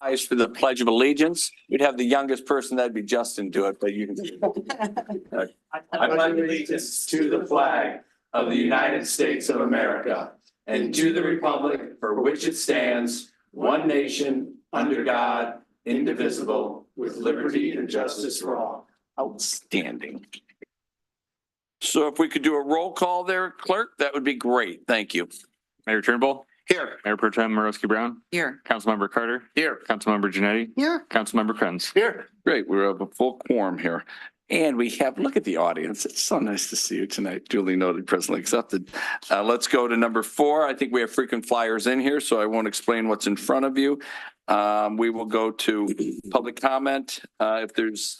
rise for the Pledge of Allegiance. We'd have the youngest person, that'd be Justin, do it, but you can. I pledge allegiance to the flag of the United States of America and to the republic for which it stands, one nation, under God, indivisible, with liberty and justice for all. Outstanding. So if we could do a roll call there, clerk, that would be great. Thank you. Mayor Turnbull. Here. Mayor Pro Tem Morosky-Brown. Here. Councilmember Carter. Here. Councilmember Janetti. Here. Councilmember Krenz. Here. Great. We have a full quorum here. And we have, look at the audience. It's so nice to see you tonight. Duly noted, presently accepted. Let's go to number 4. I think we have frequent flyers in here, so I won't explain what's in front of you. We will go to public comment. If there's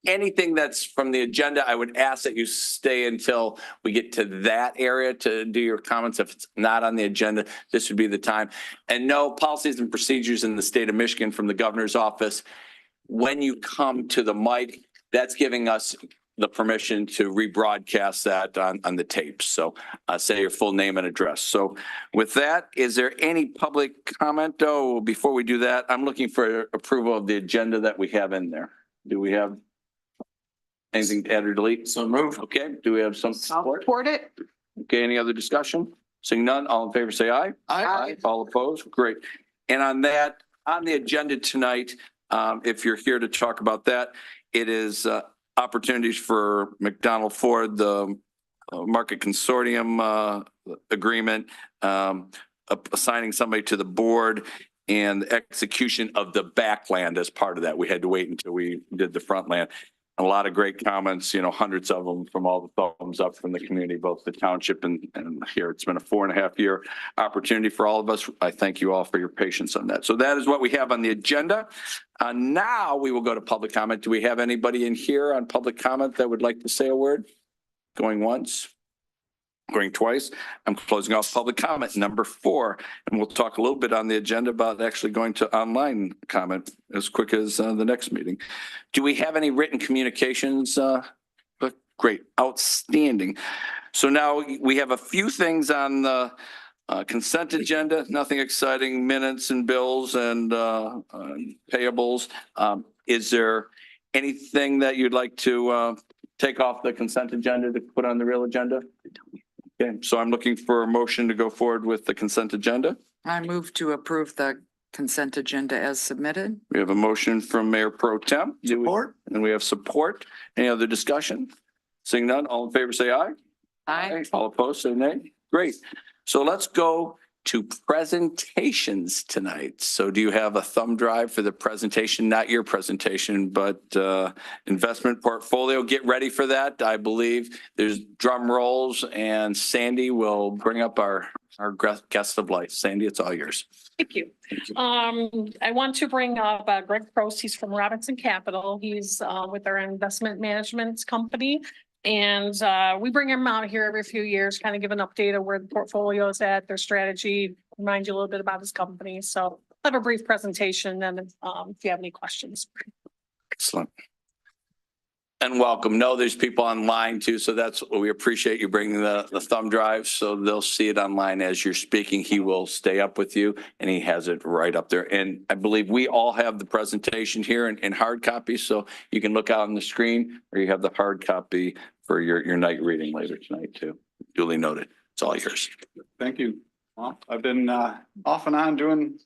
anything that's from the agenda, I would ask that you stay until we get to that area to do your comments. If it's not on the agenda, this would be the time. And no, policies and procedures in the state of Michigan from the governor's office. When you come to the mic, that's giving us the permission to rebroadcast that on the tapes. So say your full name and address. So with that, is there any public comment? Oh, before we do that, I'm looking for approval of the agenda that we have in there. Do we have anything to add or delete? So move. Okay. Do we have some support? Support it. Okay. Any other discussion? Seeing none, all in favor, say aye. Aye. All opposed? Great. And on that, on the agenda tonight, if you're here to talk about that, it is opportunities for McDonald Ford, the market consortium agreement, assigning somebody to the board, and the execution of the backland as part of that. We had to wait until we did the front land. A lot of great comments, you know, hundreds of them from all the thumbs up from the community, both the township and here. It's been a 4.5 year opportunity for all of us. I thank you all for your patience on that. So that is what we have on the agenda. Now we will go to public comment. Do we have anybody in here on public comment that would like to say a word? Going once? Going twice. I'm closing off public comment number 4, and we'll talk a little bit on the agenda about actually going to online comment as quick as the next meeting. Do we have any written communications? Great, outstanding. So now we have a few things on the consent agenda. Nothing exciting. Minutes and bills and payables. Is there anything that you'd like to take off the consent agenda to put on the real agenda? Okay, so I'm looking for a motion to go forward with the consent agenda. I move to approve the consent agenda as submitted. We have a motion from Mayor Pro Tem. Support. And we have support. Any other discussion? Seeing none, all in favor say aye. Aye. All opposed say nay. Great. So let's go to presentations tonight. So do you have a thumb drive for the presentation? Not your presentation, but investment portfolio. Get ready for that. I believe there's drum rolls and Sandy will bring up our guest of life. Sandy, it's all yours. Thank you. I want to bring up Greg Prost. He's from Robinson Capital. He's with our investment management company. And we bring them out here every few years, kind of give an update of where the portfolio is at, their strategy, remind you a little bit about his company. So I'll have a brief presentation and if you have any questions. Excellent. And welcome. No, there's people online too. So that's what we appreciate you bringing the thumb drive. So they'll see it online as you're speaking. He will stay up with you and he has it right up there. And I believe we all have the presentation here in hard copy. So you can look out on the screen or you have the hard copy for your night reading later tonight too. Duly noted. It's all yours. Thank you. Well, I've been off and on doing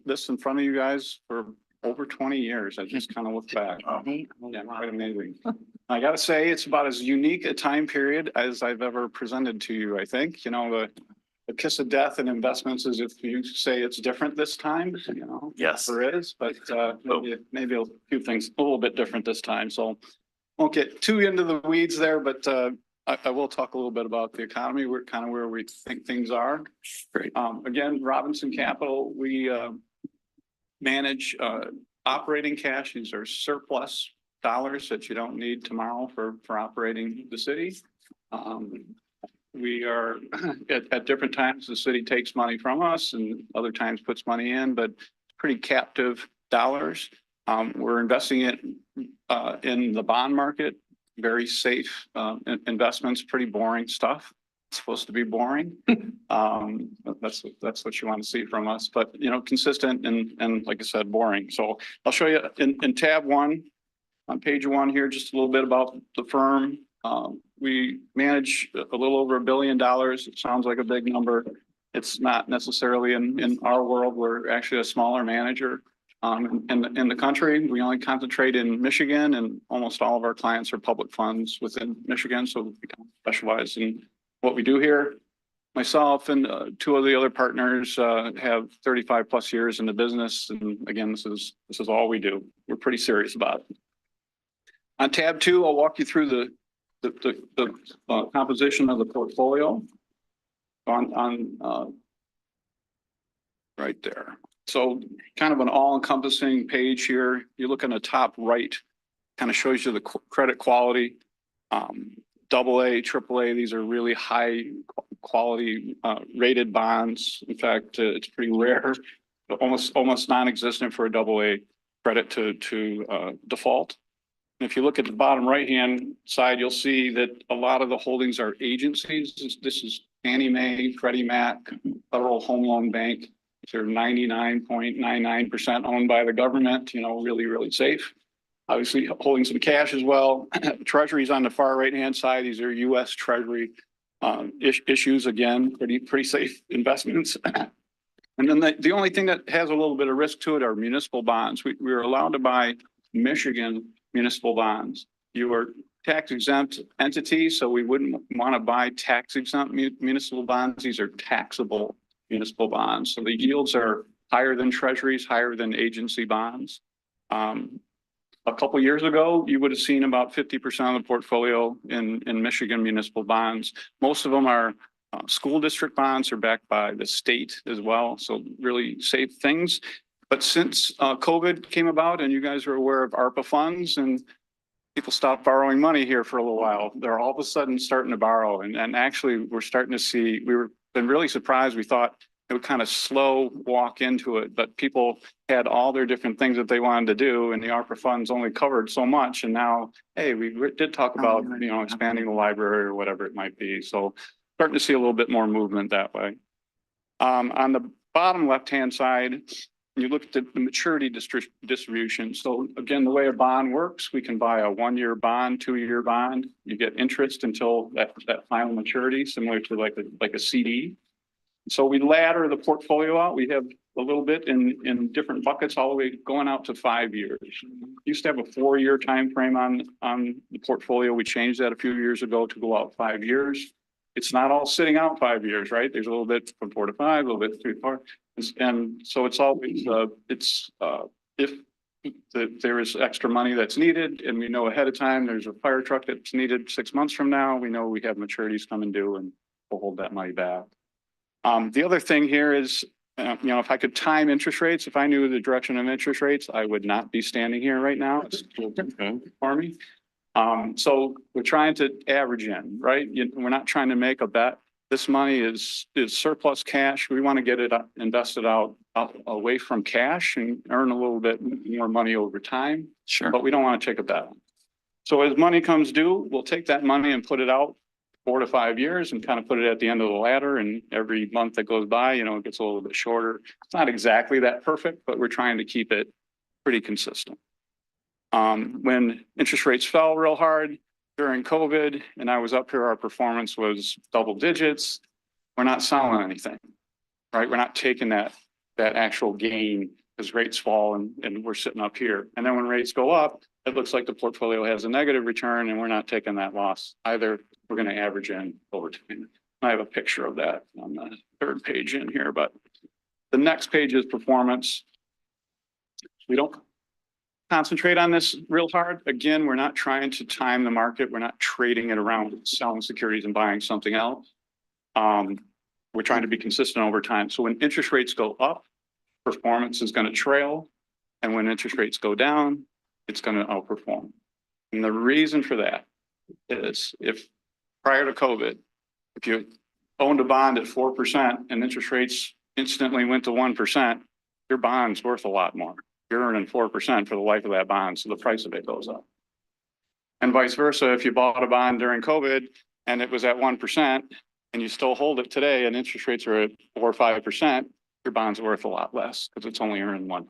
this in front of you guys for over 20 years. I just kind of look back. Yeah, quite amazing. I got to say, it's about as unique a time period as I've ever presented to you. I think, you know, the kiss of death in investments is if you say it's different this time, you know. Yes. There is, but maybe a few things a little bit different this time. So won't get too into the weeds there, but I will talk a little bit about the economy. We're kind of where we think things are. Great. Again, Robinson Capital, we manage operating cash. These are surplus dollars that you don't need tomorrow for operating the city. We are at different times, the city takes money from us and other times puts money in, but pretty captive dollars. We're investing it in the bond market, very safe investments, pretty boring stuff. supposed to be boring. That's what you want to see from us, but you know, consistent and like I said, boring. So I'll show you in tab 1 on page 1 here, just a little bit about the firm. We manage a little over $1 billion. It sounds like a big number. It's not necessarily in our world. We're actually a smaller manager. In the country, we only concentrate in Michigan, and almost all of our clients are public funds within Michigan. So we kind of specialize in what we do here. Myself and 2 of the other partners have 35 plus years in the business. And again, this is all we do. We're pretty serious about it. On tab 2, I'll walk you through the composition of the portfolio on right there. So kind of an all-encompassing page here. You look on the top right, kind of shows you the credit quality. AA, AAA, these are really high quality rated bonds. In fact, it's pretty rare, almost non-existent for a AA credit to default. And if you look at the bottom right-hand side, you'll see that a lot of the holdings are agencies. This is Fannie Mae, Freddie Mac, Federal Home Loan Bank. They're 99.99% owned by the government, you know, really, really safe. Obviously holding some cash as well. Treasuries on the far right-hand side. These are U.S. Treasury issues, again, pretty safe investments. And then the only thing that has a little bit of risk to it are municipal bonds. We were allowed to buy Michigan municipal bonds. You are tax exempt entity, so we wouldn't want to buy tax exempt municipal bonds. These are taxable municipal bonds. So the yields are higher than treasuries, higher than agency bonds. A couple of years ago, you would have seen about 50% of the portfolio in Michigan municipal bonds. Most of them are school district bonds, are backed by the state as well. So really safe things. But since COVID came about and you guys are aware of ARPA funds and people stopped borrowing money here for a little while, they're all of a sudden starting to borrow. And actually we're starting to see, been really surprised. We thought it would kind of slow walk into it, but people had all their different things that they wanted to do, and the ARPA funds only covered so much. And now, hey, we did talk about, you know, expanding the library or whatever it might be. So starting to see a little bit more movement that way. On the bottom left-hand side, you look at the maturity distribution. So again, the way a bond works, we can buy a 1-year bond, 2-year bond. You get interest until that final maturity, similar to like a CD. So we ladder the portfolio out. We have a little bit in different buckets, all the way going out to 5 years. Used to have a 4-year time frame on the portfolio. We changed that a few years ago to go out 5 years. It's not all sitting out 5 years, right? There's a little bit from 4 to 5, a little bit 3 to 4. And so it's always, if there is extra money that's needed and we know ahead of time, there's a fire truck that's needed 6 months from now, we know we have maturities coming due and we'll hold that money back. The other thing here is, you know, if I could time interest rates, if I knew the direction of interest rates, I would not be standing here right now. It's for me. So we're trying to average in, right? We're not trying to make a bet. This money is surplus cash. We want to get it invested out away from cash and earn a little bit more money over time. Sure. But we don't want to take a bet. So as money comes due, we'll take that money and put it out 4 to 5 years and kind of put it at the end of the ladder. And every month that goes by, you know, it gets a little bit shorter. It's not exactly that perfect, but we're trying to keep it pretty consistent. When interest rates fell real hard during COVID and I was up here, our performance was double digits. We're not selling anything, right? We're not taking that actual gain as rates fall and we're sitting up here. And then when rates go up, it looks like the portfolio has a negative return and we're not taking that loss either. We're going to average in over time. I have a picture of that on the 3rd page in here, but the next page is performance. We don't concentrate on this real hard. Again, we're not trying to time the market. We're not trading it around, selling securities and buying something else. We're trying to be consistent over time. So when interest rates go up, performance is going to trail. And when interest rates go down, it's going to outperform. And the reason for that is if prior to COVID, if you owned a bond at 4% and interest rates instantly went to 1%, your bond's worth a lot more. You're earning 4% for the life of that bond. So the price of it goes up. And vice versa, if you bought a bond during COVID and it was at 1% and you still hold it today and interest rates are at 4 or 5%, your bond's worth a lot less because it's only earning 1%.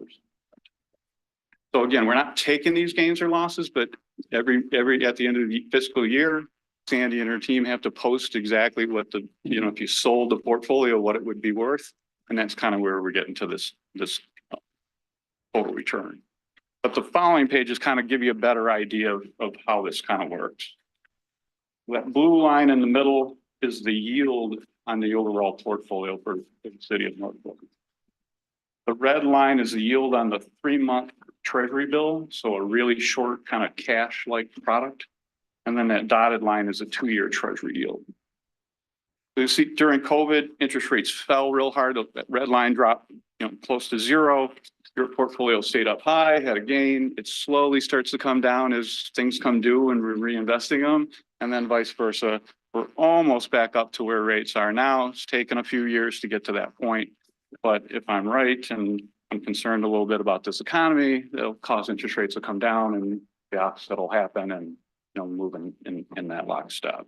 So again, we're not taking these gains or losses, but at the end of the fiscal year, Sandy and her team have to post exactly what the, if you sold the portfolio, what it would be worth. And that's kind of where we're getting to this total return. But the following pages kind of give you a better idea of how this kind of works. That blue line in the middle is the yield on the overall portfolio for the city of Norfolk. The red line is the yield on the 3-month treasury bill. So a really short kind of cash-like product. And then that dotted line is a 2-year treasury yield. So you see during COVID, interest rates fell real hard. That red line dropped, close to zero. Your portfolio stayed up high, had a gain. It slowly starts to come down as things come due and we're reinvesting them. And then vice versa. We're almost back up to where rates are now. It's taken a few years to get to that point. But if I'm right, and I'm concerned a little bit about this economy, it'll cause interest rates to come down and the opposite will happen and, moving in that lockstep.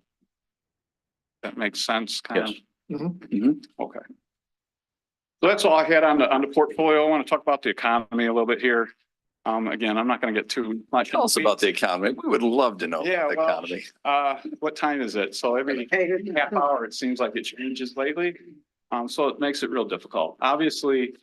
That makes sense, kind of? Okay. So that's all I had on the portfolio. I want to talk about the economy a little bit here. Again, I'm not going to get too much. Tell us about the economy. We would love to know Yeah, about the well, economy. what time is it? So every half hour, it seems like it changes lately. So it makes it real difficult. Obviously,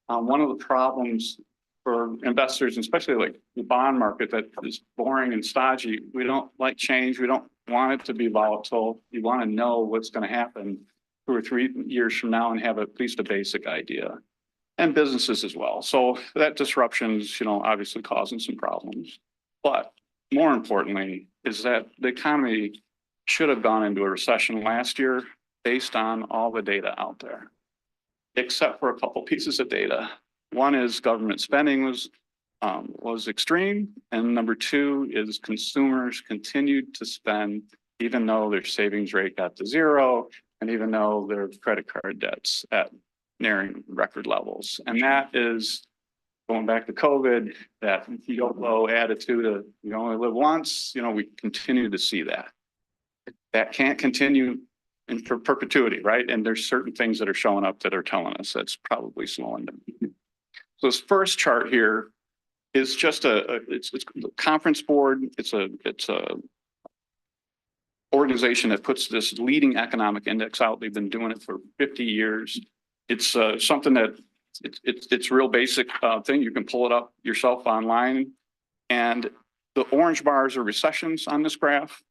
one of the problems for investors, especially like the bond market that is boring and stodgy, we don't like change. We don't want it to be volatile. You want to know what's going to happen 2 or 3 years from now and have at least a basic idea. And businesses as well. So that disruption's, obviously causing some problems. But more importantly is that the economy should have gone into a recession last year based on all the data out there, except for a couple pieces of data. One is government spending was extreme. And number 2 is consumers continued to spend even though their savings rate got to zero and even though their credit card debt's at nearing record levels. And that is going back to COVID, that YOLO attitude of you only live once, we continue to see that. That can't continue in perpetuity, right? And there's certain things that are showing up that are telling us that's probably slowing down. So this first chart here is just it's a conference board. It's a organization that puts this leading economic index out. They've been doing it for 50 years. It's something that it's real basic thing. You can pull it up yourself online. And the orange bars are recessions on this graph.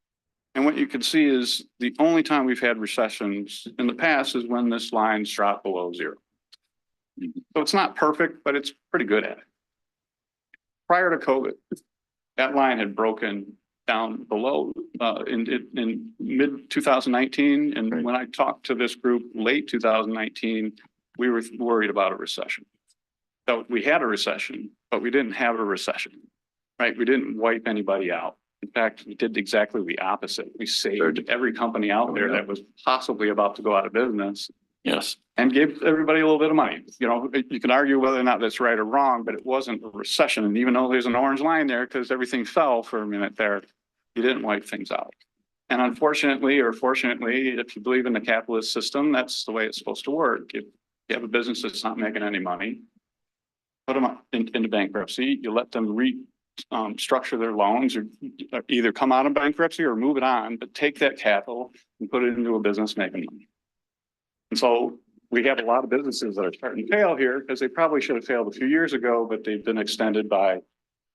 And what you can see is the only time we've had recessions in the past is when this line's dropped below zero. So it's not perfect, but it's pretty good at it. Prior to COVID, that line had broken down below in mid 2019. And when I talked to this group late 2019, we were worried about a recession. So we had a recession, but we didn't have a recession, right? We didn't wipe anybody out. In fact, we did exactly the opposite. We saved every company out there that was possibly about to go out of business. Yes. And gave everybody a little bit of money. You can argue whether or not that's right or wrong, but it wasn't a recession. And even though there's an orange line there because everything fell for a minute there, you didn't wipe things out. And unfortunately, or fortunately, if you believe in the capitalist system, that's the way it's supposed to work. If you have a business that's not making any money, put them into bankruptcy. You let them structure their loans or either come out of bankruptcy or move it on, but take that capital and put it into a business making money. And so we have a lot of businesses that are starting to fail here because they probably should have failed a few years ago, but they've been extended by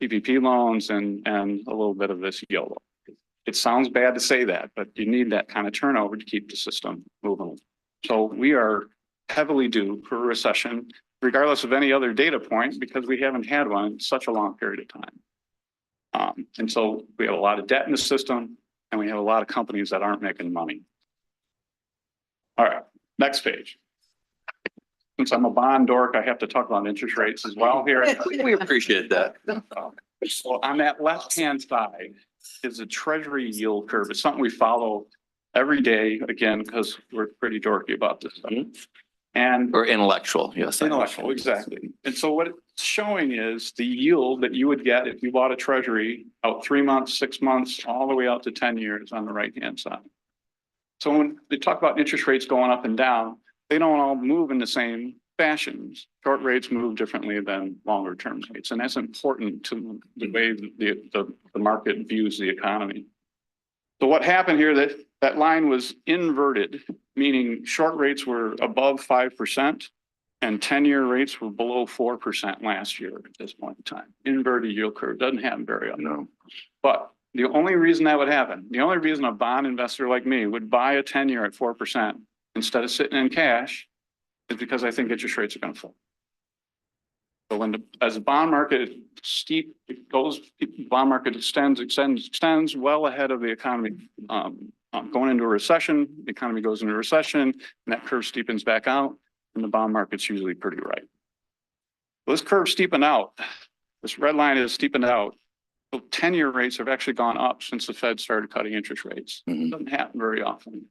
PPP loans and a little bit of this YOLO. It sounds bad to say that, but you need that kind of turnover to keep the system moving. So we are heavily due for a recession, regardless of any other data point, because we haven't had one in such a long period of time. And so we have a lot of debt in the system and we have a lot of companies that aren't making money. All right, next page. Since I'm a bond dork, I have to talk about interest rates as well here. We appreciate that. So on that left-hand side is a treasury yield curve. It's something we follow every day, again, because we're pretty dorky about this stuff. And Or intellectual, yes. intellectual, exactly. And so what it's showing is the yield that you would get if you bought a treasury out 3 months, 6 months, all the way out to 10 years on the right-hand side. So when they talk about interest rates going up and down, they don't all move in the same fashions. Short rates move differently than longer term rates. And that's important to the way the market views the economy. So what happened here, that line was inverted, meaning short rates were above 5% and 10-year rates were below 4% last year at this point in time. Inverted yield curve doesn't happen very often. No. But the only reason that would happen, the only reason a bond investor like me would buy a 10-year at 4% instead of sitting in cash is because I think interest rates are going to fall. So when as the bond market steep, it goes, bond market extends well ahead of the economy. Going into a recession, the economy goes into a recession, and that curve steepens back out, and the bond market's usually pretty right. So this curve steepened out. This red line is steepened out. So 10-year rates have actually gone up since the Fed started cutting interest rates. It doesn't happen very often. In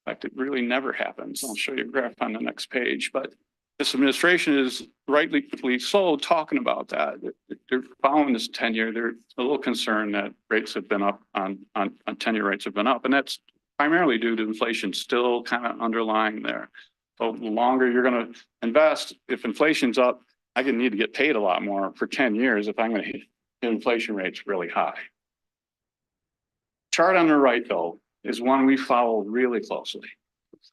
fact, it really never happens. I'll show you a graph on the next page, but this administration is rightly so talking about that. They're following this 10-year. They're a little concerned that rates have been up on 10-year rates have been up, and that's primarily due to inflation still kind of underlying there. So the longer you're going to invest, if inflation's up, I need to get paid a lot more for 10 years if I'm going to hit inflation rates really high. Chart on the right, though, is one we follow really closely.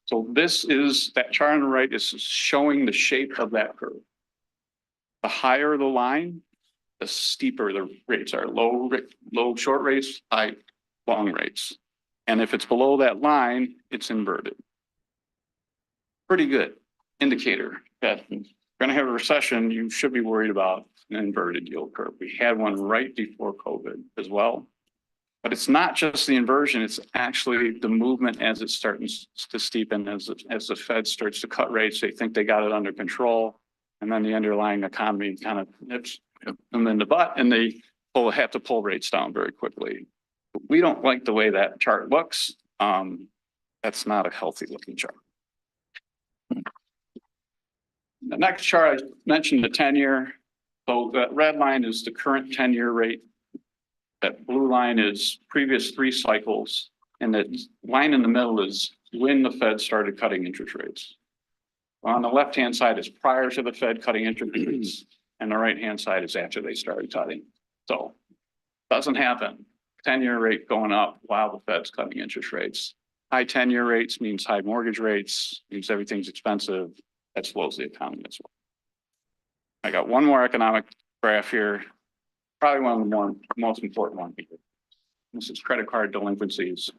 So that chart on the right is showing the shape of that curve. The higher the line, the steeper the rates are. Low short rates, high long rates. And if it's below that line, it's inverted. Pretty good indicator that we're going to have a recession. You should be worried about an inverted yield curve. We had one right before COVID as well. But it's not just the inversion, it's actually the movement as it starts to steepen, as the Fed starts to cut rates. They think they got it under control, and then the underlying economy kind of nips them in the butt, and they have to pull rates down very quickly. We don't like the way that chart looks. That's not a healthy looking chart. The next chart, I mentioned the 10-year. So that red line is the current 10-year rate. That blue line is previous 3 cycles. And that line in the middle is when the Fed started cutting interest rates. On the left-hand side is prior to the Fed cutting interest rates. And the right-hand side is after they started cutting. So doesn't happen. 10-year rate going up while the Fed's cutting interest rates. High 10-year rates means high mortgage rates, means everything's expensive. That slows the economy as well. I got one more economic graph here, probably one of the most important ones here. This is credit card delinquencies.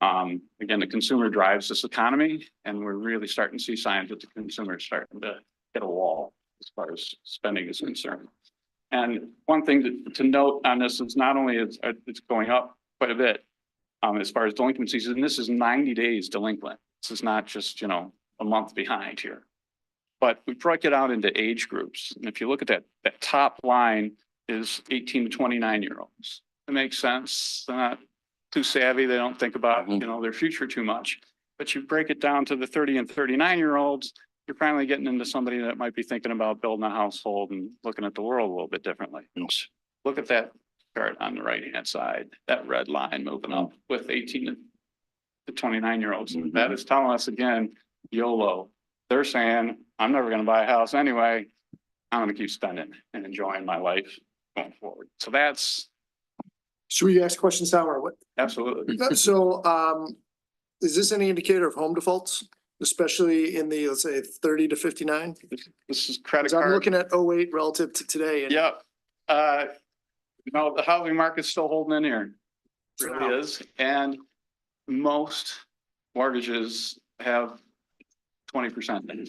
Again, the consumer drives this economy, and we're really starting to see signs that the consumer is starting to hit a wall as far as spending is concerned. And one thing to note on this is not only it's going up quite a bit as far as delinquencies, and this is 90 days delinquent. This is not just, a month behind here. But we break it out into age groups. And if you look at that top line is 18 to 29-year-olds. It makes sense. They're not too savvy. They don't think about, their future too much. But you break it down to the 30 and 39-year-olds, you're finally getting into somebody that might be thinking about building a household and looking at the world a little bit differently. Look at that chart on the right-hand side, that red line moving up with 18 to 29-year-olds. That is telling us again, YOLO. They're saying, I'm never going to buy a house anyway. I'm going to keep spending and enjoying my life going forward. So that's. Should we ask questions now or what? Absolutely. So, is this any indicator of home defaults, especially in the, let's say, 30 to 59? This is credit 'Cause I'm card. looking at 08 relative to today. And Yep. The housing market's still holding in here. It really is. And most mortgages have 20%.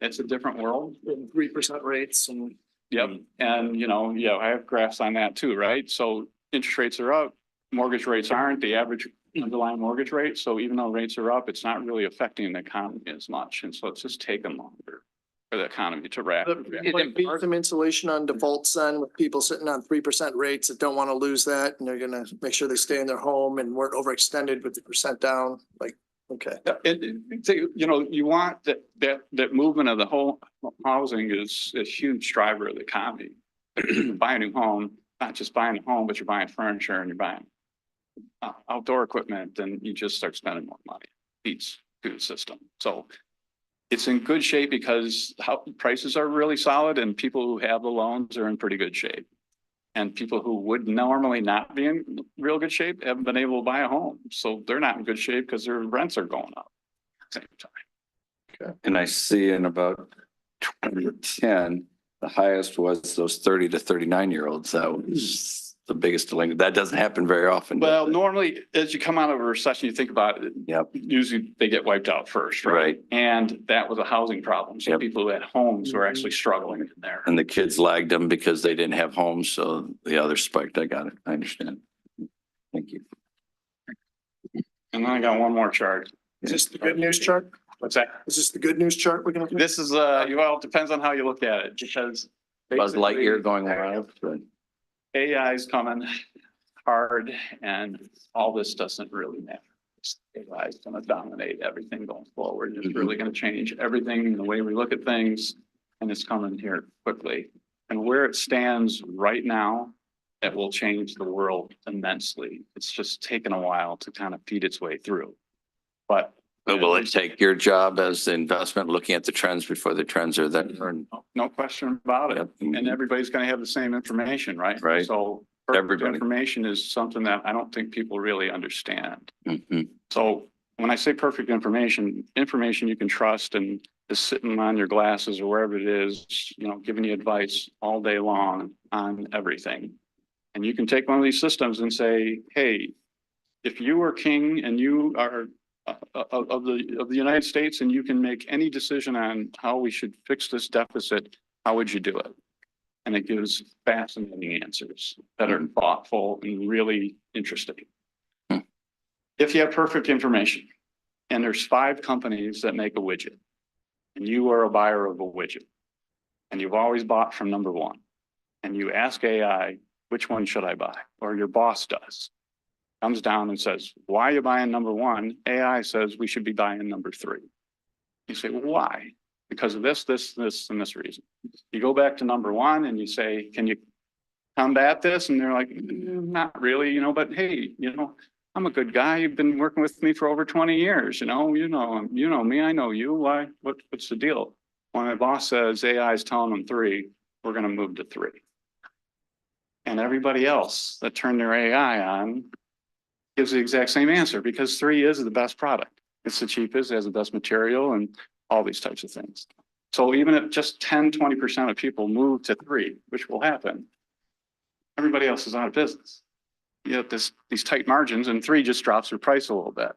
It's a different world. 3% rates and. Yep. And, I have graphs on that too, right? So interest rates are up, mortgage rates aren't the average underlying mortgage rate. So even though rates are up, it's not really affecting the economy as much. And so it's just taken longer for the economy to react. Might be some insulation on defaults then with people sitting on 3% rates that don't want to lose that. And they're going to make sure they stay in their home and weren't overextended with the percent down. Like, okay. You want that movement of the whole housing is a huge driver of the economy. Buying a new home, not just buying a home, but you're buying furniture and you're buying outdoor equipment, and you just start spending more money. feeds through the system. So it's in good shape because prices are really solid and people who have the loans are in pretty good shape. And people who would normally not be in real good shape haven't been able to buy a home. So they're not in good shape because their rents are going up at the same time. And I see in about 2010, the highest was those 30 to 39-year-olds. That was the biggest delinquent. That doesn't happen very often. does Well, it? normally, as you come out of a recession, you think about it. Yep. Usually they get wiped out first, right? Right. And that was a housing problem. So Yep. people who had homes were actually struggling in there. And the kids lagged them because they didn't have homes. So the others spiked. I got it. I understand. Thank you. And then I got one more chart. Is this the good news chart? What's that? Is this the good news chart we're gonna? This is, well, it depends on how you look at it because. Buzz basically, Lightyear going wild. But AI is coming hard and all this doesn't really matter. AI is going to dominate everything going forward. It's really going to change everything, the way we look at things, and it's coming here quickly. And where it stands right now, it will change the world immensely. It's just taken a while to kind of feed its way through. But will it take your job as the investment, looking at the trends before the trends are there? no question about it. Yep. And everybody's going to have the same information, right? Right. So perfect Everybody. information is something that I don't think people really understand. Mhm. So when I say perfect information, information you can trust and is sitting on your glasses or wherever it is, you know, giving you advice all day long on everything. And you can take one of these systems and say, hey, if you were king and you are of the United States and you can make any decision on how we should fix this deficit, how would you do it? And it gives fascinating answers that are thoughtful and really interesting. If you have perfect information and there's 5 companies that make a widget and you are a buyer of a widget and you've always bought from number 1 and you ask AI, which one should I buy? Or your boss does. Comes down and says, why are you buying number 1? AI says we should be buying number 3. You say, well, why? Because of this, and this reason. You go back to number 1 and you say, can you combat this? And they're like, not really, you know, but hey, you know, I'm a good guy. You've been working with me for over 20 years. You know me, I know you. Why? What's the deal? When my boss says AI is telling them 3, we're going to move to 3. And everybody else that turned their AI on gives the exact same answer because 3 is the best product. It's the cheapest, it has the best material and all these types of things. So even if just 10-20% of people move to 3, which will happen, everybody else is out of business. You have these tight margins and 3 just drops their price a little bit.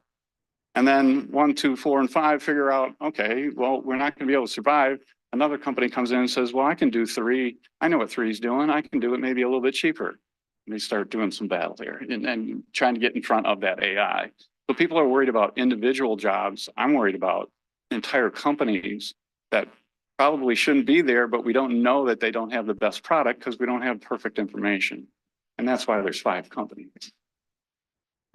And then 1, 2, 4, and 5 figure out, okay, well, we're not going to be able to survive. Another company comes in and says, well, I can do 3. I know what 3 is doing. I can do it maybe a little bit cheaper. And they start doing some battle there and trying to get in front of that AI. So people are worried about individual jobs. I'm worried about entire companies that probably shouldn't be there, but we don't know that they don't have the best product because we don't have perfect information. And that's why there's 5 companies.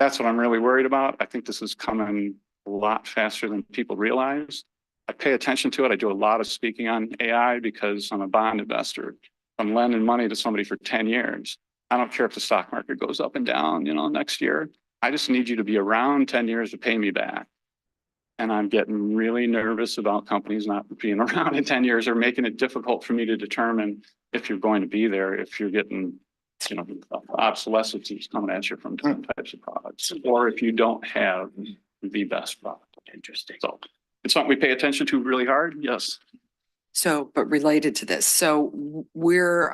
That's what I'm really worried about. I think this is coming a lot faster than people realize. I pay attention to it. I do a lot of speaking on AI because I'm a bond investor. I'm lending money to somebody for 10 years. I don't care if the stock market goes up and down, you know, next year. I just need you to be around 10 years to pay me back. And I'm getting really nervous about companies not being around in 10 years or making it difficult for me to determine if you're going to be there, if you're getting, you know, obsolescence is coming at you from different types of products, or if you don't have the best product. Interesting. So it's something we pay attention to really hard. Yes. So, but related to this, so we're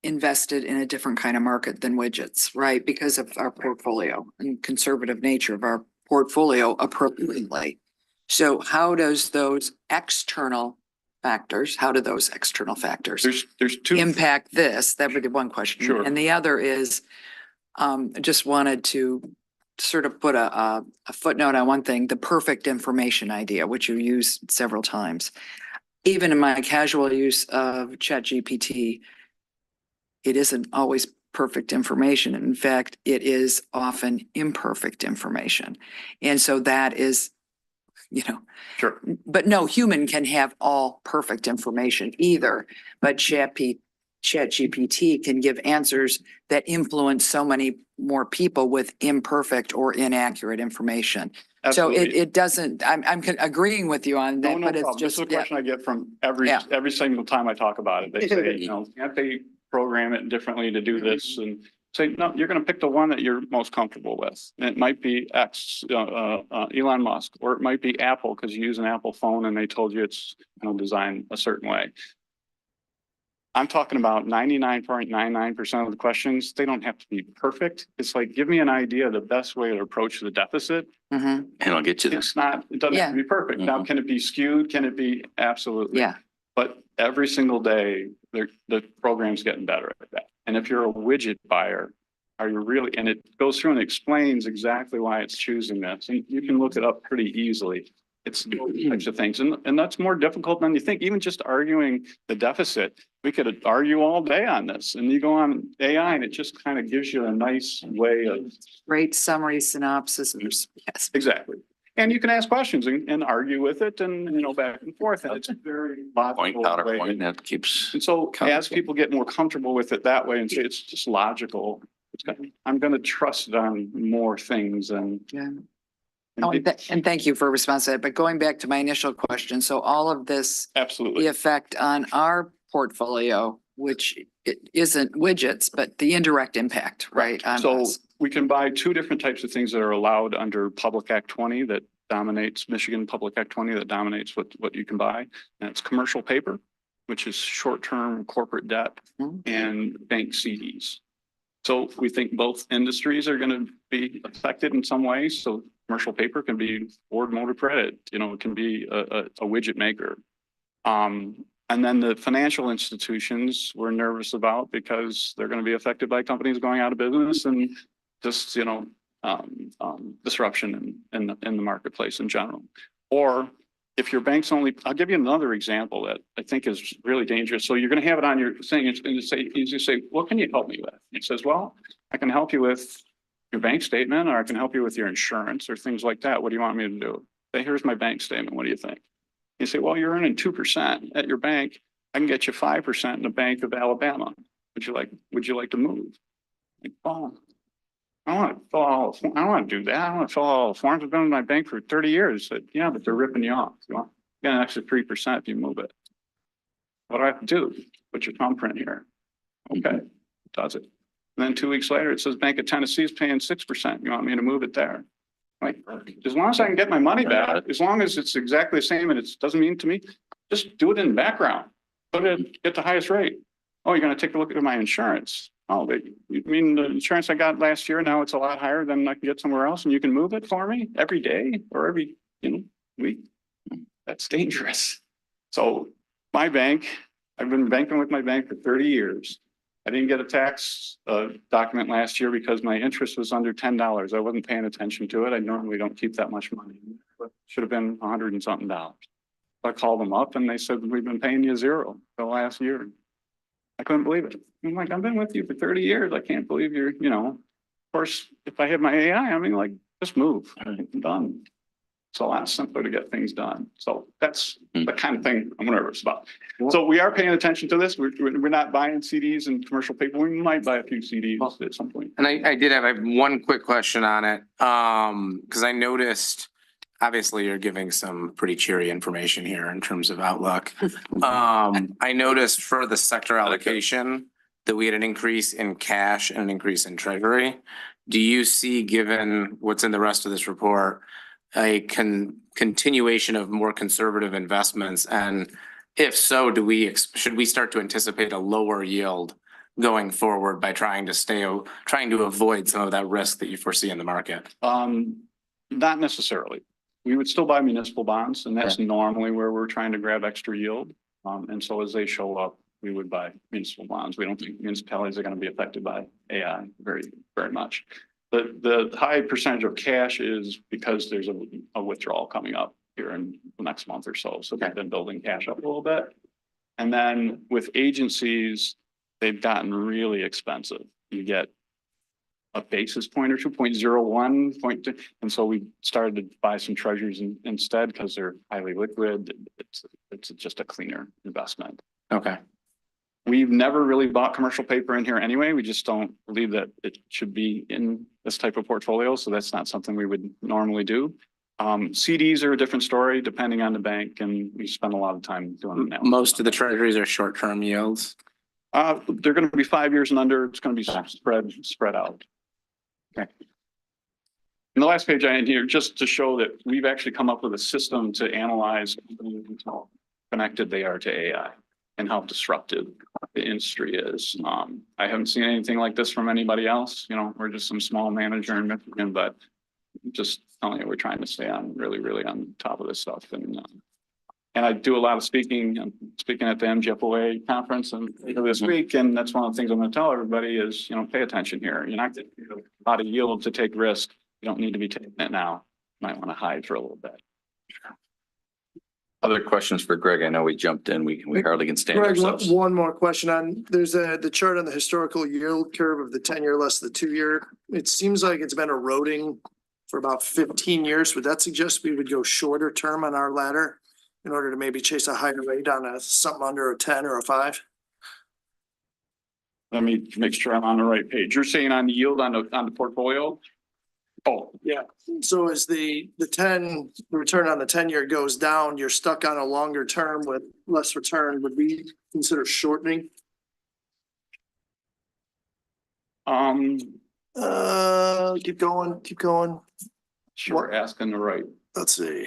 invested in a different kind of market than widgets, right? Because of our portfolio and conservative nature of our portfolio appropriately. So how does those external factors, how do those external factors There's 2 impact this? That would be one question. Sure. And the other is, just wanted to sort of put a footnote on one thing, the perfect information idea, which you use several times. Even in my casual use of ChatGPT, it isn't always perfect information. In fact, it is often imperfect information. And so that is, you know, Sure. but no human can have all perfect information either. But ChatGPT can give answers that influence so many more people with imperfect or inaccurate information. So Absolutely. it doesn't, I'm agreeing with you on No, that, no but it's problem. This is just, a question I get from every Yeah. single time I talk about it. They say, can't they program it differently to do this? And say, no, you're going to pick the one that you're most comfortable with. And it might be Elon Musk, or it might be Apple because you use an Apple phone and they told you it's designed a certain way. I'm talking about 99.99% of the questions. They don't have to be perfect. It's like, give me an idea of the best way to approach the deficit. Mhm. And I'll get to this. It's not, it doesn't have to be perfect. Now, can it be skewed? Can it be? Absolutely. Yeah. But every single day, the program's getting better at that. And if you're a widget buyer, are you really, and it goes through and explains exactly why it's choosing this. And you can look it up pretty easily. It's those types of things. And that's more difficult than you think. Even just arguing the deficit, we could argue all day on this. And you go on AI and it just kind of gives you a nice way of. Great summary synopsis. Yes. Exactly. And you can ask questions and argue with it and, back and forth. And it's a very Point, logical counterpoint, way. that keeps. And so as people get more comfortable with it that way and say it's just logical, I'm going to trust it on more things and. Yeah. Oh, and thank you for response to that. But going back to my initial question, so all of this, Absolutely. the effect on our portfolio, which it isn't widgets, but the indirect impact, right? on So us. we can buy two different types of things that are allowed under Public Act 20 that dominates Michigan Public Act 20 that dominates what you can buy. And it's commercial paper, which is short-term corporate debt, and bank CDs. So we think both industries are going to be affected in some way. So commercial paper can be Ford Motor Credit, it can be a widget maker. And then the financial institutions we're nervous about because they're going to be affected by companies going out of business and just, disruption in the marketplace in general. Or if your bank's only, I'll give you another example that I think is really dangerous. So you're going to have it on your thing and you say, what can you help me with? It says, well, I can help you with your bank statement, or I can help you with your insurance or things like that. What do you want me to do? Say, here's my bank statement. What do you think? You say, well, you're earning 2% at your bank. I can get you 5% in the Bank of Alabama. Would you like to move? Like, oh, I don't want to do that. I don't want to fill out all the forms. I've been in my bank for 30 years. Said, yeah, but they're ripping you off. You get an extra 3% if you move it. What do I have to do? Put your thumbprint here. Okay, does it. And then 2 weeks later, it says Bank of Tennessee is paying 6%. You want me to move it there? Like, as long as I can get my money back, as long as it's exactly the same and it doesn't mean to me, just do it in the background. Put it at the highest rate. Oh, you're going to take a look at my insurance. Oh, but you mean the insurance I got last year, now it's a lot higher than I can get somewhere else and you can move it for me every day or every, week? That's dangerous. So my bank, I've been banking with my bank for 30 years. I didn't get a tax document last year because my interest was under $10. I wasn't paying attention to it. I normally don't keep that much money, but should have been $100 and something. I called them up and they said, we've been paying you $0 the last year. I couldn't believe it. I'm like, I've been with you for 30 years. I can't believe you're, of course, if I have my AI, just move. I'm done. It's a lot simpler to get things done. So that's the kind of thing I'm nervous about. So we are paying attention to this. We're not buying CDs and commercial paper. We might buy a few CDs at some point. And I have one quick question on it. Because I noticed, obviously you're giving some pretty cheery information here in terms of outlook. I noticed for the sector allocation that we had an increase in cash and an increase in treasury. Do you see, given what's in the rest of this report, a continuation of more conservative investments? And if so, should we start to anticipate a lower yield going forward by trying to avoid some of that risk that you foresee in the market? Not necessarily. We would still buy municipal bonds, and that's normally where we're trying to grab extra yield. And so as they show up, we would buy municipal bonds. We don't think municipalities are going to be affected by AI very, very much. The high percentage of cash is because there's a withdrawal coming up here in the next month or so. So they've been building cash up a little bit. And then with agencies, they've gotten really expensive. You get a basis point or 2.01 point. And so we started to buy some treasuries instead because they're highly liquid. It's just a cleaner investment. Okay. We've never really bought commercial paper in here anyway. We just don't believe that it should be in this type of portfolio. So that's not something we would normally do. CDs are a different story depending on the bank, and we spend a lot of time doing that. Most of the treasuries are short-term yields. They're going to be 5 years and under. It's going to be spread out. Okay. And the last page I had here, just to show that we've actually come up with a system to analyze how connected they are to AI and how disruptive the industry is. I haven't seen anything like this from anybody else. You know, we're just some small manager in Michigan, but just telling you, we're trying to stay on really on top of this stuff. And I do a lot of speaking. I'm speaking at the MGFOA conference and this week, and that's one of the things I'm going to tell everybody is, you know, pay attention here. You're not getting a lot of yield to take risk. You don't need to be taking it now. You might want to hide for a little bit. Other questions for Greg? I know we jumped in. We hardly can stand Greg, ourselves. one more question on, there's the chart on the historical yield curve of the 10-year less the 2-year. It seems like it's been eroding for about 15 years. Would that suggest we would go shorter term on our ladder in order to maybe chase a higher rate on a something under a 10 or a 5? Let me make sure I'm on the right page. You're saying on the yield on the portfolio? Oh, Yeah. So as the return on the 10-year goes down, you're stuck on a longer term with less return. Would we consider shortening? Keep going. sure. Asking the right. Let's see.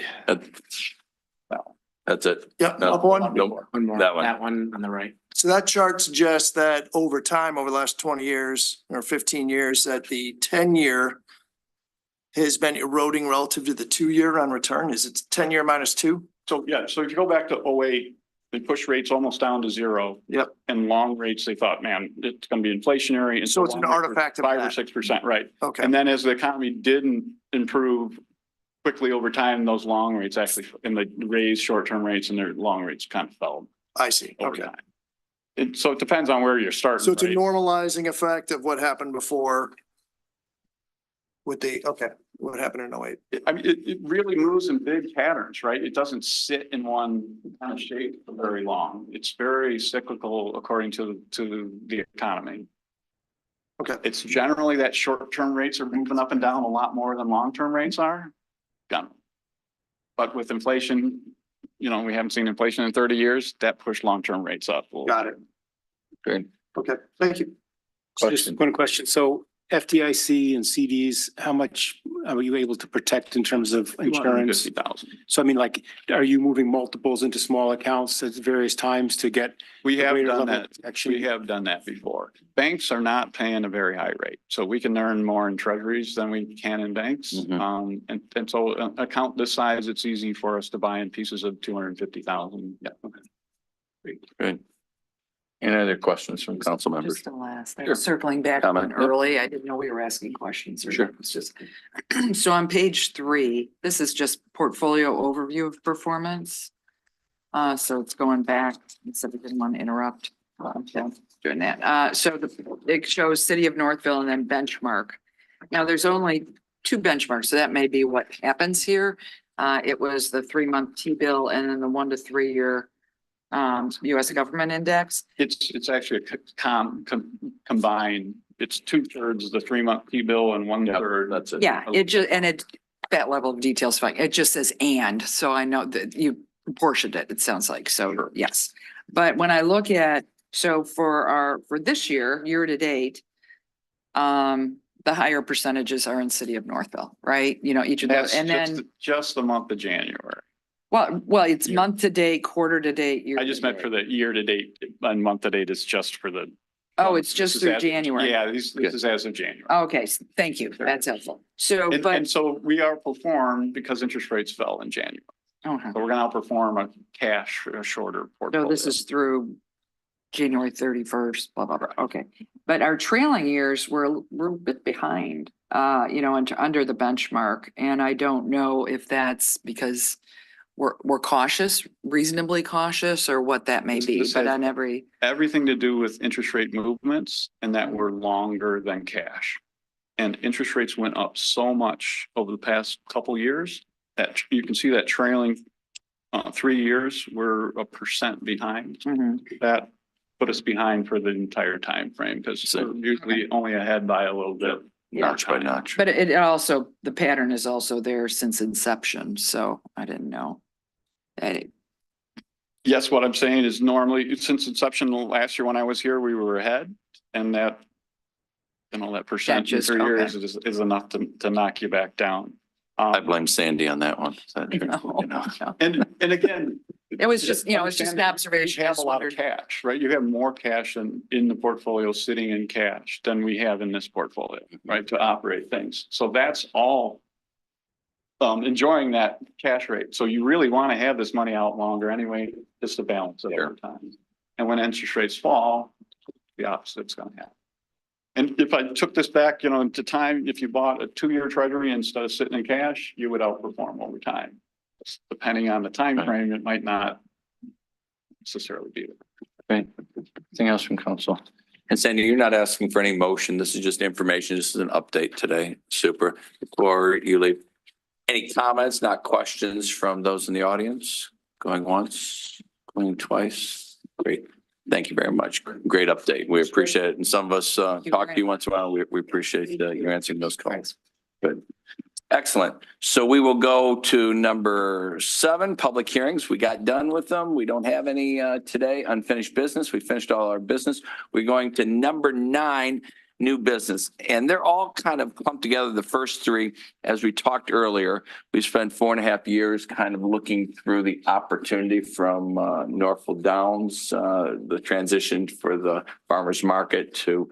That's it. Yep, No. up one. Nope. One more. That one. That one on the right. So that chart suggests that over time, over the last 20 years or 15 years, that the 10-year has been eroding relative to the 2-year on return. Is it 10-year minus 2? So, yeah, so if you go back to 08, they pushed rates almost down to 0. Yep. And long rates, they thought, man, it's going to be inflationary. And So it's an long rates were artifact of 5 or that. 6%, right? Okay, And then as the economy didn't improve quickly over time, those long rates actually, and they raised short-term rates and their long rates kind of fell I see. over Okay. time. So it depends on where you're starting. So it's a right? normalizing effect of what happened before with what happened in 08. I mean, it really moves in big patterns, right? It doesn't sit in one kind of shape for very long. It's very cyclical according to the economy. Okay. It's generally that short-term rates are moving up and down a lot more than long-term rates are. But with inflation, you know, we haven't seen inflation in 30 years. That pushed long-term rates up. Got it. Great. Okay, thank you. Just one question. So FDIC and CDs, how much are you able to protect in terms of insurance? 250,000. So I mean, like, are you moving multiples into small accounts at various times to get? We a have greater done level of that. protection? We have done that before. Banks are not paying a very high rate, so we can earn more in treasuries than we can in banks. Mhm. And so an account this size, it's easy for us to buy in pieces of 250,000. Yeah. Great. Any other questions from council members? Just the last, Sure. circling back Comment, on yep. early, I didn't know we were asking questions. Or Sure. it's just, so on page 3, this is just portfolio overview of performance. So it's going back, instead of didn't want to interrupt. Okay, doing that. So it shows City of Northville and then benchmark. Now there's only 2 benchmarks, so that may be what happens here. It was the 3-month T-bill and then the 1 to 3 year US government index. It's actually a combined, it's 2/3 the 3-month T-bill and 1/3. That's it. Yeah, it just, and it, that level of details fine. It just says and, so I know that you proportioned it, it sounds like, so yes. But when I look at, so for this year to date, the higher percentages are in City of Northville, right? You know, each of those, That's and then, just the month of January. well, it's Yeah. month to date, quarter to date, year. I just meant for the year to date and month to date is just for the. Oh, it's This just is through as- January. Yeah, this is as of January. Okay, thank you. That's helpful. So, And but, so we outperformed because interest rates fell in January. okay, So we're gonna outperform a cash, a shorter portfolio. so this is through January 31st, blah, blah, blah. Okay. But our trailing years we're a bit behind, you know, under the benchmark. And I don't know if that's because we're cautious, reasonably cautious, or what that may be, This but has- on every, everything to do with interest rate movements and that were longer than cash. And interest rates went up so much over the past couple years that you can see that trailing 3 years, we're 1% behind Mhm. that. put us behind for the entire time frame because we're usually only ahead by a little bit. Notch by notch. But it also, the pattern is also there since inception, so I didn't know. Yes, what I'm saying is normally since inception last year when I was here, we were ahead and that, you know, that percentage just- for years is enough to knock you back down. I blame Sandy on that one. No. And again. It was just, you know, it's just an observation. You I have a just lot of wondered. cash, right? You have more cash in the portfolio sitting in cash than we have in this portfolio, right? To operate things. So that's all enjoying that cash rate. So you really want to have this money out longer anyway, just to balance it over time. And when interest rates fall, the opposite's going to happen. And if I took this back, you know, to time, if you bought a 2-year treasury instead of sitting in cash, you would outperform over time. Depending on the time frame, it might not necessarily be there. Okay. Anything else from council? And Sandy, you're not asking for any motion. This is just information. This is an update today. Super. Before you leave, any comments, not questions from those in the audience? Going once, going twice. Great. Thank you very much. Great update. We appreciate it. And some of us talk to you once in a while. We appreciate you answering those calls. Good. Excellent. So we will go to number 7, public hearings. We got done with them. We don't have any today, unfinished business. We finished all our business. We're going to number 9, new business. And they're all kind of clumped together. The first 3, as we talked earlier, we spent 4.5 years kind of looking through the opportunity from Norfolk Downs, the transition for the farmers market to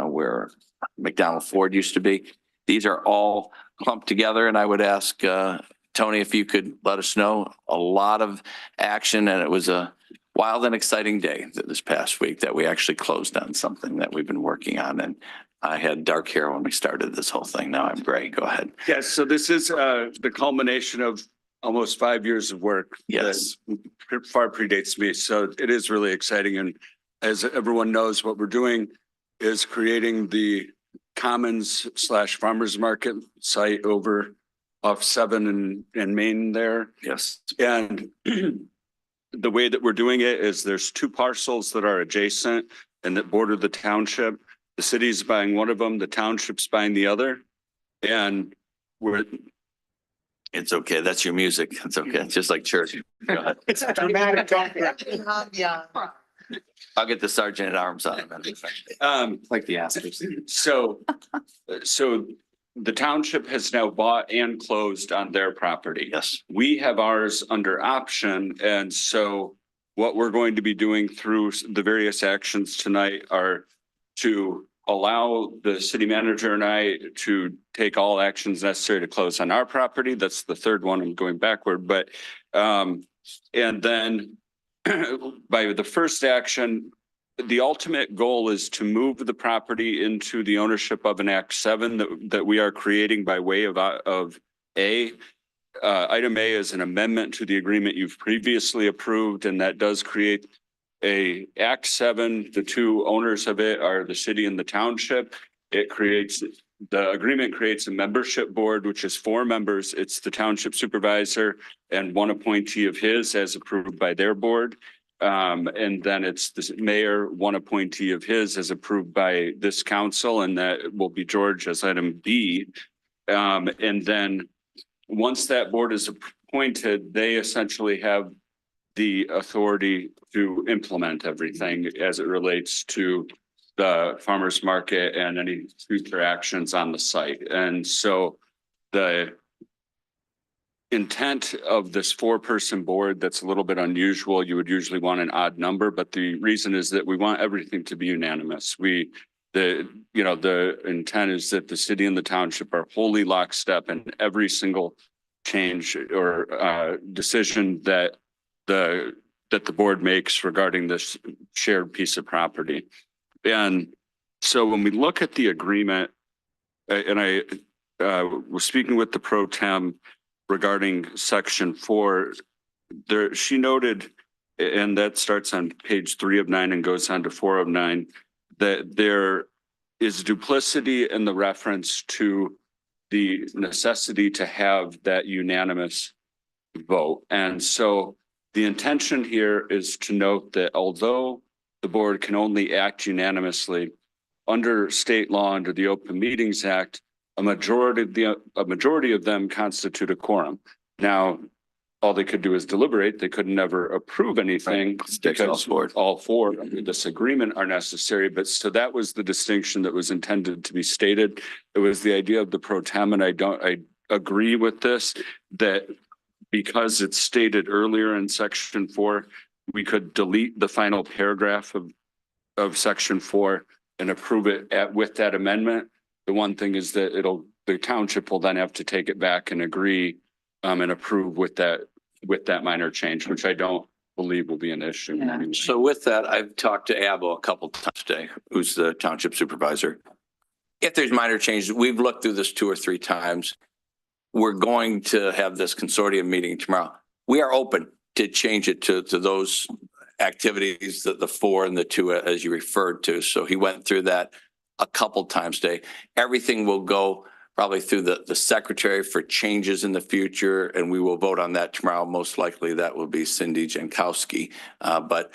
where McDonald Ford used to be. These are all clumped together, and I would ask Tony if you could let us know. A lot of action, and it was a wild and exciting day this past week that we actually closed on something that we've been working on. And I had dark hair when we started this whole thing. Now I'm gray. Go ahead. Yes, so this is the culmination of almost 5 years of work. Yes. That far predates me, so it is really exciting. And as everyone knows, what we're doing is creating the Commons / farmers market site over off 7 and Main there. Yes. And the way that we're doing it is there's 2 parcels that are adjacent and that border the township. The city's buying one of them, the township's buying the other. And It's okay. That's your music. It's okay. It's just like church. Go ahead. It's a dramatic. I'll get the sergeant at arms on it. Like the Astros. So the township has now bought and closed on their property. Yes. We have ours under option. And so what we're going to be doing through the various actions tonight are to allow the city manager and I to take all actions necessary to close on our property. That's the 3rd one. I'm going backward, but and then by the first action, the ultimate goal is to move the property into the ownership of an Act 7 that we are creating by way of A. Item A is an amendment to the agreement you've previously approved, and that does create a Act 7. The 2 owners of it are the city and the township. The agreement creates a membership board, which is 4 members. It's the township supervisor and 1 appointee of his as approved by their board. And then it's the mayor, 1 appointee of his as approved by this council, and that will be George as item B. And then once that board is appointed, they essentially have the authority to implement everything as it relates to the farmers market and any future actions on the site. And so the intent of this 4-person board, that's a little bit unusual. You would usually want an odd number, but the reason is that we want everything to be unanimous. The intent is that the city and the township are wholly lockstep in every single change or decision that the board makes regarding this shared piece of property. And so when we look at the agreement, and I was speaking with the pro tem regarding section 4, there, she noted, and that starts on page 3 of 9 and goes on to 4 of 9, that there is duplicity in the reference to the necessity to have that unanimous vote. And so the intention here is to note that although the board can only act unanimously. Under state law, under the Open Meetings Act, a majority of them constitute a quorum. Now, all they could do is deliberate. They could never approve anything because all four under this agreement are necessary. But so that was the distinction that was intended to be stated. It was the idea of the pro tem, and I agree with this, that because it's stated earlier in section 4, we could delete the final paragraph of section 4 and approve it with that amendment. The one thing is that the township will then have to take it back and agree and approve with that minor change, which I don't believe will be an issue. Yeah. Anyway. So with that, I've talked to Abel a couple times today, who's the township supervisor. If there's minor changes, we've looked through this 2 or 3 times. We're going to have this consortium meeting tomorrow. We are open to change it to those activities, the 4 and the 2, as you referred to. So he went through that a couple times today. Everything will go probably through the secretary for changes in the future, and we will vote on that tomorrow. Most likely that will be Cindy Jankowski. But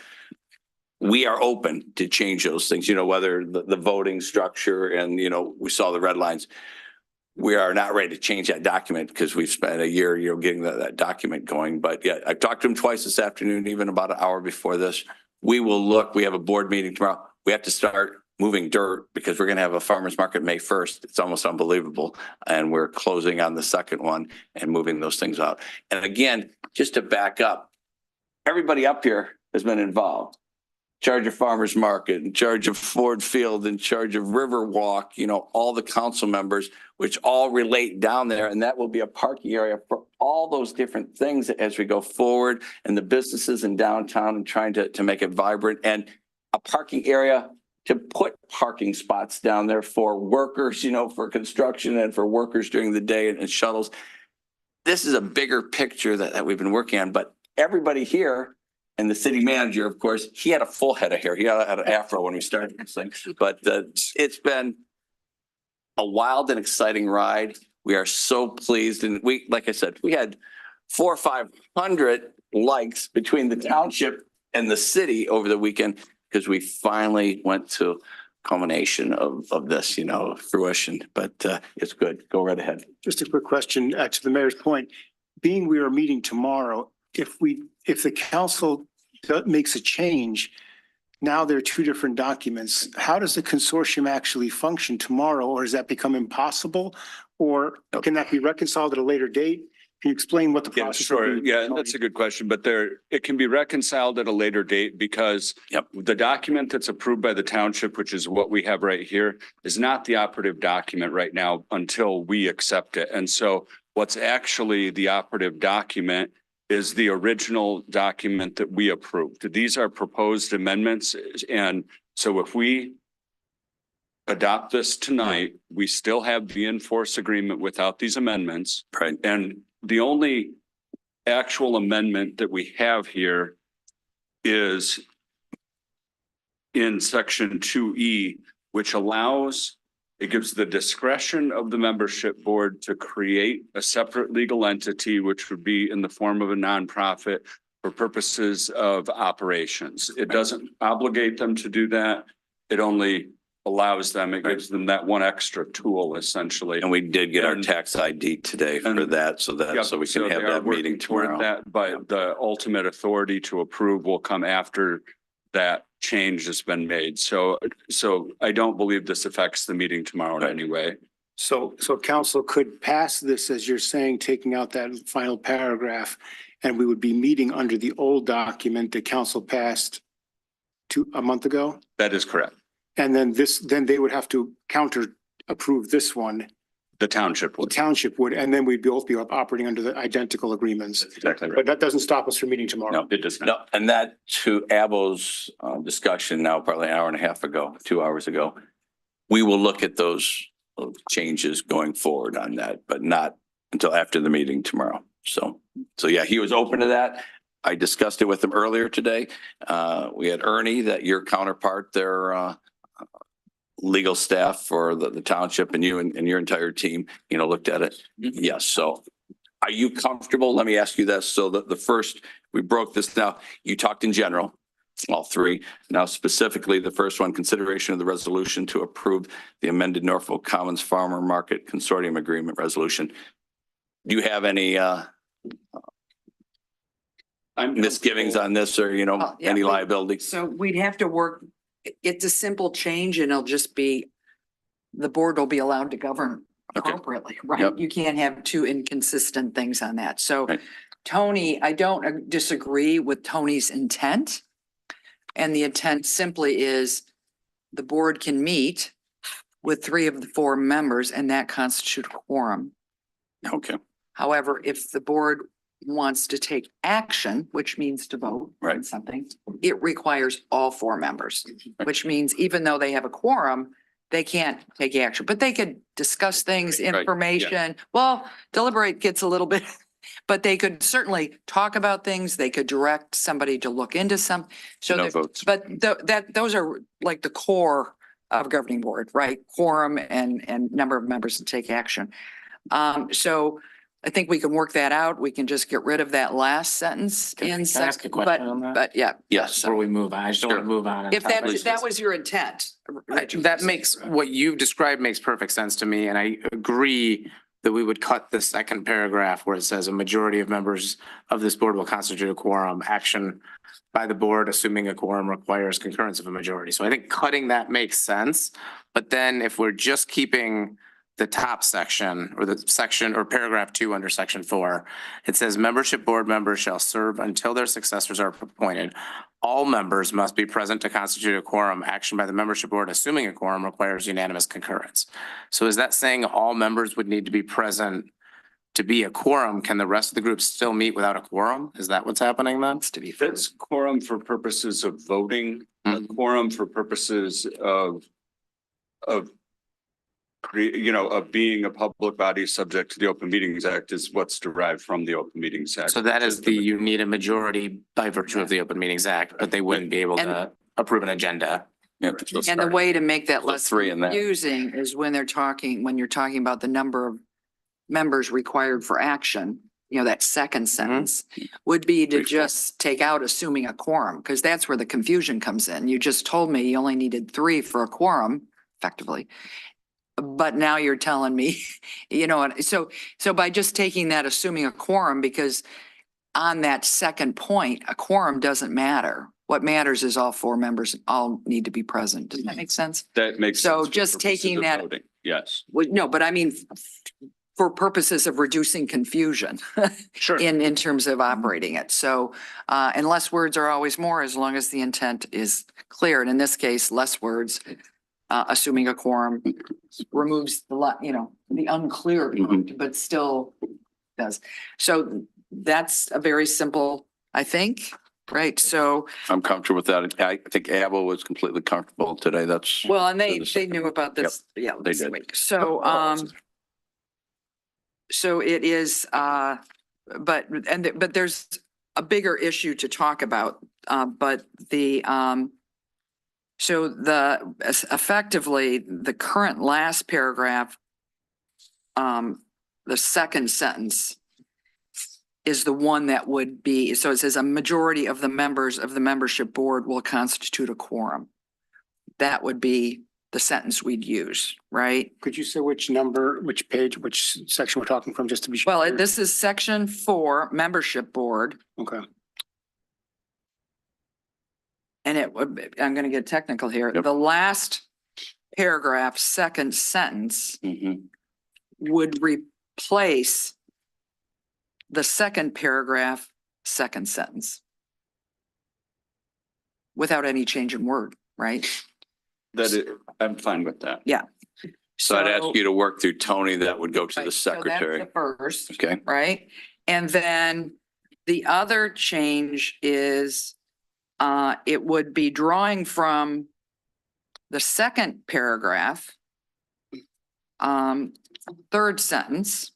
we are open to change those things, whether the voting structure and, we saw the red lines. We are not ready to change that document because we've spent a year, getting that document going. But yeah, I've talked to him twice this afternoon, even about an hour before this. We will look, we have a board meeting tomorrow. We have to start moving dirt because we're going to have a farmer's market May 1st. It's almost unbelievable. And we're closing on the second one and moving those things out. And again, just to back up, everybody up here has been involved. In charge of farmer's market, in charge of Ford Field, in charge of Riverwalk, all the council members, which all relate down there. And that will be a parking area for all those different things as we go forward, and the businesses in downtown, and trying to make it vibrant, and a parking area to put parking spots down there for workers, for construction and for workers during the day, and shuttles. This is a bigger picture that we've been working on, but everybody here, and the city manager, of course, he had a full head of hair. He had an afro when we started this thing, but it's been a wild and exciting ride. We are so pleased. And like I said, we had 400 or 500 likes between the township and the city over the weekend, because we finally went to culmination of this, fruition, but it's good. Go right ahead. Just a quick question to the mayor's point. Being we are meeting tomorrow, if the council makes a change, now there are 2 different documents. How does the consortium actually function tomorrow, or does that become impossible? Or can that be reconciled at a later date? Can you explain what the Yeah, process? sure. Yeah, that's a good question, but it can be reconciled at a later date because the document that's approved by the township, which is what we have right here, is not the operative document right now until we accept it. And so what's actually the operative document is the original document that we approved. These are proposed amendments. And so if we adopt this tonight, we still have the in-force agreement without these amendments. Right. And the only actual amendment that we have here is in section 2E, which it gives the discretion of the membership board to create a separate legal entity, which would be in the form of a nonprofit for purposes of operations. It doesn't obligate them to do that. It only allows them, it gives them that one extra tool essentially. And we did get our tax ID today for that, so we can have that meeting tomorrow. But the ultimate authority to approve will come after that change has been made. So I don't believe this affects the meeting tomorrow in any way. So council could pass this, as you're saying, taking out that final paragraph, and we would be meeting under the old document that council passed a month ago? That is correct. And then they would have to counter approve this one. The township would. The township would, and then we'd both be operating under the identical agreements. Exactly right. But that doesn't stop us from meeting tomorrow. No, it does not. No, and that, to Abel's discussion now, probably an hour and a half ago, 2 hours ago, we will look at those changes going forward on that, but not until after the meeting tomorrow. So yeah, he was open to that. I discussed it with him earlier today. We had Ernie, that your counterpart, their legal staff for the township, and you and your entire team, looked at it. Yes. So are you comfortable? Let me ask you this. So the first, we broke this now. You talked in general. all three. Now specifically, the first one, consideration of the resolution to approve the amended Norfolk Commons Farmer Market Consortium Agreement Resolution. Do you have any misgivings on this or, Oh, yeah, any we- liability? So we'd have to work, it's a simple change and it'll just be, the board will be allowed to govern Okay. appropriately, right? Yep. You can't have two inconsistent things on that. So Right. Tony, I don't disagree with Tony's intent. And the intent simply is the board can meet with 3 of the 4 members and that constitute a quorum. Okay, However, if the board wants to take action, which means to vote on Right. something, it requires all 4 members, which means even though they have a quorum, they can't take action, but they could discuss things, Right, yeah. information. Well, deliberate gets a little bit, but they could certainly talk about things. They could direct somebody to look into some. So, no there- votes. but those are like the core of governing board, right? Quorum and number of members to take action. So I think we can work that out. We can just get rid of that last sentence Can I in ask a section, question on that? but yeah. Yes. Before we move on, I just don't want to move on. If that was your intent. That makes, what you've described makes perfect sense to me, and I agree that we would cut the second paragraph where it says a majority of members of this board will constitute a quorum. Action by the board, assuming a quorum requires concurrence of a majority. So I think cutting that makes sense. But then if we're just keeping the top section or the section or paragraph 2 under section 4, it says membership board members shall serve until their successors are appointed. All members must be present to constitute a quorum. Action by the membership board, assuming a quorum requires unanimous concurrence. So is that saying all members would need to be present to be a quorum? Can the rest of the group still meet without a quorum? Is that what's happening then? To be fair. That's quorum for purposes of voting, a quorum for purposes of of being a public body subject to the Open Meetings Act is what's derived from the Open Meetings Act. So that is you need a majority by virtue of the Open Meetings Act, but they wouldn't be able to approve an agenda. Yeah, And the way to make that less 3 in that. confusing is when you're talking about the number of members required for action, that second sentence would be to just take out assuming a quorum, because that's where the confusion comes in. You just told me you only needed 3 for a quorum, effectively. But now you're telling me, so by just taking that, assuming a quorum, because on that second point, a quorum doesn't matter. What matters is all 4 members all need to be present. Does that make sense? That makes. So sense for just purposes taking of that- voting. Yes. Well, no, but I mean, for purposes of reducing confusion Sure. in terms of operating it. So, and less words are always more as long as the intent is clear. And in this case, less words, assuming a quorum removes the unclear part, but still does. So that's a very simple, I think, right? So, I'm comfortable with that. I think Abel was completely comfortable today. That's, well, and they Understood. knew about this, yeah, they this did. week. So, so it is, but there's a bigger issue to talk about, but so effectively, the current last paragraph, the second sentence is the one that would be, so it says a majority of the members of the membership board will constitute a quorum. That would be the sentence we'd use, right? Could you say which number, which page, which section we're talking from, just to be sure? Well, this is section 4, membership board. Okay. And I'm going to get technical here. Yep. The last paragraph, second sentence Mhm. would replace the second paragraph, second sentence. Without any change in word, right? I'm fine with that. So I'd ask you to work through Tony. That would go to Right, the so that's secretary. the first. Okay, Right? And then the other change is it would be drawing from the second paragraph, third sentence.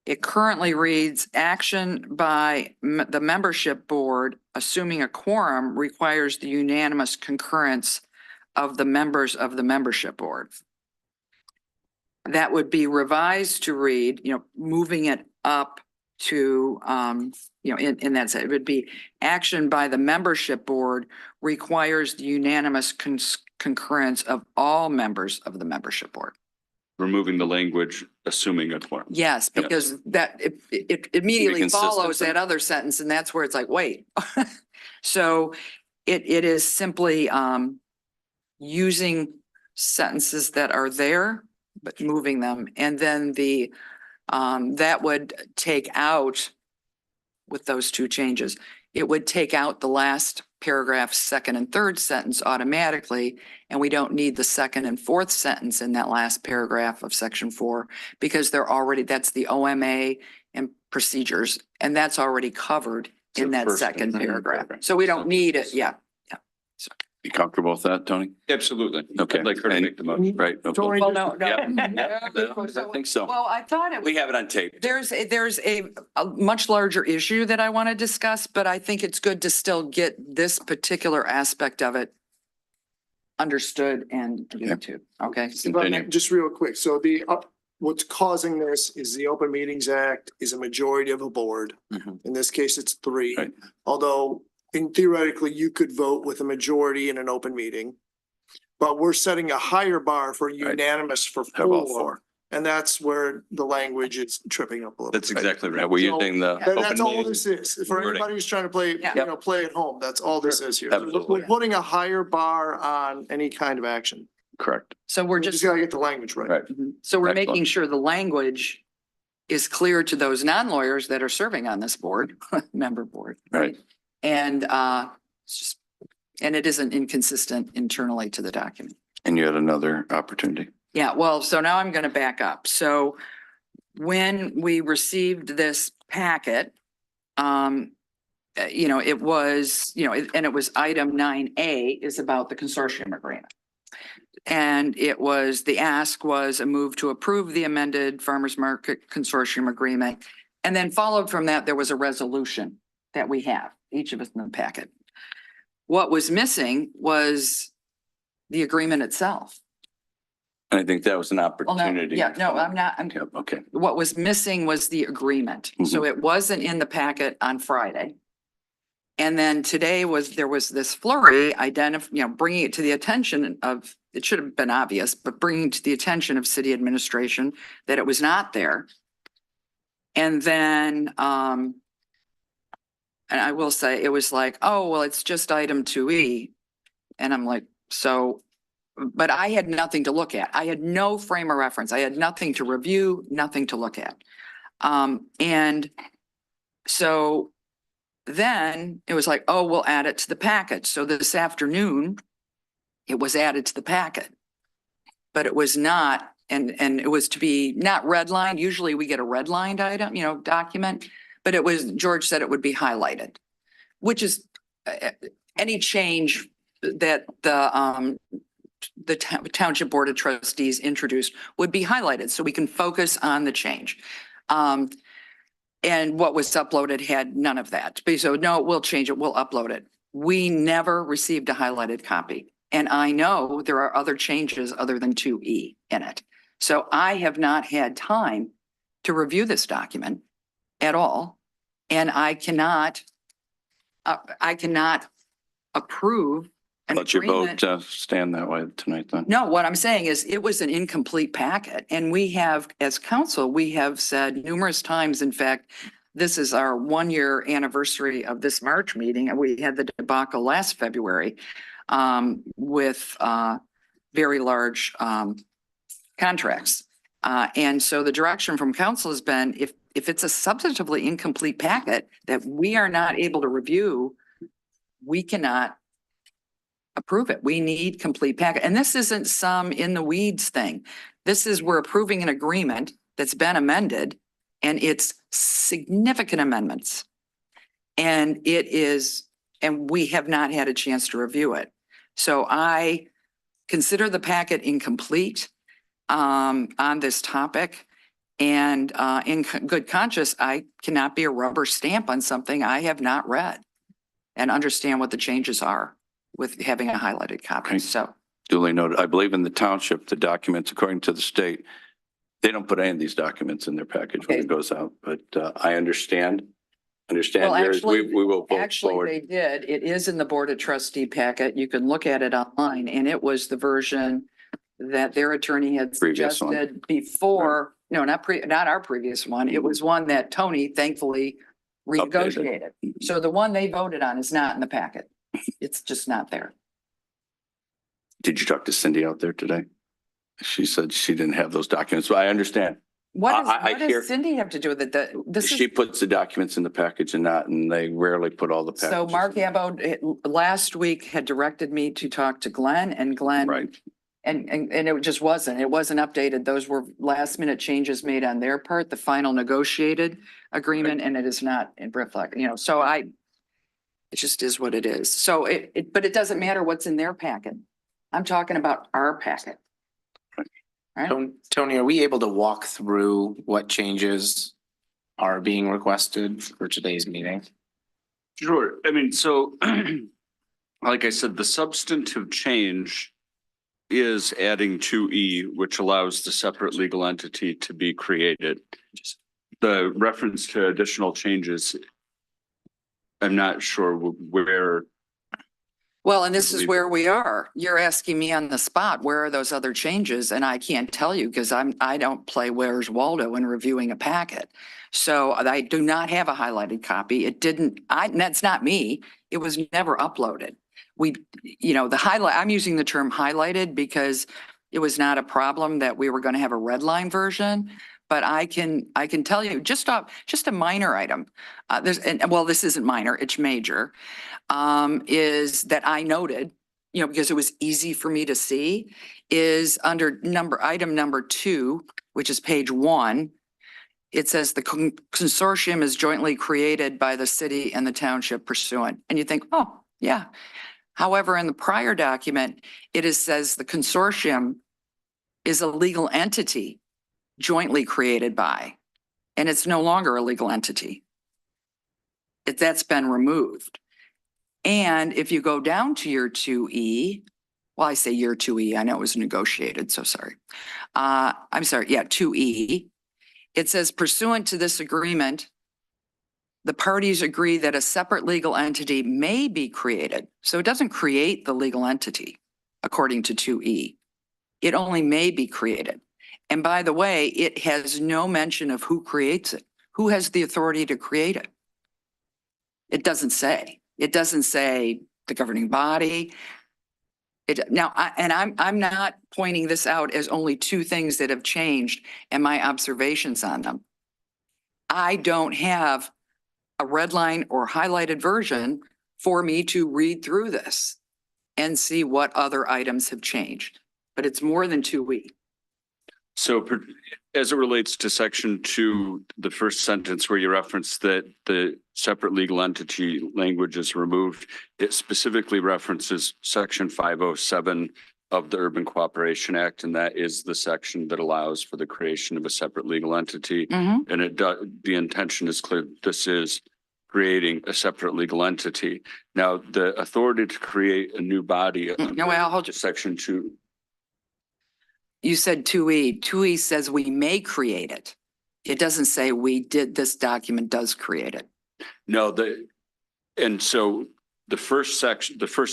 It currently reads, action by the membership board, assuming a quorum, requires the unanimous concurrence of the members of the membership board. That would be revised to read, moving it up to, in that, it would be action by the membership board requires the unanimous concurrence of all members of the membership board. Removing the language, assuming a quorum. Yes, Yes. because it immediately consistent. follows that other sentence, and that's where it's like, wait. So it is simply using sentences that are there, but moving them. And then that would take out, with those two changes, it would take out the last paragraph, second and third sentence automatically. And we don't need the second and fourth sentence in that last paragraph of section 4, because they're already, that's the OMA and procedures, and that's already covered in that first second and third paragraph. paragraph. So we don't need it. Yeah. You comfortable with that, Tony? Absolutely. Okay. I'd like her to And- make the motion. Right. okay. Tony, Well, no, no. Yeah, I think so. Well, I thought it was. We have it on tape. There's a much larger issue that I want to discuss, but I think it's good to still get this particular aspect of it understood and agreed to. Okay. if I may, just real quick, so what's causing this is the Open Meetings Act is a majority of a board. Mhm. In this case, it's 3. Right. Although theoretically, you could vote with a majority in an open meeting. But we're setting a higher bar for unanimous for Have all 4. four. And that's where the language is tripping up a little. That's bit. exactly Yeah, right. we're using the. That's open all meeting. this is. For wording. anybody who's trying to play, Yeah. play at home, that's all this is here. Absolutely. We're putting a higher bar on any kind of action. Correct. So we're We just just, gotta get the language right. Right. so we're Excellent. making sure the language is clear to those non-lawyers that are serving on this board, member board. Right. And, it's just, and it isn't inconsistent internally to the document. And you had another opportunity. Yeah, well, so now I'm going to back up. So when we received this packet, it was, and it was item 9A is about the consortium agreement. And it was, the ask was a move to approve the amended farmers market consortium agreement. And then followed from that, there was a resolution that we have, each of us in the packet. What was missing was the agreement itself. And I think that was an Well, no, opportunity. yeah, no, I'm not, Yeah, okay. what was missing was the agreement. So it wasn't in the packet on Friday. And then today there was this flurry bringing it to the attention of, it should have been obvious, but bringing to the attention of city administration that it was not there. And then, and I will say, it was like, oh, well, it's just item 2E. And I'm like, so, but I had nothing to look at. I had no frame of reference. I had nothing to review, nothing to look at. And so then it was like, oh, we'll add it to the packet. So this afternoon, it was added to the packet. But it was not, and it was to be not redlined. Usually we get a redlined item, document, but it was, George said it would be highlighted, which is any change that the Township Board of Trustees introduced would be highlighted so we can focus on the change. And what was uploaded had none of that. So no, we'll change it, we'll upload it. We never received a highlighted copy. And I know there are other changes other than 2E in it. So I have not had time to review this document at all. And I cannot approve an Let your agreement. vote stand that way tonight then. No, what I'm saying is it was an incomplete packet, and we have, as council, we have said numerous times, in fact, this is our 1-year anniversary of this March meeting, and we had the debacle last February with very large contracts. And so the direction from council has been, if it's a substantively incomplete packet that we are not able to review, we cannot approve it. We need complete packet. And this isn't some in the weeds thing. This is, we're approving an agreement that's been amended, and it's significant amendments. And we have not had a chance to review it. So I consider the packet incomplete on this topic. And in good conscience, I cannot be a rubber stamp on something I have not read and understand what the changes are with having a highlighted copy. Okay. So Duly noted. I believe in the township, the documents, according to the state, They don't put any of these documents in their package when Okay. it goes out, but I understand. Well, Yours. actually, We will vote Actually, forward. they did. It is in the Board of Trustee packet. You can look at it online, and it was the version that their attorney had Previous one. suggested before, no, not our previous one. It was one that Tony thankfully renegotiated. So the one they voted on is not in the packet. It's just not there. Did you talk to Cindy out there today? She said she didn't have those documents, but I understand. What I hear- does Cindy have to do with it? This is. She puts the documents in the package and they rarely put all the packages. So Mark Abbo last week had directed me to talk to Glenn, and Glenn. Right. And it just wasn't updated. Those were last minute changes made on their part, the final negotiated agreement, and it is not in reflect, so it just is what it is. So but it doesn't matter what's in their packet. I'm talking about our packet. Right? Tony, are we able to walk through what changes are being requested for today's meeting? Sure. I mean, so like I said, the substantive change is adding 2E, which allows the separate legal entity to be created. The reference to additional changes, I'm not sure where. Well, and this is where we are. You're asking me on the spot, where are those other changes? And I can't tell you because I don't play Where's Waldo in reviewing a packet. So I do not have a highlighted copy. That's not me. It was never uploaded. I'm using the term highlighted because it was not a problem that we were going to have a red line version. But I can tell you just a minor item. This isn't minor, it's major. Is that I noted, because it was easy for me to see, is under item number 2, which is page 1. It says the consortium is jointly created by the city and the township pursuant. And you think, oh, yeah. However, in the prior document, says the consortium is a legal entity jointly created by, and it's no longer a legal entity. That's been removed. And if you go down to your 2E, well, I say your 2E, I know it was negotiated, so sorry. I'm sorry, yeah, 2E. It says pursuant to this agreement, the parties agree that a separate legal entity may be created. So it doesn't create the legal entity, according to 2E. It only may be created. And by the way, it has no mention of who creates it. Who has the authority to create it? It doesn't say. It doesn't say the governing body. I'm not pointing this out as only 2 things that have changed and my observations on them. I don't have a red line or highlighted version for me to read through this and see what other items have changed, but it's more than 2 weeks. So as it relates to section 2, the first sentence where you reference that the separate legal entity language is removed, it specifically references section 507 of the Urban Cooperation Act. And that is the section that allows for the creation of a separate legal entity. Mm-hmm. And the intention is clear. This is creating a separate legal entity. Now, the authority to create a new body. No, I'll hold you. Section 2. You said 2E. 2E says we may create it. It doesn't say this document does create it. No, and so the first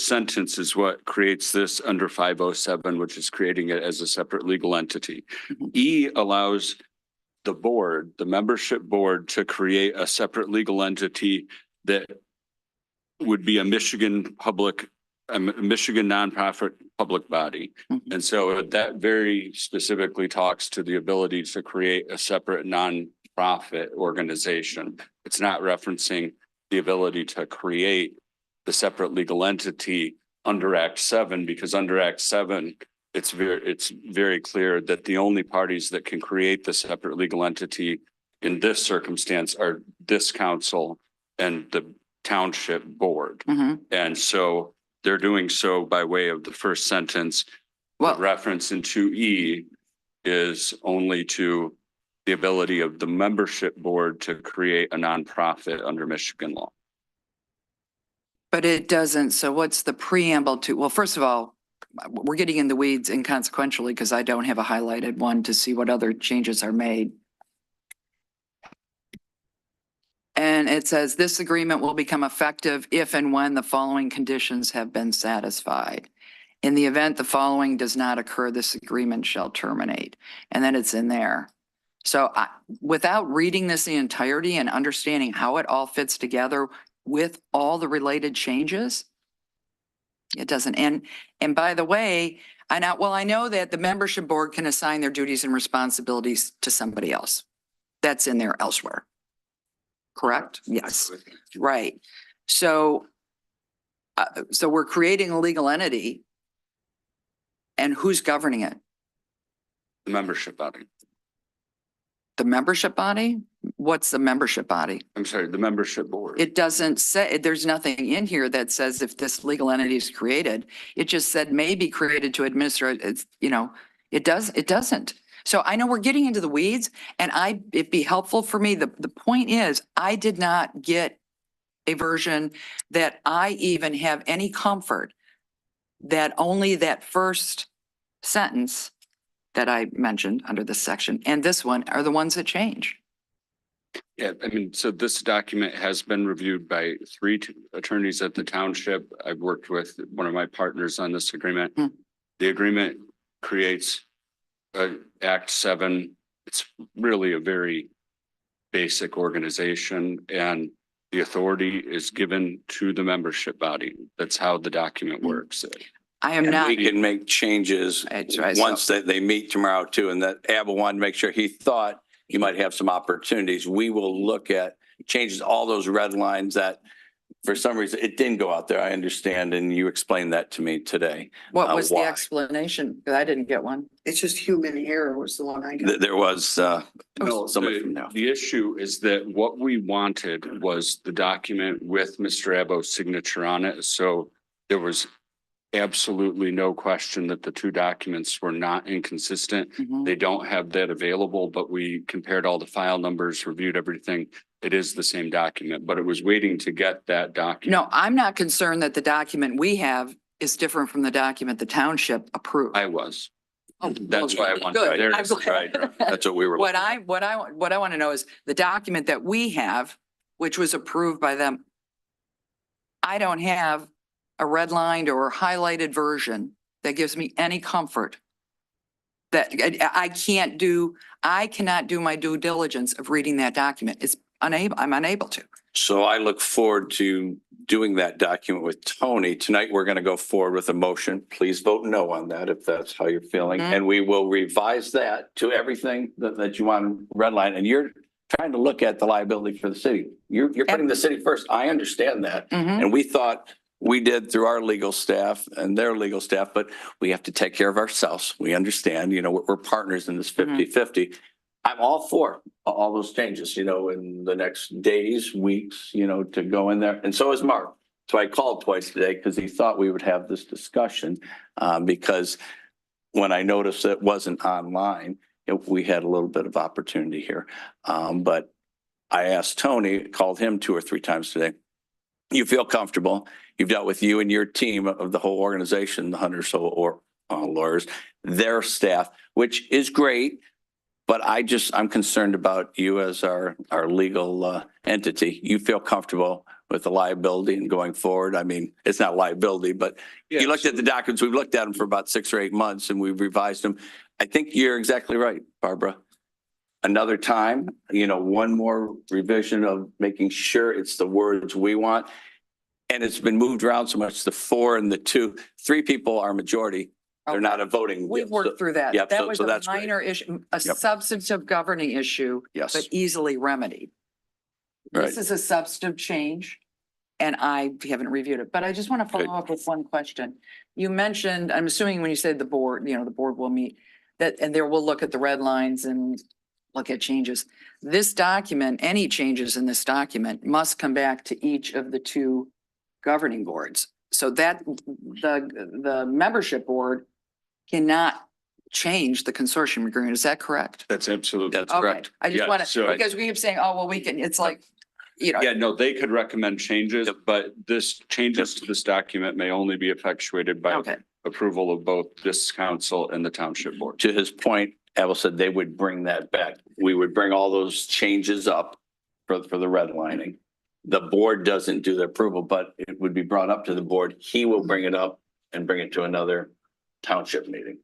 sentence is what creates this under 507, which is creating it as a separate legal entity. Mhm. E allows the membership board, to create a separate legal entity that would be a Michigan nonprofit public body. Mhm. And so that very specifically talks to the ability to create a separate nonprofit organization. It's not referencing the ability to create the separate legal entity under Act 7, because under Act 7, it's very clear that the only parties that can create the separate legal entity in this circumstance are this council and the township board. Mhm. And so they're doing so by way of the first sentence. Well, The reference in 2E is only to the ability of the membership board to create a nonprofit under Michigan law. but it doesn't. So what's the preamble to? Well, first of all, we're getting in the weeds inconsequentially because I don't have a highlighted one to see what other changes are made. And it says this agreement will become effective if and when the following conditions have been satisfied. In the event the following does not occur, this agreement shall terminate. And then it's in there. So without reading this in entirety and understanding how it all fits together with all the related changes, it doesn't. And by the way, I know that the membership board can assign their duties and responsibilities to somebody else. That's in there elsewhere. Correct? Yes. Right. So we're creating a legal entity. And who's governing it? The membership body. The membership body? What's the membership body? I'm sorry, the membership board. It doesn't say, there's nothing in here that says if this legal entity is created. It just said may be created to administer, it's, it doesn't. So I know we're getting into the weeds and it'd be helpful for me. The point is, I did not get a version that I even have any comfort that only that first sentence that I mentioned under this section and this one are the ones that change. Yeah, I mean, so this document has been reviewed by 3 attorneys at the township. I've worked with one of my partners on this agreement. The agreement creates Act 7. It's really a very basic organization and the authority is given to the membership body. That's how the document works. I am And not. we can make changes That's right. once they meet tomorrow too. And that Abel wanted to make sure he thought you might have some opportunities. We will look at changes, all those red lines that for some reason it didn't go out there. I understand. And you explained that to me today. What was the why. explanation? Because I didn't get one. It's just human error was the one I got. There was No, somebody from now. the issue is that what we wanted was the document with Mr. Abo's signature on it. So there was absolutely no question that the 2 documents were not inconsistent. They don't have that available, but we compared all the file numbers, reviewed everything. It is the same document, but it was waiting to get that document. No, I'm not concerned that the document we have is different from the document the township approved. I was. Oh, That's why I wanted. good. There it I'm is. glad. Right. That's what we were. What I want to know is the document that we have, which was approved by them. I don't have a redlined or highlighted version that gives me any comfort that I cannot do my due diligence of reading that document. I'm unable to. So I look forward to doing that document with Tony. Tonight, we're going to go forward with a motion. Please vote no on that if that's how you're feeling. And we will revise that to everything that you want redline. And you're trying to look at the liability for the city. You're putting the city first. I understand that. And we thought we did through our legal staff and their legal staff, but we have to take care of ourselves. We understand, we're partners in this 50-50. I'm all for all those changes, in the next days, weeks, to go in there. And so is Mark. So I called twice today because he thought we would have this discussion because when I noticed it wasn't online, we had a little bit of opportunity here. But I asked Tony, called him 2 or 3 times today. You feel comfortable. You've dealt with you and your team of the whole organization, the 100 or so lawyers, their staff, which is great. But I'm concerned about you as our legal entity. You feel comfortable with the liability and going forward. I mean, it's not liability, but you looked at the documents. We've looked at them for about 6 or 8 months and we've revised them. I think you're exactly right, Barbara. Another time, one more revision of making sure it's the words we want. And it's been moved around so much, the 4 and the 2, 3 people are majority. They're not a voting. We've worked through that. Yep, That was so a that's great. minor issue, a substantive governing issue, Yes. but easily remedied. Right. This is a substantive change and I haven't reviewed it, but I just want to follow up with one question. You mentioned, I'm assuming when you said the board, the board will meet that and there will look at the red lines and look at changes. This document, any changes in this document must come back to each of the 2 governing boards. So that the membership board cannot change the consortium agreement. Is that correct? That's absolutely. That's Okay. correct. I just Yeah, want to, so because we keep saying, oh, well, we can, it's like, Yeah, no, they could recommend changes, but changes to this document may only be effectuated by Okay. approval of both this council and the township board. To his point, Abel said they would bring that back. We would bring all those changes up for the redlining. The board doesn't do the approval, but it would be brought up to the board. He will bring it up and bring it to another township meeting.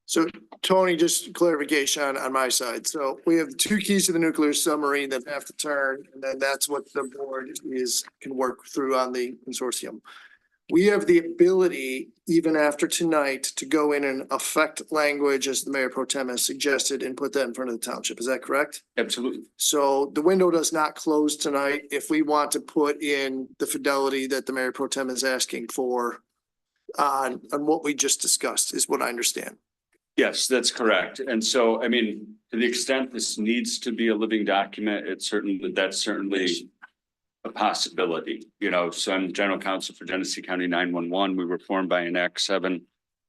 So Tony, just clarification on my side. So we have 2 keys to the nuclear submarine that have to turn, and then that's what the board can work through on the consortium. We have the ability, even after tonight, to go in and affect language as the mayor pro tem has suggested and put that in front of the township. Is that correct? Absolutely. So the window does not close tonight if we want to put in the fidelity that the mayor pro tem is asking for on what we just discussed, is what I understand. Yes, that's correct. And so, I mean, to the extent this needs to be a living document, that's certainly a possibility, you know. So I'm general counsel for Genesee County 911. We were formed by an Act 7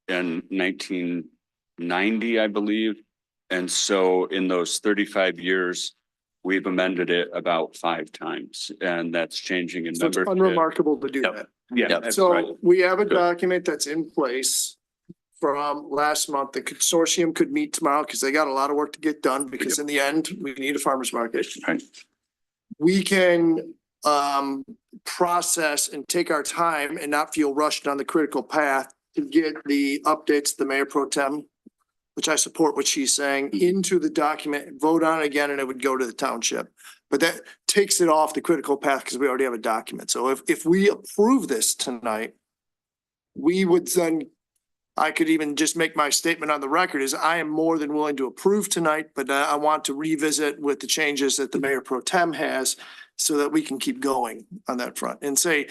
in 1990, I believe. And so in those 35 years, we've amended it about 5 times, and that's changing in So it's membership. unremarkable to do Yep. that. Yeah, that's right. So we have a document that's in place from last month. The consortium could meet tomorrow because they got a lot of work to get done, because in the end, we need a farmer's market. Right. We can process and take our time and not feel rushed on the critical path to get the updates to the mayor pro tem, which I support what she's saying, into the document, vote on it again, and it would go to the township. But that takes it off the critical path because we already have a document. So if we approve this tonight, we would then, I could even just make my statement on the record is I am more than willing to approve tonight, but I want to revisit with the changes that the mayor pro tem has so that we can keep going on that front and say,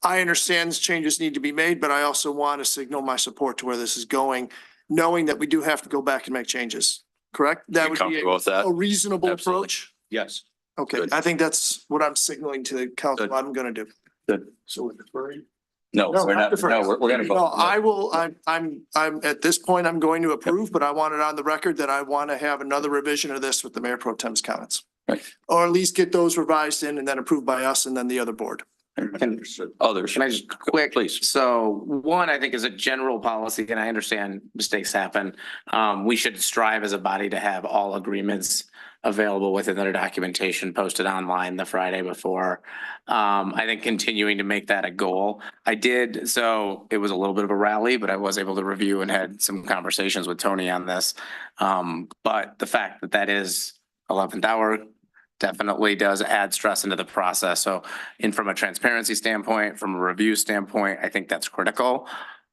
I understand changes need to be made, but I also want to signal my support to where this is going, knowing that we do have to go back and make changes. Correct? That would be Comfortable with that? a reasonable Absolutely. approach. Yes. Okay, Good. I think that's what I'm signaling to the council. Good. I'm gonna do. Good. So we're deferring? No, No, we're not not. deferring. No, we're gonna No, vote. I will, I'm at this point, I'm going to approve, but I want it on the record that I want to have another revision of this with the mayor pro tem's comments. Right. Or at least get those revised in and then approved by us and then the other board. Others. Can I just quick, Please. so one, I think is a general policy, and I understand mistakes happen. We should strive as a body to have all agreements available within their documentation posted online the Friday before. I think continuing to make that a goal. So it was a little bit of a rally, but I was able to review and had some conversations with Tony on this. But the fact that that is 11th hour definitely does add stress into the process. So from a transparency standpoint, from a review standpoint, I think that's critical.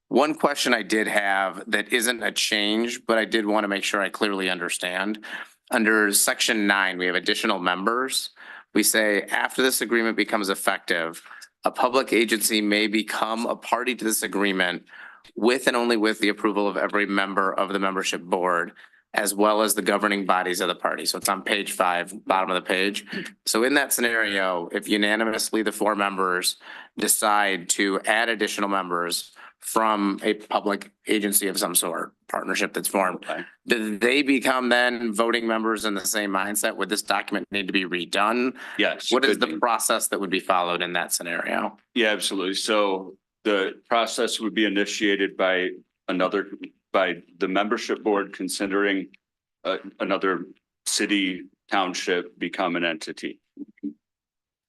One question I did have that isn't a change, but I did want to make sure I clearly understand. Under section 9, we have additional members. We say after this agreement becomes effective, a public agency may become a party to this agreement with and only with the approval of every member of the membership board, as well as the governing bodies of the party. So it's on page 5, bottom of the page. So in that scenario, if unanimously the 4 members decide to add additional members from a public agency of some sort, partnership that's formed, do they become then voting members in the same mindset? Would this document need to be redone? Yes. What is could the be. process that would be followed in that scenario? Yeah, absolutely. So the process would be initiated by the membership board considering another city township become an entity.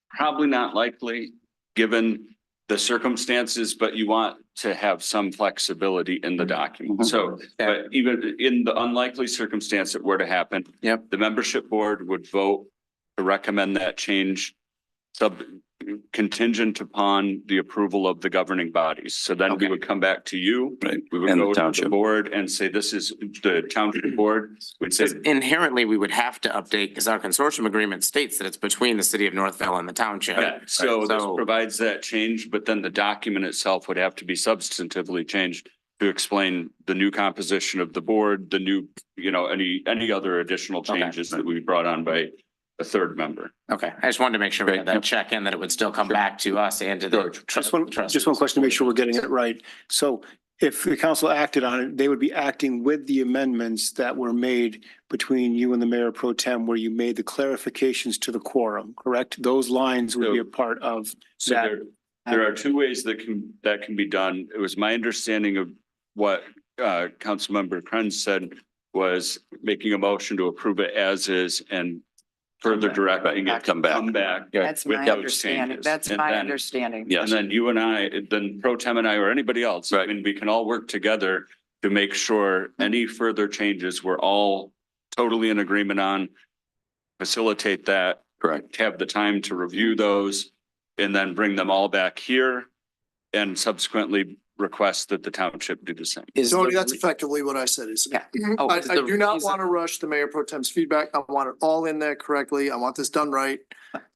Probably not likely, given the circumstances, but you want to have some flexibility in the document. So, but even in the unlikely circumstance that were to happen, Yep. the membership board would vote to recommend that change contingent upon the approval of the governing bodies. So then we Okay. would come back to you. Right. We would And the go to the township. board and say, this is the township board would say, Because inherently, we would have to update, because our consortium agreement states that it's between the city of Northville and the township. yeah, so Right, this so- provides that change, but then the document itself would have to be substantively changed to explain the new composition of the board, the new, any other additional Okay. changes that we brought on by a third member. Okay, I just wanted to make sure we had Right, that check in, that it would still come back to us and to the. Just one question to make sure we're getting it right. So if the council acted on it, they would be acting with the amendments that were made between you and the mayor pro tem, where you made the clarifications to the quorum, correct? Those lines would be a part of So that. there, There are two ways that can be done. It was my understanding of what Councilmember Krenz said was making a motion to approve it as is and further directing it to come back. That's with my those understanding. changes. That's And my then- understanding. And Yes, then you and I, then Pro Tem and I, or anybody else, I Right. mean, we can all work together to make sure any further changes we're all totally in agreement on. Facilitate that, correct. have the time to review those, and then bring them all back here. And subsequently request that the township do the same. Tony, that's effectively what I said is. Yeah. Oh, I is the do not reason- want to rush the mayor pro tem's feedback. I want it all in there correctly. I want this done right.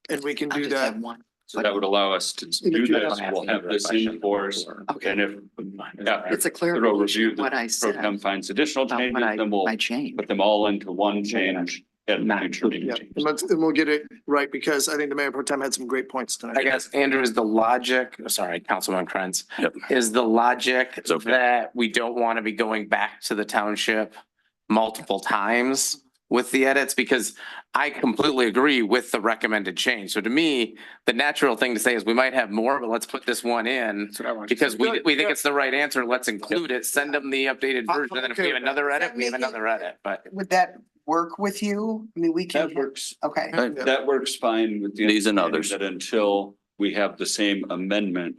And we can I'll do just that. have one. So that would allow us to do this. We'll have this in force. Okay. And if after It's a thorough clarification review, of what I Pro said Tem finds additional about changes, what I, then we'll my change. put them all into one change at the future meeting. Yeah, and we'll get it right because I think the mayor pro tem had some great points I tonight. guess, Andrew, is the logic, sorry, Councilman Krenz. Yep. Is the logic It's okay. that we don't want to be going back to the township multiple times with the edits? Because I completely agree with the recommended change. So to me, the natural thing to say is we might have more, but let's put this one in. Because we think it's the right answer. Let's include it, send them the updated version. And then if we have another edit, we have another edit, but. Would that work with you? I mean, we can. That works. Okay. That works fine with the. These and understanding others. That until we have the same amendment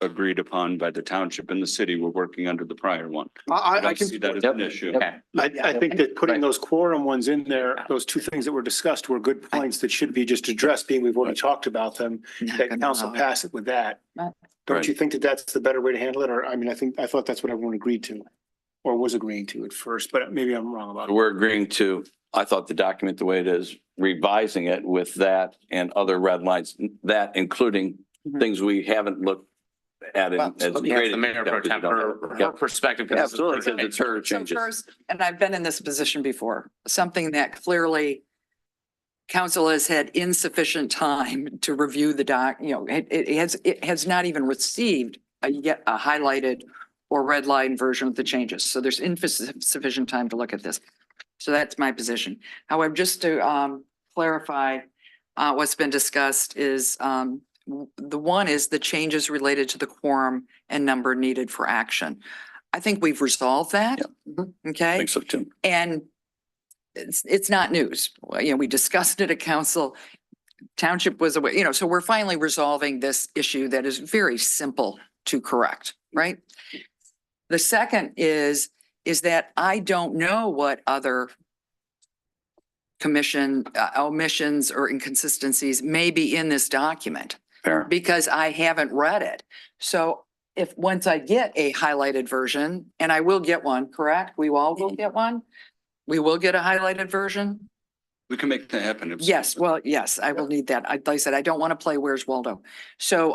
agreed upon by the township and the city, we're working under the prior one. I I don't can. see that as an issue. Okay. I think that putting those quorum ones in there, those two things that were discussed were good points that should be just addressed, being we've already talked about them. Not That gonna council allow it. pass it with that. Right. Don't you think that that's the better way to handle it? Or, I mean, I thought that's what everyone agreed to. Or was agreeing to at first, but maybe I'm wrong about it. We're agreeing to, I thought the document the way it is, revising it with that and other red lines, that including Mhm. things we haven't looked at. Well, as let me ask great the mayor pro tem her Yeah. perspective. 'cause this is Absolutely, pretty because it's her So changes. first, and I've been in this position before, something that clearly council has had insufficient time to review the it has not even received a highlighted or red line version of the changes. So there's insufficient time to look at this. So that's my position. However, just to clarify, what's been discussed is the one is the changes related to the quorum and number needed for action. I think we've resolved that. I Okay, think so too. and it's not news. Well, we discussed it at council. Township was aware, so we're finally resolving this issue that is very simple to correct, right? The second is that I don't know what other commission omissions or inconsistencies may be in this document Fair. because I haven't read it. So once I get a highlighted version, and I will get one, correct? We all will get one? We will get a highlighted version? We can make that happen. Yes, well, yes, I will need that. Like I said, I don't want to play Where's Waldo. So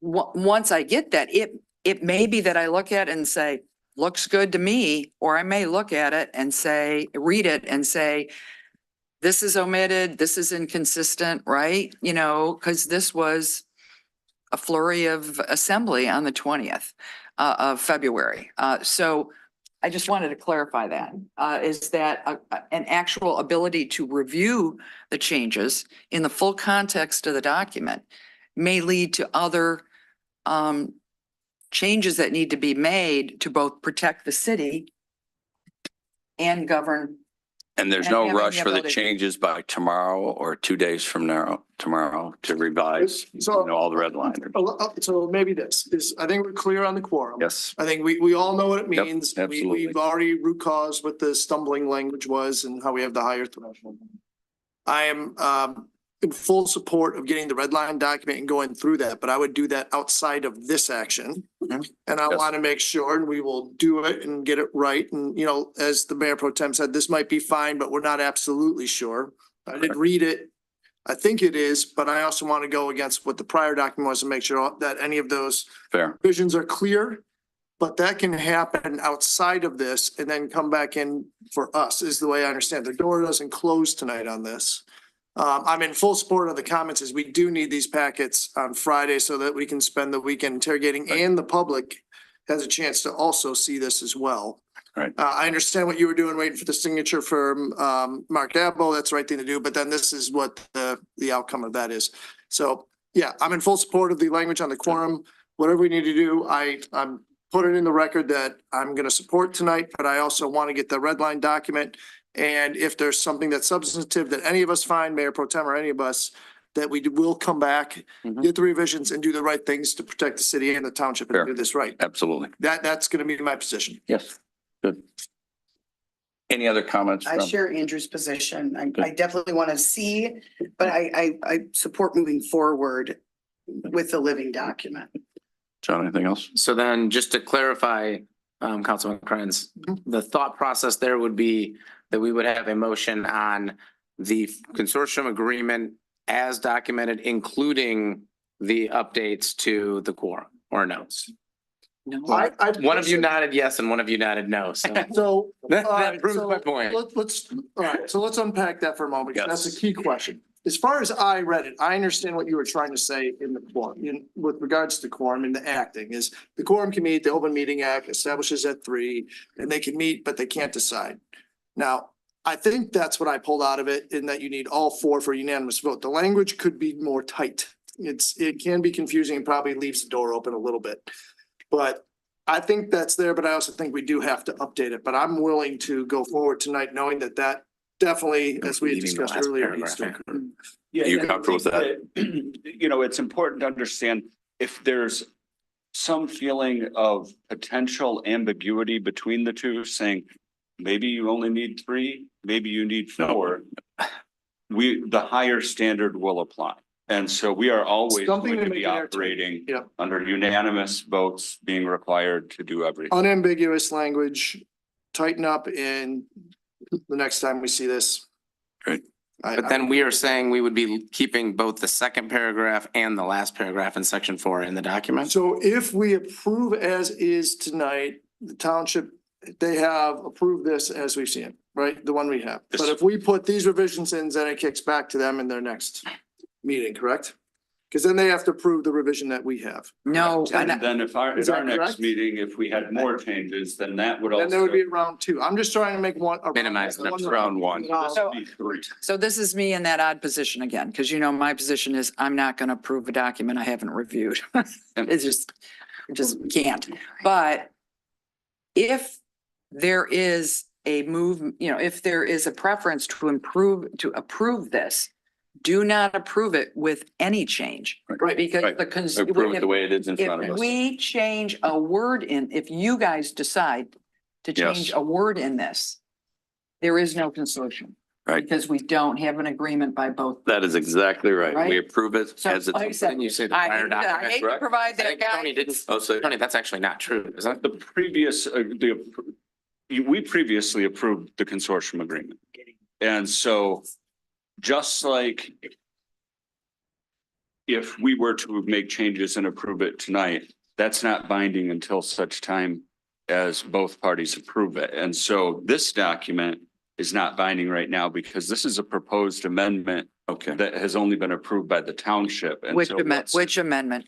once I get that, it may be that I look at it and say, looks good to me, or I may look at it and say, read it and say, this is omitted, this is inconsistent, right? Because this was a flurry of assembly on the 20th of February. So I just wanted to clarify that, is that an actual ability to review the changes in the full context of the document may lead to other changes that need to be made to both protect the city and govern. And there's And no having the rush for the ability- changes by tomorrow or 2 days from now, tomorrow to revise, So- all the red lines. So maybe this is, I think we're clear on the quorum. Yes. I think we all know what it Yep, means. absolutely. We've already root caused what the stumbling language was and how we have the higher threshold. I am in full support of getting the red line document and going through that, but I would do that outside of this action. Mhm. And I Yes. want to make sure, and we will do it and get it right. And, as the mayor pro tem said, this might be fine, but we're not absolutely sure. I did read it. I think it is, but I also want to go against what the prior document was and make sure that any of those Fair. visions are clear. But that can happen outside of this and then come back in for us, is the way I understand. The door doesn't close tonight on this. I'm in full support of the comments, as we do need these packets on Friday so that we can spend the weekend interrogating and the public has a chance to also see this as well. Right. I understand what you were doing, waiting for the signature for Mark Dabble. That's the right thing to do, but then this is what the outcome of that is. So yeah, I'm in full support of the language on the quorum. Whatever we need to do, I'm putting in the record that I'm gonna support tonight, but I also want to get the red line document. And if there's something that's substantive that any of us find, Mayor Pro Tem or any of us, that we will come back, Mhm. get the revisions and do the right things to protect the city and the township Fair. and do this right. Absolutely. That's gonna be my position. Yes. Good. Any other comments? I from- share Andrew's position. I definitely want to see, but I support moving forward with the living document. John, anything else? So then just to clarify, Councilman Kranz, the thought process there would be that we would have a motion on the consortium agreement as documented, including the updates to the quorum or no's. No. One of you nodded yes and one of you nodded no, so So. that all right, proves so my point. All right, so let's unpack that for a moment, 'cause that's Yes. a key question. As far as I read it, I understand what you were trying to say in the quorum, with regards to quorum and the acting is the quorum can meet, the Open Meeting Act establishes at 3, and they can meet, but they can't decide. Now, I think that's what I pulled out of it, in that you need all 4 for unanimous vote. The language could be more tight. It can be confusing and probably leaves the door open a little bit. But I think that's there, but I also think we do have to update it. But I'm willing to go forward tonight knowing that that definitely, as we had Leaving the discussed last earlier, needs to paragraph, occur. Yeah, You and I comfortable with think that, you know, it's important to understand if there's some feeling of potential ambiguity between the two, saying maybe you only need 3, maybe you need 4. The higher standard will apply. And so we are always Something going to to make be it airtight. operating Yep. under unanimous votes being required to do everything. Unambiguous language, tighten up, and the next time we see this. Great. But then we are saying we would be keeping both the second paragraph and the last paragraph in section 4 in the document. So if we approve as is tonight, the township, they have approved this as we've seen it, right? The one we have. But if we put these revisions in, then it kicks back to them in their next meeting, correct? Because then they have to approve the revision that we have. No, And then if Is at our that next correct? meeting, if we had more changes, then that would Then there would be also. round 2. I'm just trying to make one. Minimize the round 1. This would be 3. so this is me in that odd position again, because my position is I'm not gonna approve a document I haven't reviewed. It's just can't. But if there is a move, if there is a preference to approve this, do not approve it with any change. Right. Because Right. Approve it the way it is in front of if us. we change a word if you guys decide to change Yes. a word in this, there is no consortium. Right. Because we don't have an agreement by both. That is exactly right. We Right? approve it So, as like I it's. said, Didn't you say the I prior hate I document? hate to correct? provide I that think guy. Tony didn't. Oh, so Tony, that's actually not true, is that? The previous, we previously approved the consortium agreement. And so just like if we were to make changes and approve it tonight, that's not binding until such time as both parties approve it. And so this document is not binding right now because this is a proposed amendment Okay. that has only been approved by the township. And so what's- Which amendment?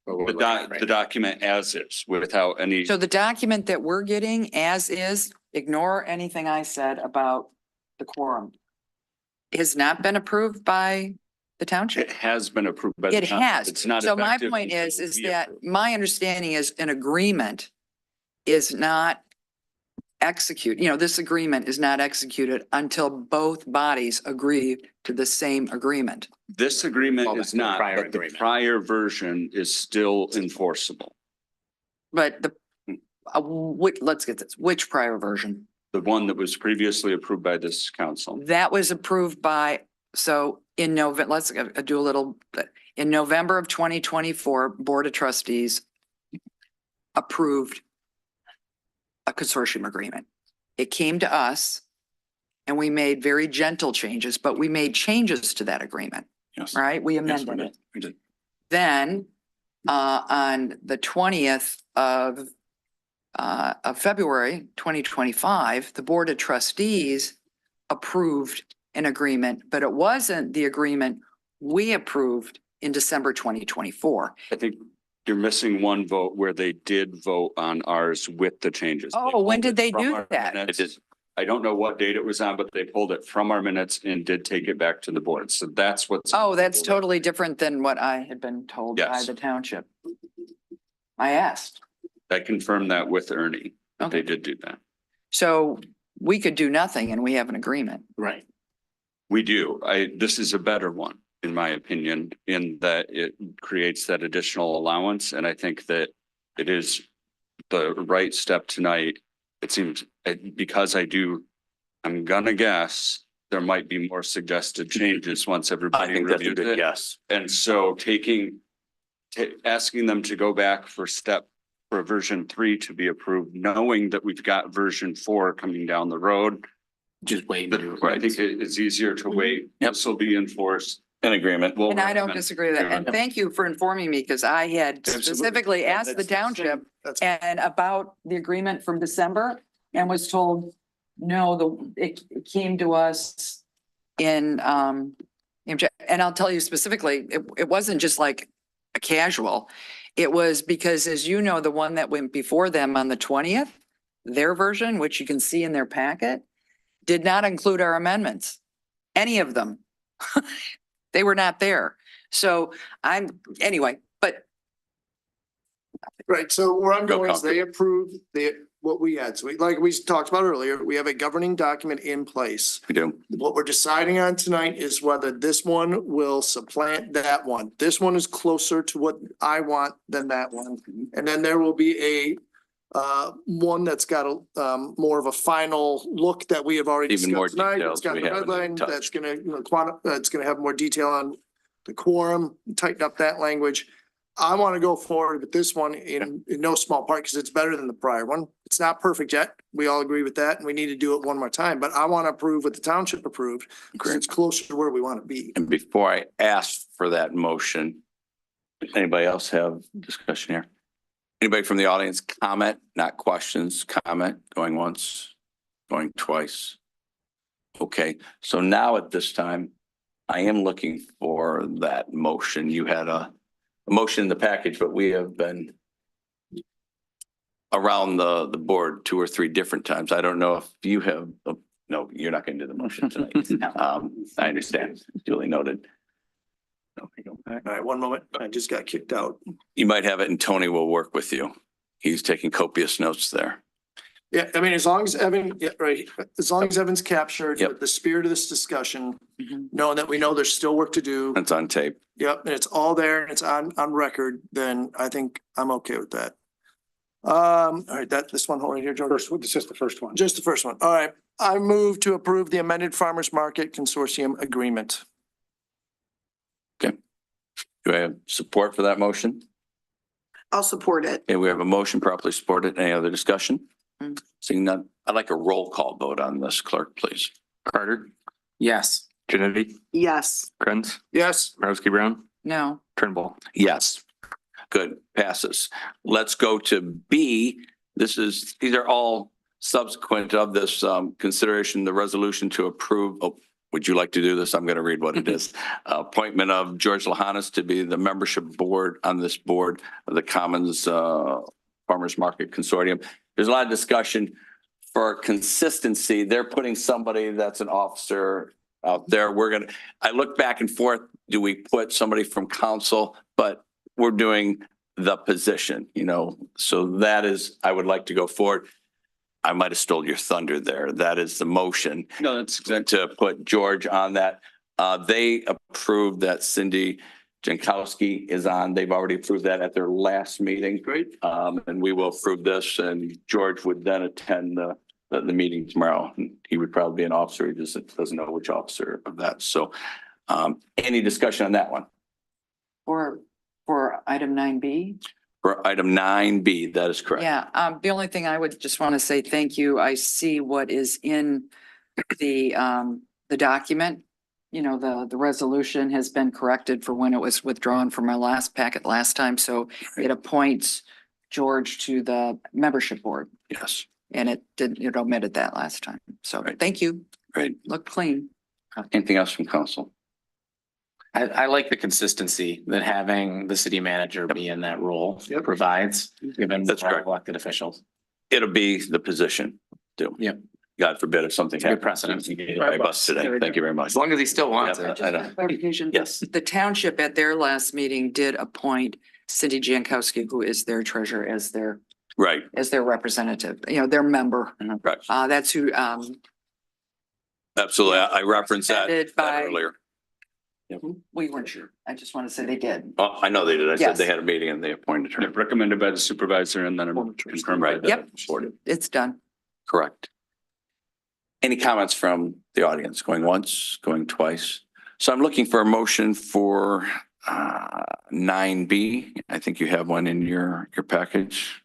The document as is without any. So the document that we're getting as is, ignore anything I said about the quorum. Has not been approved by the township? It has been approved by. the It township. has. It's not. So my effective point until is we that approve. my understanding is an agreement is not execute, this agreement is not executed until both bodies agree to the same agreement. This agreement Well, is the not, prior but the agreement. prior version is still enforceable. But let's get this, which prior version? The one that was previously approved by this council. That was approved by, so in November, let's do a little, in November of 2024, Board of Trustees approved a consortium agreement. It came to us and we made very gentle changes, but we made changes to that agreement, Yes. right? We Yes, we amended did. it. We did. Then, on the 20th of February 2025, the Board of Trustees approved an agreement, but it wasn't the agreement we approved in December 2024. I think you're missing one vote where they did vote on ours with the changes. Oh, when did they From do our that? minutes. It is. I don't know what date it was on, but they pulled it from our minutes and did take it back to the board. So that's what's. Oh, that's totally different than what I had been told by Yes. the township. I asked. I confirmed that with Ernie. That They did do that. So we could do nothing and we have an agreement. Right. We do. This is a better one, in my opinion, in that it creates that additional allowance. And I think that it is the right step tonight. It seems, because I'm gonna guess there might be more suggested changes once I everybody think that's a reviews good it. guess. And so asking them to go back for version 3 to be approved, knowing that we've got version 4 coming down the road. Just wait. I think it's easier to wait. Yep. This will be enforced. In agreement. We'll And I don't recommend- disagree with that. And thank you for informing me because I had Absolutely. specifically asked the township and about the agreement from December and was told, no, it came to us in, and I'll tell you specifically, it wasn't just like a casual. It was because, as you know, the one that went before them on the 20th, their version, which you can see in their packet, did not include our amendments, any of them. They were not there. So anyway, but Right, so where I'm Go going is they approved what we had. So like we talked about earlier, we have a governing document in place. We do. What we're deciding on tonight is whether this one will supplant that one. This one is closer to what I want than that one. And then there will be a one that's got a more of a final look that we have already Even more discussed tonight. details It's got we the red haven't line, touched. that's gonna, that's gonna have more detail on the quorum, tighten up that language. I want to go forward with this one in no small part because it's better than the prior one. It's not perfect yet. We all agree with that and we need to do it one more time, but I want to approve what the township approved because it's closer to where we want to be. And before I ask for that motion, anybody else have discussion here? Anybody from the audience comment, not questions, comment, going once, going twice? Okay, so now at this time, I am looking for that motion. You had a motion in the package, but we have been around the board 2 or 3 different times. I don't know if you have, no, you're not going to do the motion tonight. I understand, duly noted. Okay, go back. All right, one moment. I just got kicked out. You might have it and Tony will work with you. He's taking copious notes there. Yeah, I mean, as long as Evan, yeah, right, as long as Evan's captured Yep. with the spirit of this discussion, Mhm. knowing that we know there's still work to do. It's on tape. Yep, and it's all there and it's on record, then I think I'm okay with that. All right, this one, hold on here, George. This is the first one. Just the first one. All right, I move to approve the amended Farmers Market Consortium Agreement. Do I have support for that motion? I'll support it. Okay, we have a motion properly supported. Any other discussion? Mm. Seeing none, I'd like a roll call vote on this, clerk, please. Carter, Yes. Genevieve, Yes. Krenz, Yes, Marowski Brown, no, Turnbull. Yes. Good, passes. Let's go to B. These are all subsequent of this consideration, the resolution to approve. Oh, would you like to do this? I'm going to read what it is. Appointment of George Lahanas to be the membership board on this board of the Commons Farmers Market Consortium. There's a lot of discussion for consistency. They're putting somebody that's an officer out there. I look back and forth. Do we put somebody from council? But we're doing the position, so that is, I would like to go forward. I might have stole your thunder there. That is the motion. No, that's exactly. To put George on that. They approved that Cindy Jankowski is on. They've already approved that at their last meeting. great. And we will approve this and George would then attend the meeting tomorrow. He would probably be an officer. He just doesn't know which officer of that. So any discussion on that one? for item 9B. For item 9B, that is correct. Yeah, the only thing I would just want to say thank you. I see what is in the document. The resolution has been corrected for when it was withdrawn from our last packet last time. So it appoints George to the membership board Yes, and it omitted that last time. So Right. thank you. great. Look clean. Anything else from council? I like the consistency that having the city manager be in that role Yep. provides, given That's we're all correct. elected officials. It'll be the position too. Yep. God forbid if something It's a good happens. precedent. I bust today. Thank you very much. As long as he still wants Yeah, it. I know. Clarification. Yes. The township at their last meeting did appoint Cindy Jankowski, who is their treasurer, as their Right, representative, their member. right. That's who, Absolutely. I referenced that Recommended by- earlier. we weren't sure. I just want to say they did. Oh, I know they did. I said Yes. they had a meeting and they appointed her. Recommended by the supervisor and then confirmed by Right. the Yep. board. It's done. Correct. Any comments from the audience? Going once, going twice? So I'm looking for a motion for 9B. I think you have one in your package.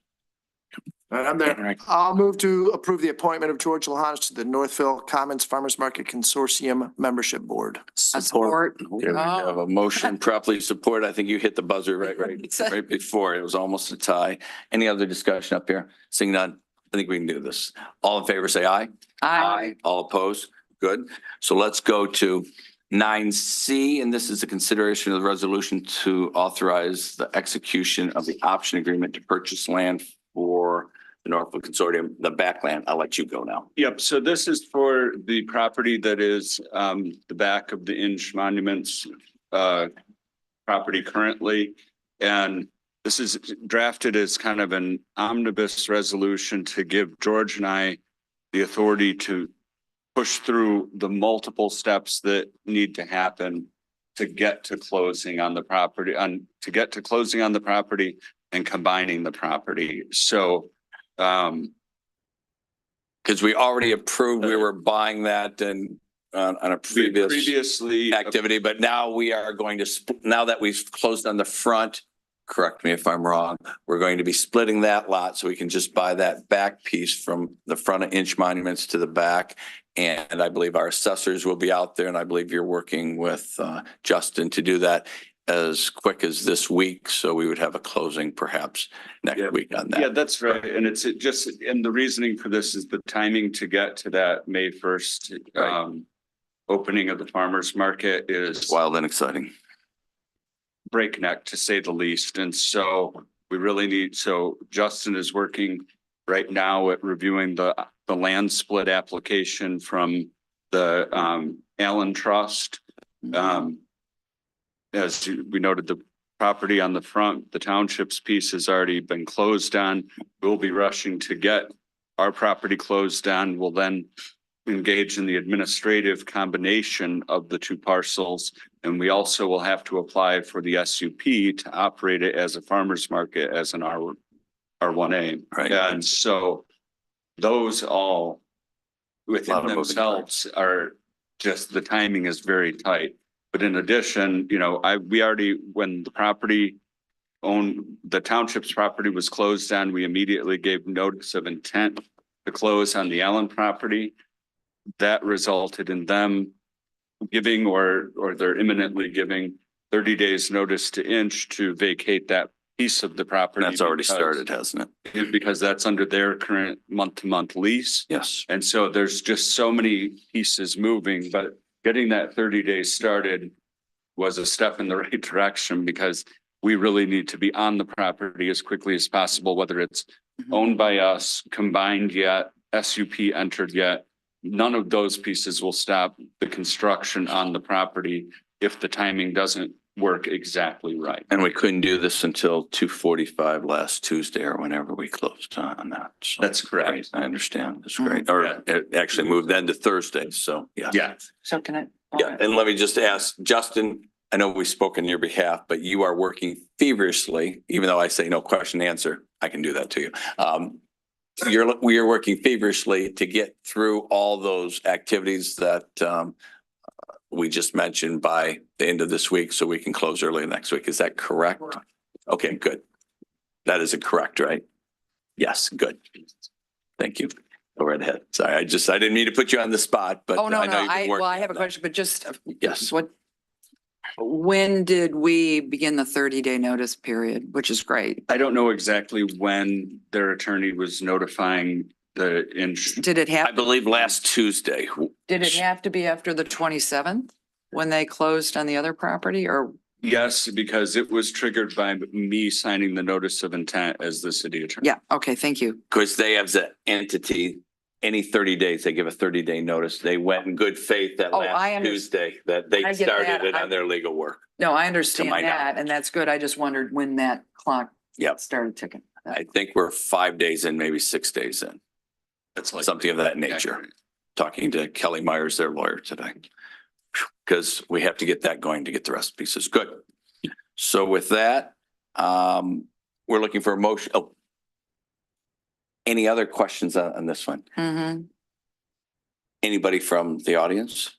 I'm there. I'll move to approve the appointment of George Lahanna to the Northville Commons Farmers Market Consortium Membership Board. Support. Okay, we have a motion properly support. I think you hit the buzzer right before. It was almost a tie. Any other discussion up here? Seeing none, I think we can do this. All in favor, say aye. Aye. All opposed? Good. So let's go to 9C, and this is a consideration of the resolution to authorize the execution of the option agreement to purchase land for the Northwood Consortium, the backland. I'll let you go now. Yep, so this is for the property that is the back of the Inch Monuments property currently. And this is drafted as kind of an omnibus resolution to give George and I the authority to push through the multiple steps that need to happen to get to closing on the property, and combining the property. So Because we already approved, we were buying that and on a we previous previously activity, but now we are going to, now that we've closed on the front, correct me if I'm wrong, we're going to be splitting that lot so we can just buy that back piece from the front of Inch Monuments to the back. And I believe our assessors will be out there, and I believe you're working with Justin to do that as quick as this week. So we would have a closing perhaps next week on that. Yeah, that's right. And it's just, and the reasoning for this is the timing to get to that May 1st opening of the farmer's market is Wild and exciting. breakneck, to say the least. And so we really need, so Justin is working right now at reviewing the land split application from the Allen Trust. As we noted, the property on the front, the township's piece has already been closed on. We'll be rushing to get our property closed on. We'll then engage in the administrative combination of the two parcels. And we also will have to apply for the SUP to operate it as a farmer's market, as an R1A. Right. And so those all within themselves are just, the timing is very tight. But in addition, we already, when the township's property was closed on, we immediately gave notice of intent to close on the Allen property. That resulted in them giving, or they're imminently giving 30 days notice to Inch to vacate that piece of the property. That's already started, hasn't it? Because that's under their current month-to-month lease. Yes. And so there's just so many pieces moving, but getting that 30 days started was a step in the right direction, because we really need to be on the property as quickly as possible, whether it's owned by us, combined yet, SUP entered yet. None of those pieces will stop the construction on the property if the timing doesn't work exactly right. And we couldn't do this until 2:45 last Tuesday or whenever we closed on that. So That's correct. great. I understand. That's great. Or it actually moved then to Thursday. So yeah. Yeah. So can I? Yeah. And let me just ask Justin, I know we spoke on your behalf, but you are working feverishly, even though I say no question answer, I can do that to you. We are working feverishly to get through all those activities that we just mentioned by the end of this week, so we can close early next week. Is that correct? Okay, good. That is correct, right? Yes, good. Thank you. Go right ahead. Sorry, I didn't mean to put you on the spot, but Oh, no, I know you've been I working have a on that. question, but just. Yes. When did we begin the 30-day notice period, which is great? I don't know exactly when their attorney was notifying the Inch. Did it I have, believe last Tuesday. did it have to be after the 27th when they closed on the other property, or? Yes, because it was triggered by me signing the notice of intent as the city attorney. Yeah, okay, thank you. Because they have the entity any 30 days, they give a 30-day notice. They went in good faith that Oh, I last under- Tuesday that I they get started that. it on their legal work. No, I understand my that, knowledge. and that's good. I just wondered when that clock Yep. started ticking. I think we're 5 days in, maybe 6 days in, That's like. something of that nature. Talking to Kelly Myers, their lawyer today. Because we have to get that going to get the rest of the pieces. Good. So with that, we're looking for a motion. Oh. Any other questions on this one? Mhm. Anybody from the audience?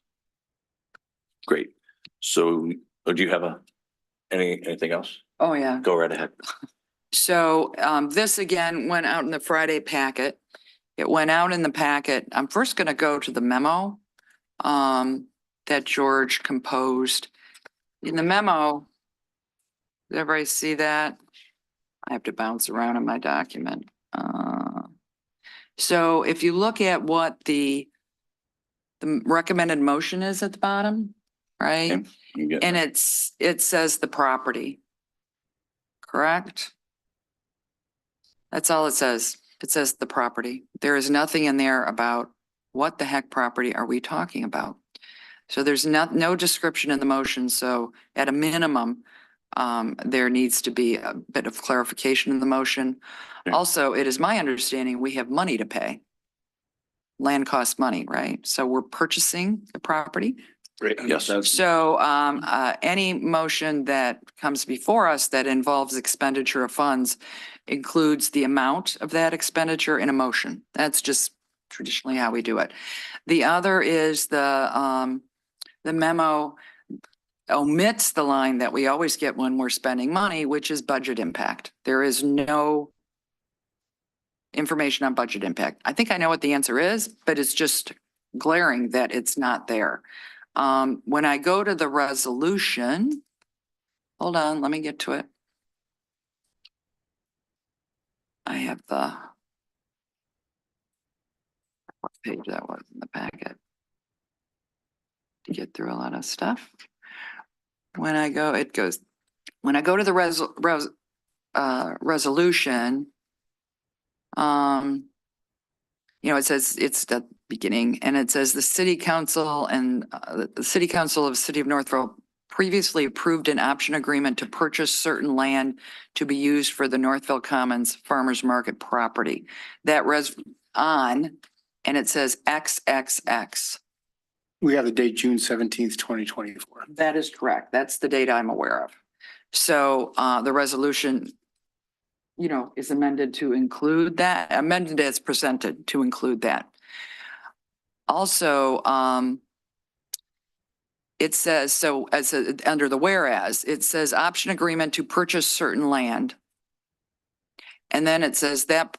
Great. So do you have anything else? Oh, yeah. Go right ahead. So this again went out in the Friday packet. It went out in the packet. I'm first gonna go to the memo that George composed. In the memo, did everybody see that? I have to bounce around in my document. So if you look at what the recommended motion is at the bottom, right? Okay, I'm getting And it. it says the property. Correct? That's all it says. It says the property. There is nothing in there about what the heck property are we talking about? So there's no description in the motion. So at a minimum, there needs to be a bit of clarification in the motion. Okay. Also, it is my understanding we have money to pay. Land costs money, right? So we're purchasing the property. Right. Yes. So any motion that comes before us that involves expenditure of funds includes the amount of that expenditure in a motion. That's just traditionally how we do it. The other is the memo omits the line that we always get when we're spending money, which is budget impact. There is no information on budget impact. I think I know what the answer is, but it's just glaring that it's not there. When I go to the resolution, hold on, let me get to it. I have what page that was in the packet. To get through a lot of stuff. When I go to the resolution, it says it's the beginning and it says the city council and the city council of the city of Northville previously approved an option agreement to purchase certain land to be used for the Northville Commons Farmers Market property. That and it says XXX. We have the date June 17th, 2024. That is correct. That's the date I'm aware of. So the resolution, is amended to include that, amended as presented to include that. Also, it says, so as under the whereas, it says option agreement to purchase certain land. And then it says that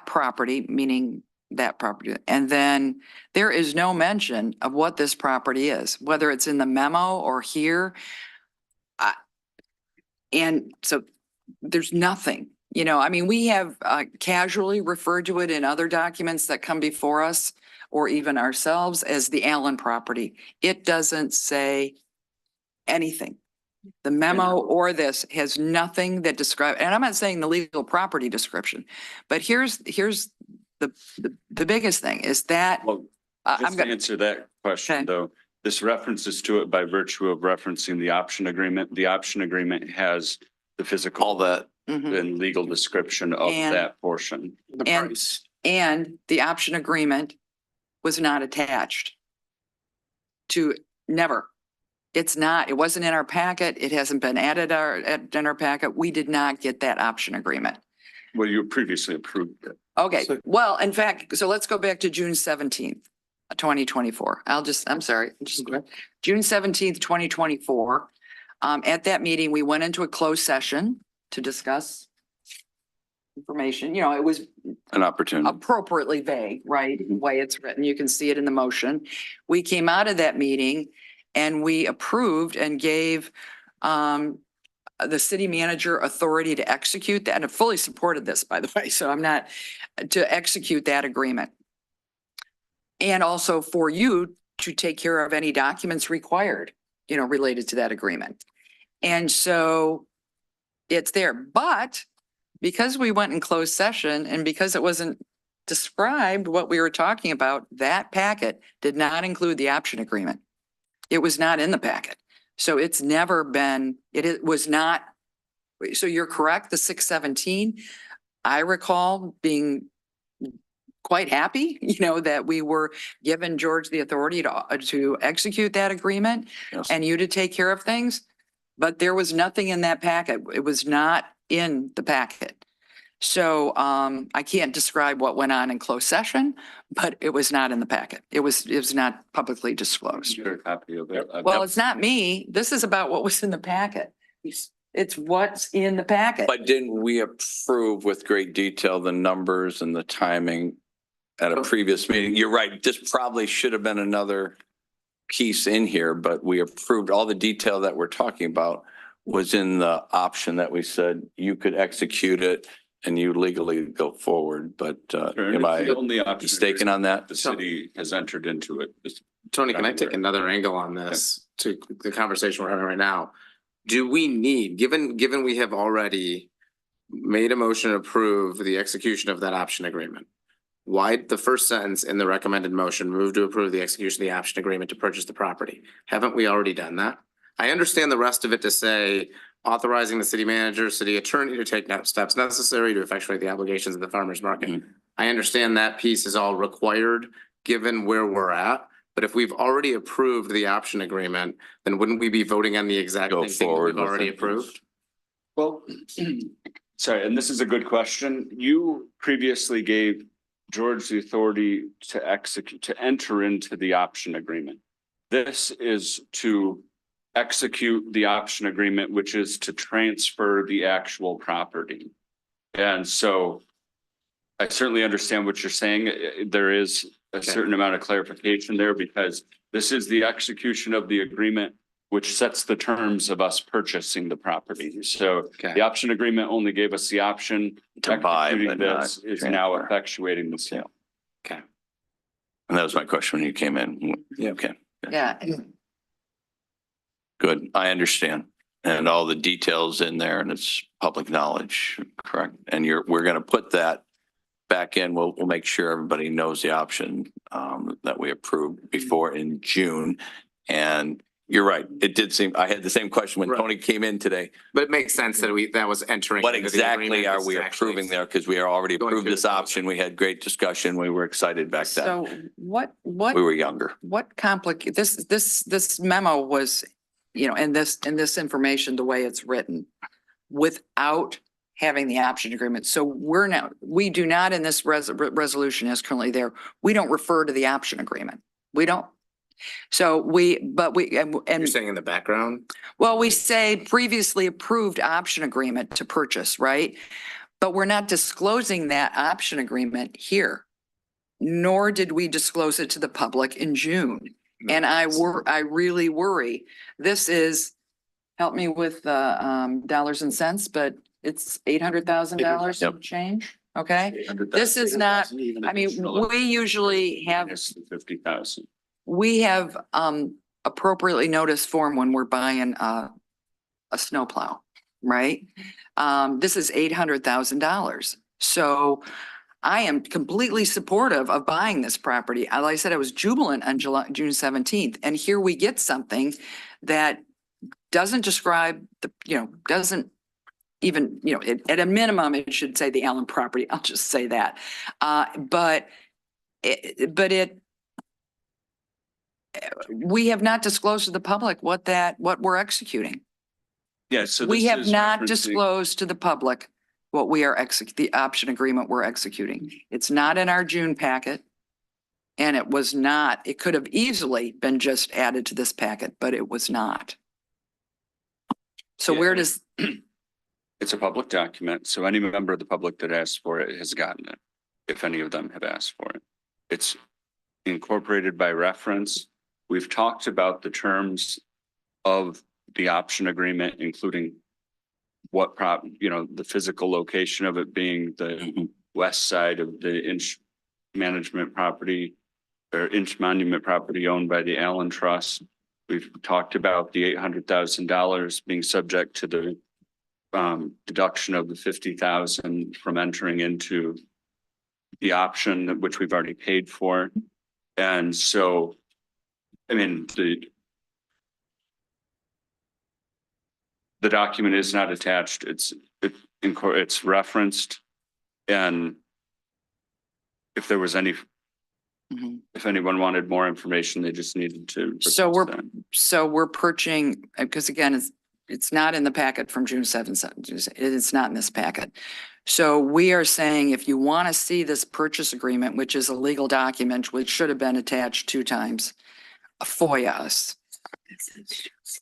property, meaning that property. And then there is no mention of what this property is, whether it's in the memo or here. And so there's nothing, we have casually referred to it in other documents that come before us or even ourselves as the Allen property. It doesn't say anything. The memo or this has nothing that describe, and I'm not saying the legal property description, but here's the biggest thing is that Well, I'm just to gonna, answer that question, Okay. though, this references to it by virtue of referencing the option agreement. The option agreement has the All physical that. Mhm. and legal description of And- that portion. The And- price. And the option agreement was not attached to never. It wasn't in our packet. It hasn't been added in our packet. We did not get that option agreement. Well, you previously approved it. Okay, So- well, in fact, so let's go back to June 17th, 2024. I'm sorry, June 17th, 2024. At that meeting, we went into a closed session to discuss information. It was An opportunity. appropriately vague, right? The way it's written, you can see it in the motion. We came out of that meeting and we approved and gave the city manager authority to execute that, and I fully supported this, by the way, so I'm not to execute that agreement. And also for you to take care of any documents required, related to that agreement. And so it's there, but because we went in closed session and because it wasn't described what we were talking about, that packet did not include the option agreement. It was not in the packet. So it's never been, it was not, so you're correct, the 617. I recall being quite happy, that we were given George the authority to execute that agreement Yes. and you to take care of things. But there was nothing in that packet. It was not in the packet. So I can't describe what went on in closed session, but it was not in the packet. It was not publicly disclosed. Your copy of it. Well, it's not me. This is about what was in the packet. It's what's in the packet. But didn't we approve with great detail the numbers and the timing at a previous meeting? You're right. This probably should have been another piece in here, but we approved all the detail that we're talking about was in the option that we said you could execute it and you legally go forward. But am I The only option mistaken on that? the city has entered into it. Tony, can I take another angle on this to the conversation we're having right now? Do we need, given we have already made a motion to approve the execution of that option agreement? Why the first sentence in the recommended motion, move to approve the execution of the option agreement to purchase the property? Haven't we already done that? I understand the rest of it to say authorizing the city manager, city attorney to take steps necessary to effectuate the obligations of the farmer's market. Mhm. I understand that piece is all required given where we're at. But if we've already approved the option agreement, then wouldn't we be voting on the exact Go same thing that forward we've with already it. approved? Well, sorry, and this is a good question. You previously gave George the authority to execute, to enter into the option agreement. This is to execute the option agreement, which is to transfer the actual property. And so I certainly understand what you're saying. There is a certain amount of clarification there because this is the execution of the agreement, which sets the terms of us purchasing the property. So the option agreement only gave us the option To buy, executing but not this is now transfer. effectuating the sale. Okay. And that was my question when you came in. Yeah, okay. Yeah. Good. I understand. And all the details in there and it's public knowledge, correct? And we're going to put that back in. We'll make sure everybody knows the option that we approved before in June. And you're right. It did seem, I had the same question when Right. Tony came in today. But it makes sense that that was entering. What into the exactly agreement. are This we is actually approving there? Because we are already going approved through this the process. option. We had great discussion. We were excited back then. So what We were younger. this memo was, and this information, the way it's written, without having the option agreement. So we do not in this resolution as currently there, we don't refer to the option agreement. We don't. So You're saying in the background? well, we say previously approved option agreement to purchase, right? But we're not disclosing that option agreement here. Nor did we disclose it to the public in June. And I really worry. This is, help me with dollars and cents, but it's $800,000 Yep. change, okay? This is not, I mean, we usually have, 50,000. we have appropriately noticed form when we're buying a snowplow, right? This is $800,000. So I am completely supportive of buying this property. Like I said, I was jubilant on June 17th, and here we get something that doesn't describe doesn't even, at a minimum, it should say the Allen property. I'll just say that. We have not disclosed to the public what we're executing. Yeah, so We this have is not referencing- disclosed to the public what we are the option agreement we're executing. It's not in our June packet. And it could have easily been just added to this packet, but it was not. So Yeah, where and does, It's a public document, so any member of the public that asks for it has gotten it, if any of them have asked for it. It's incorporated by reference. We've talked about the terms of the option agreement, including the physical location of it being the west side of the Inch management property or Inch monument property owned by the Allen Trust. We've talked about the $800,000 being subject to the deduction of the 50,000 from entering into the option, which we've already paid for. And so, I mean, the document is not attached. It's referenced. And if there was any, Mhm. if anyone wanted more information, they just needed to. So request that. So we're purchasing, because again, it's not in the packet from June 7th. It's not in this packet. So we are saying if you want to see this purchase agreement, which is a legal document, which should have been attached 2 times, FOIA us.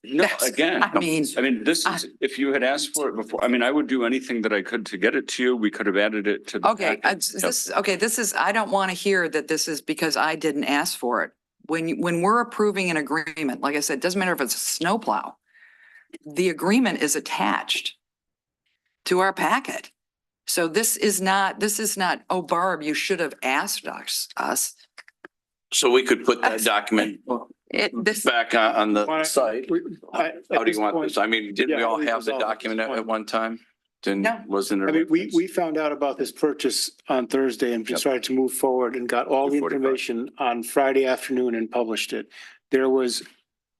No, again, I mean, this is, if you had asked for it before, I mean, I would do anything that I could to get it to you. We could have added it to. the okay, packet. this is, I don't want to hear that this is because I didn't ask for it. When we're approving an agreement, like I said, it doesn't matter if it's a snowplow. The agreement is attached to our packet. So this is not, oh, Barb, you should have asked us. So we could put that document back on the site. How do you want this? I mean, didn't we all have the document at one time? Then No. wasn't I there? mean, we found out about this purchase on Thursday and Yep. started to move forward and got all the 2:45. information on Friday afternoon and published it. There was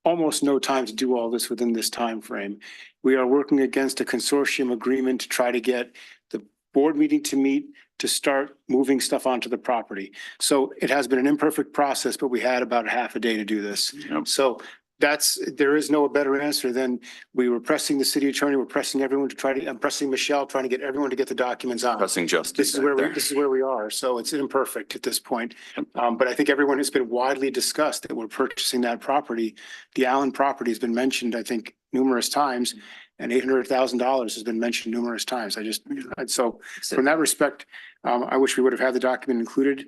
almost no time to do all this within this time frame. We are working against a consortium agreement to try to get the board meeting to meet to start moving stuff onto the property. So it has been an imperfect process, but we had about half a day to do this. Yep. So there is no better answer than we were pressing the city attorney, we're pressing everyone to I'm pressing Michelle, trying to get everyone to get the documents on. Pressing justice. This is where we are. So it's imperfect at this point. But I think everyone has been widely discussed that we're purchasing that property. The Allen property has been mentioned, I think, numerous times, and $800,000 has been mentioned numerous times. So from that respect, I wish we would have had the document included.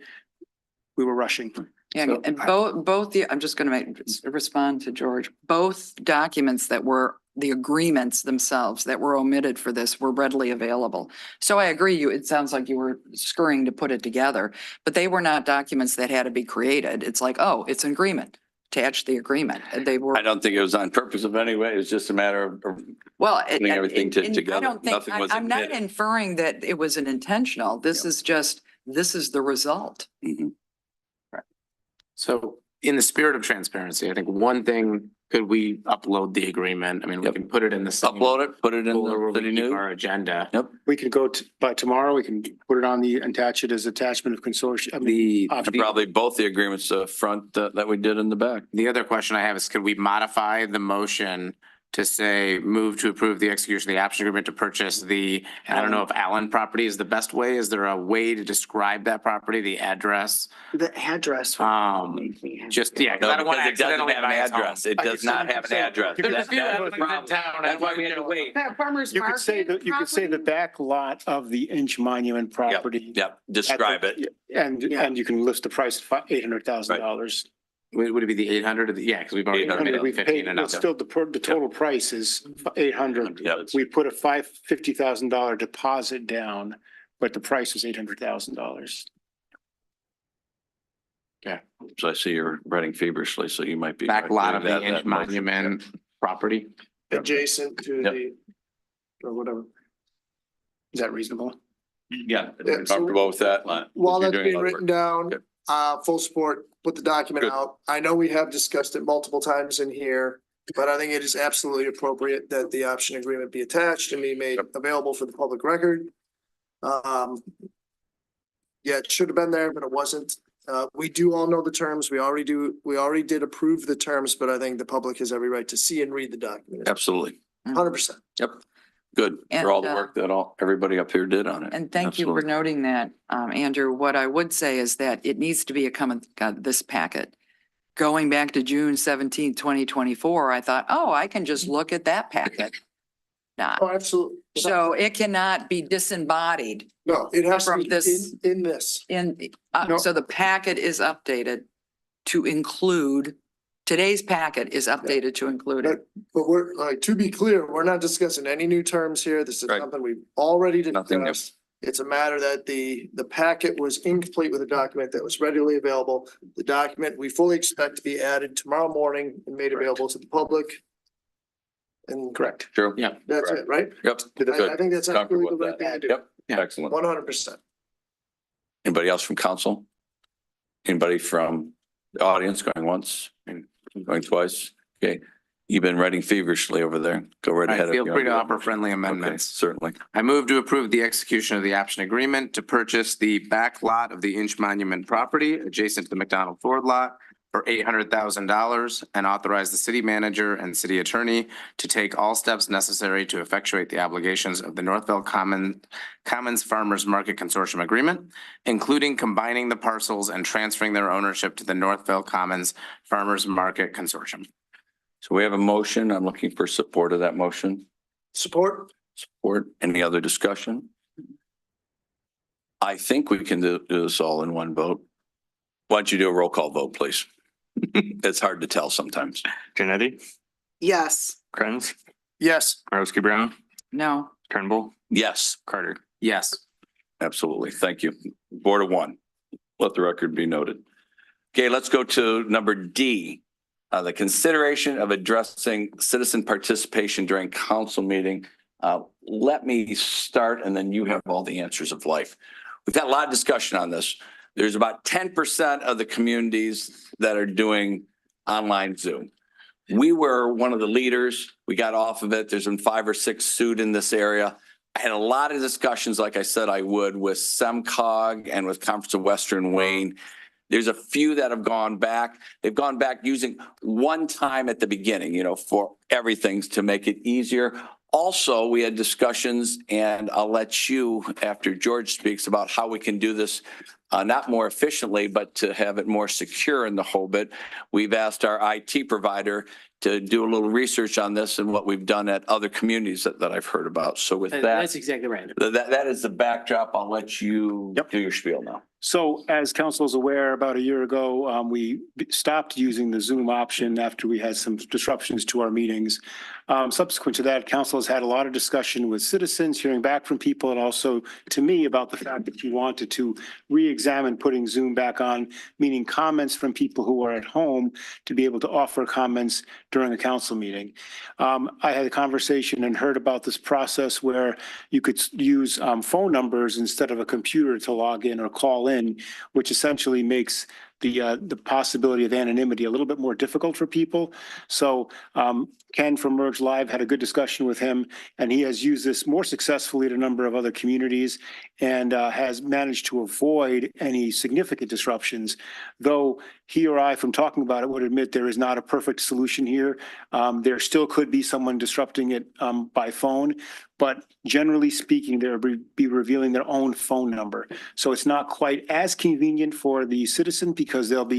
We were rushing. Yeah, So and I'm just going to respond to George. Both documents that were the agreements themselves that were omitted for this were readily available. So I agree, it sounds like you were scurrying to put it together, but they were not documents that had to be created. It's like, oh, it's an agreement. Attach the agreement. They were. I don't think it was on purpose of anyway. It's just a matter of Well, putting everything and I together. don't think, Nothing was I'm not admitted. inferring that it was an intentional. This is just, this is the result. Mhm. So in the spirit of transparency, I think one thing, could we upload the agreement? I mean, we Yep. can put it in the. same Upload it, put it in folder where the we city keep news. our agenda. We can go by tomorrow, we can put it on attach it as attachment of consortium. I mean, The, And probably both the agreements, front that we did in the back. the other question I have is, could we modify the motion to say, move to approve the execution of the option agreement to purchase I don't know if Allen property is the best way. Is there a way to describe that property, the address? The address. Just, yeah, 'cause I don't want to Because it doesn't accidentally have an buy his home. address. It does not have an address. There's a That's few the Allens in problem. town. That's why we had to wait. Farmers You could say that, the back lot of the Inch Monument property. Yep, describe it. And you can list the price at $800,000. Would it be the 800 yeah, because we've already 800. made it We've 15 paid, and but up. still the total price is 800. Yeah. We put a $50,000 deposit down, but the price was $800,000. So I see you're writing feverishly, so you might be. Back lot of the that Inch motion. Monument property. Adjacent to Yep. or whatever. Is that reasonable? Yeah. Yeah, so- Comfortable with that? While You're that's doing being a lot of written work. down, Good. full support, put the document Good. out. I know we have discussed it multiple times in here, but I think it is absolutely appropriate that the option agreement be attached and be made available for the public record. Yeah, it should have been there, but it wasn't. We do all know the terms. We already did approve the terms, but I think the public has every right to see and read the document. Absolutely. 100%. Yep. Good for all the And, work that everybody up here did on it. And thank you for Absolutely. noting that, Andrew. What I would say is that it needs to be this packet. Going back to June 17th, 2024, I thought, oh, I can just look at that packet. Not. Oh, absolutely. So it cannot be disembodied No, it has to from be this- in this. No. so the packet is updated to include, today's packet is updated to include it. But we're like, to be clear, we're not discussing any new terms here. This is Right. something we've already Nothing new. discussed. It's a matter that the packet was incomplete with a document that was readily available. The document we fully expect to be added tomorrow morning and made available to the public. And Correct. True. Yeah. that's it, right? Yep. I think that's Comfortable absolutely the with right thing to that. do. Yep. Yeah. Excellent. 100%. Anybody else from council? Anybody from the audience going once, going twice? Okay, you've been writing feverishly over there. Go right All ahead. right, if feel you free to want offer friendly Okay, amendments. certainly. I move to approve the execution of the option agreement to purchase the back lot of the Inch Monument property adjacent to the McDonald Ford lot for $800,000 and authorize the city manager and city attorney to take all steps necessary to effectuate the obligations of the Northville Commons Farmers Market Consortium Agreement, including combining the parcels and transferring their ownership to the Northville Commons Farmers Market Consortium. So we have a motion. I'm looking for support of that motion. Support. Support. Any other discussion? I think we can do this all in one vote. Why don't you do a roll call vote, please? It's hard to tell sometimes. Janetti, Yes. Krenz, Yes. Marowski Brown, No, Turnbull, Yes, Carter. Yes. absolutely. Thank you. Board of one. Let the record be noted. Okay, let's go to number D. The consideration of addressing citizen participation during council meeting. Let me start and then you have all the answers of life. We've had a lot of discussion on this. There's about 10% of the communities that are doing online Zoom. We were one of the leaders. We got off of it. There's been 5 or 6 sued in this area. I had a lot of discussions, like I said I would, with SEMCOG and with Conference of Western Wayne. There's a few that have gone back. They've gone back using one time at the beginning, for everything to make it easier. Also, we had discussions, and I'll let you, after George speaks, about how we can do this not more efficiently, but to have it more secure in the whole bit. We've asked our IT provider to do a little research on this and what we've done at other communities that I've heard about. So with that, That's exactly right. that is the backdrop. I'll let you do your spiel now. So as council is aware, about a year ago, we stopped using the Zoom option after we had some disruptions to our meetings. Subsequent to that, council has had a lot of discussion with citizens, hearing back from people, and also to me about the fact that you wanted to re-examine putting Zoom back on, meaning comments from people who are at home to be able to offer comments during a council meeting. I had a conversation and heard about this process where you could use phone numbers instead of a computer to log in or call in, which essentially makes the possibility of anonymity a little bit more difficult for people. So Ken from Merge Live had a good discussion with him, and he has used this more successfully at a number of other communities and has managed to avoid any significant disruptions. Though he or I, from talking about it, would admit there is not a perfect solution here. There still could be someone disrupting it by phone, but generally speaking, they'll be revealing their own phone number. So it's not quite as convenient for the citizen because they'll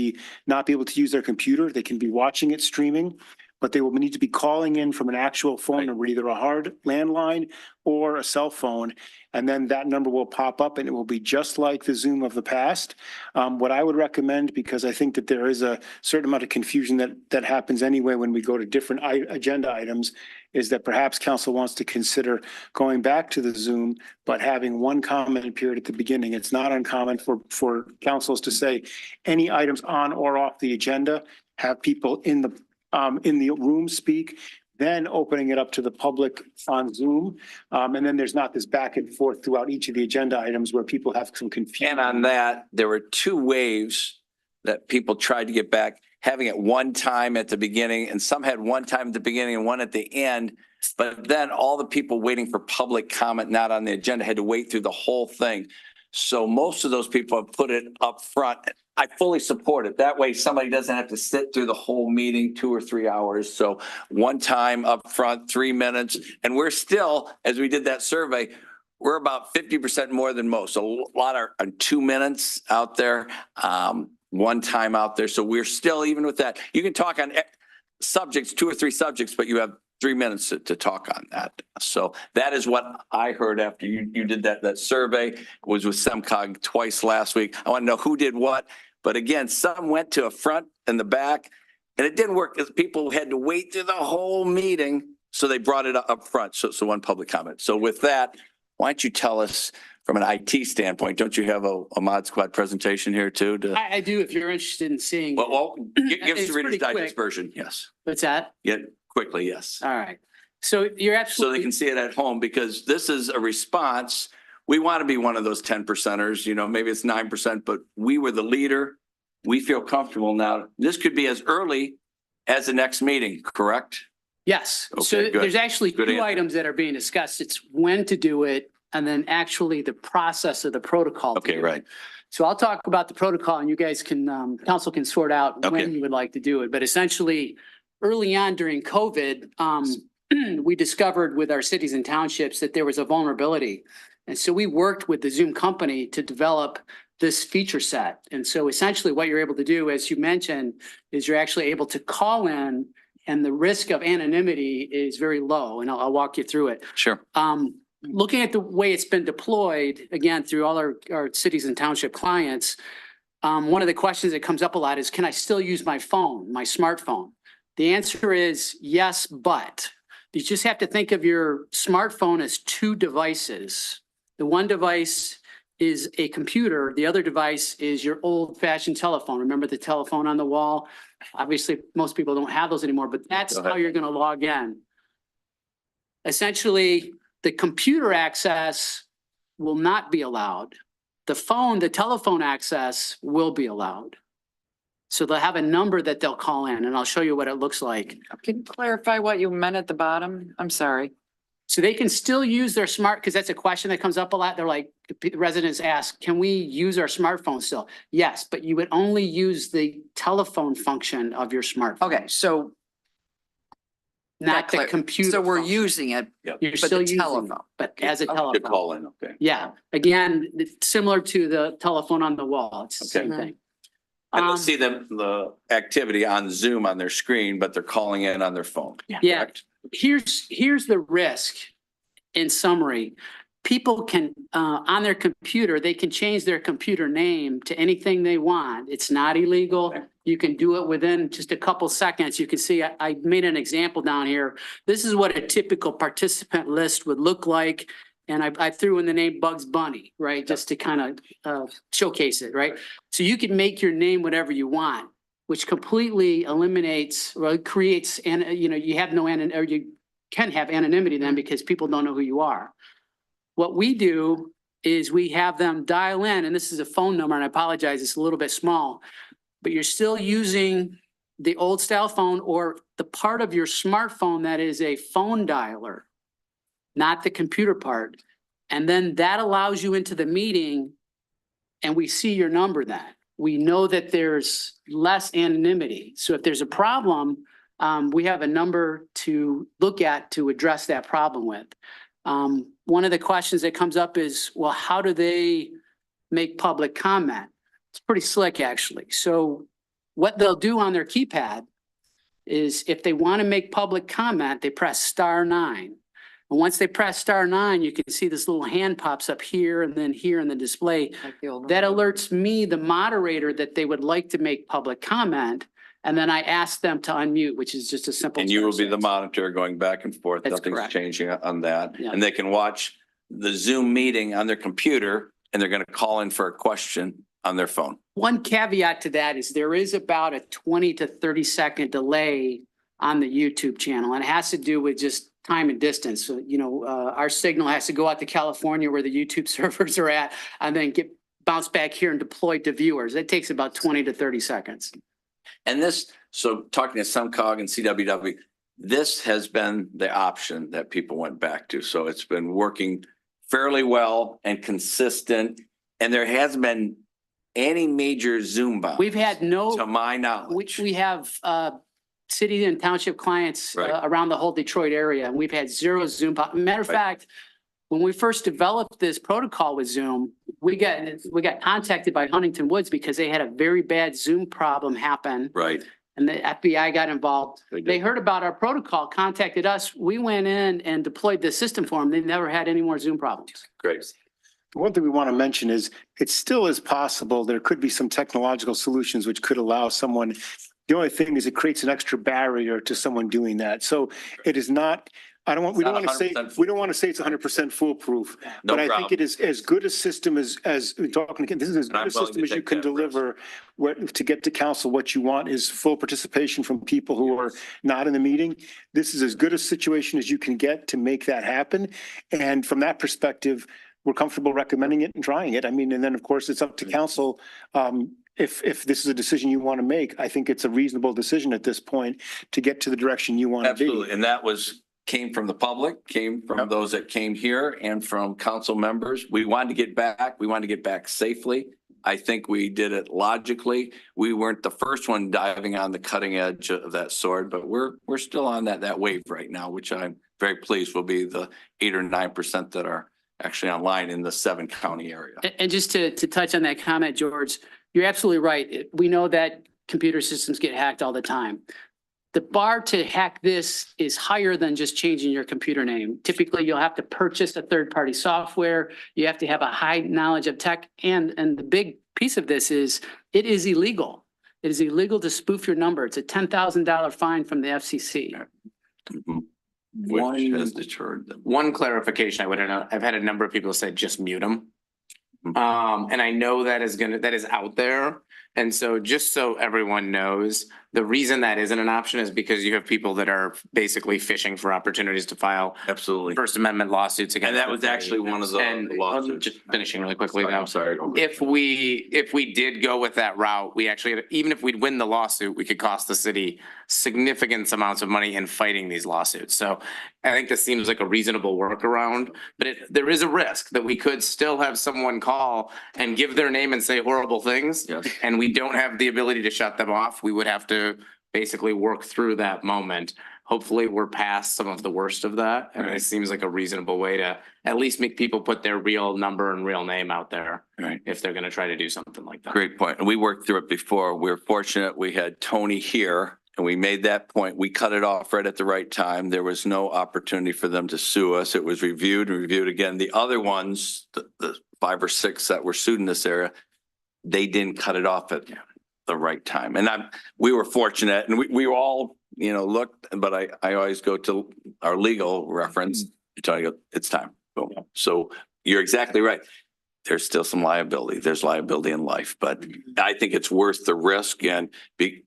not be able to use their computer. They can be watching it streaming, but they will need to be calling in from an actual phone number, either a hard landline or a cell phone. And then that number will pop up and it will be just like the Zoom of the past. What I would recommend, because I think that there is a certain amount of confusion that happens anyway when we go to different agenda items, is that perhaps council wants to consider going back to the Zoom, but having one comment period at the beginning. It's not uncommon for councils to say any items on or off the agenda, have people in the room speak, then opening it up to the public on Zoom. And then there's not this back and forth throughout each of the agenda items where people have some confusion. And on that, there were 2 waves that people tried to get back, having it one time at the beginning, and some had one time at the beginning and one at the end. But then all the people waiting for public comment not on the agenda had to wait through the whole thing. So most of those people have put it up front. I fully support it. That way somebody doesn't have to sit through the whole meeting 2 or 3 hours. So one time up front, 3 minutes. And we're still, as we did that survey, we're about 50% more than most. A lot are 2 minutes out there, one time out there. So we're still, even with that, you can talk on subjects, 2 or 3 subjects, but you have 3 minutes to talk on that. So that is what I heard after you did that survey. It was with SEMCOG twice last week. I want to know who did what. But again, some went to a front and the back, and it didn't work because people had to wait through the whole meeting. So they brought it up front. So one public comment. So with that, why don't you tell us from an IT standpoint, don't you have a Mod Squad presentation here too? I do, if you're interested in seeing. Well, give us It's the Reader's pretty quick. Digest version. Yes. What's that? Yeah, quickly, yes. All right. So you're So absolutely. they can see it at home, because this is a response we want to be one of those 10%ers, maybe it's 9%, but we were the leader. We feel comfortable now. This could be as early as the next meeting, correct? Yes, so Okay, good. there's actually Good two answer. items that are being discussed. It's when to do it and then actually the process of the protocol. to Okay, do it. right. So I'll talk about the protocol and you guys can, council can sort out Okay. when you would like to do it. But essentially, early on during COVID, we discovered with our cities and townships that there was a vulnerability. And so we worked with the Zoom company to develop this feature set. And so essentially what you're able to do, as you mentioned, is you're actually able to call in and the risk of anonymity is very low. And I'll walk you through it. Sure. Looking at the way it's been deployed, again, through all our cities and township clients, one of the questions that comes up a lot is, can I still use my phone, my smartphone? The answer is yes, but you just have to think of your smartphone as two devices. The one device is a computer. The other device is your old-fashioned telephone. Remember the telephone on the wall? Obviously, most people don't have those anymore, but that's Go ahead. how you're going to log in. Essentially, the computer access will not be allowed. The telephone access will be allowed. So they'll have a number that they'll call in, and I'll show you what it looks like. Can you clarify what you meant at the bottom? I'm sorry. So they can still use their because that's a question that comes up a lot. They're like, residents ask, can we use our smartphone still? Yes, but you would only use the telephone function of your smartphone. Okay, so. Not the clear. computer. So we're function. using it, You're but still the using it, telephone. but as a To telephone. call in, okay. Yeah, again, it's similar to the telephone on the wall. It's the same Okay. thing. And they'll see the activity on Zoom on their screen, but they're calling in on their phone. Yeah. correct? Here's the risk. In summary, people can, on their computer, they can change their computer name to anything they want. It's not illegal. You can do it within just a couple seconds. You can see, I made an example down here. This is what a typical participant list would look like. And I threw in the name Bugs Bunny, right? Just to kind of showcase it, right? So you can make your name whatever you want, which completely eliminates, or creates, and you have no, or you can have anonymity then because people don't know who you are. What we do is we have them dial in, and this is a phone number, and I apologize, it's a little bit small, but you're still using the old style phone or the part of your smartphone that is a phone dialer, not the computer part. And then that allows you into the meeting and we see your number then. We know that there's less anonymity. So if there's a problem, we have a number to look at to address that problem with. One of the questions that comes up is, well, how do they make public comment? It's pretty slick, actually. So what they'll do on their keypad is if they want to make public comment, they press *9. And once they press *9, you can see this little hand pops up here and then here in the display. That alerts me, the moderator, that they would like to make public comment. And then I ask them to unmute, which is just a simple. And you will be the process. monitor going back and forth. That's Nothing's correct. changing on that. Yeah. And they can watch the Zoom meeting on their computer and they're going to call in for a question on their phone. One caveat to that is there is about a 20 to 30-second delay on the YouTube channel, and it has to do with just time and distance. So, our signal has to go out to California where the YouTube servers are at and then get bounced back here and deployed to viewers. It takes about 20 to 30 seconds. And so talking to SunCog and CWW, this has been the option that people went back to. So it's been working fairly well and consistent. And there hasn't been any major Zoom bounce. We've had no. To my knowledge. We have city and township clients Right. around the whole Detroit area, and we've had zero Zoom. Matter of Right. fact, when we first developed this protocol with Zoom, we got contacted by Huntington Woods because they had a very bad Zoom problem happen, Right. and the FBI got involved. They did. They heard about our protocol, contacted us. We went in and deployed the system for them. They never had any more Zoom problems. Great. One thing we want to mention is it still is possible. There could be some technological solutions which could allow someone. The only thing is it creates an extra barrier to someone doing that. So it is not, we don't want to say it's 100% foolproof. No But I think problem. it is as good a system as talking again, this is as And I'm good a willing system to as you take can that risk. deliver. To get to council, what you want is full participation from people who are not in the meeting. This is as good a situation as you can get to make that happen. And from that perspective, we're comfortable recommending it and trying it. I mean, and then of course it's up to council. If this is a decision you want to make, I think it's a reasonable decision at this point to get to the direction you want to be. Absolutely. And that came from the public, came from those that came here and from council members. We wanted to get back. We wanted to get back safely. I think we did it logically. We weren't the first one diving on the cutting edge of that sword, but we're still on that wave right now, which I'm very pleased will be the 8 or 9% that are actually online in the 7 county area. And just to touch on that comment, George, you're absolutely right. We know that computer systems get hacked all the time. The bar to hack this is higher than just changing your computer name. Typically, you'll have to purchase a third-party software. You have to have a high knowledge of tech. And the big piece of this is it is illegal. It is illegal to spoof your number. It's a $10,000 fine from the FCC. Which has deterred them. One clarification I would have, I've had a number of people say just mute them. And I know that is out there. And so just so everyone knows, the reason that isn't an option is because you have people that are basically fishing for opportunities to file Absolutely. First Amendment lawsuits against. And that was actually one of the And lawsuits. just finishing really quickly Sorry, now. I'm sorry. If we did go with that route, we actually, even if we'd win the lawsuit, we could cost the city significant amounts of money in fighting these lawsuits. So I think this seems like a reasonable workaround, but there is a risk that we could still have someone call and give their name and say horrible things. Yes. And we don't have the ability to shut them off. We would have to basically work through that moment. Hopefully we're past some of the worst of that. And it seems like a reasonable way to at least make people put their real number and real name out there. Right. If they're going to try to do something like that. Great point. And we worked through it before. We were fortunate. We had Tony here and we made that point. We cut it off right at the right time. There was no opportunity for them to sue us. It was reviewed and reviewed again. The other ones, the 5 or 6 that were sued in this area, they didn't cut it off at the right time. And we were fortunate and we all, looked, but I always go to our legal reference. Tony goes, it's time. Boom. So you're exactly right. There's still some liability. There's liability in life, but I think it's worth the risk and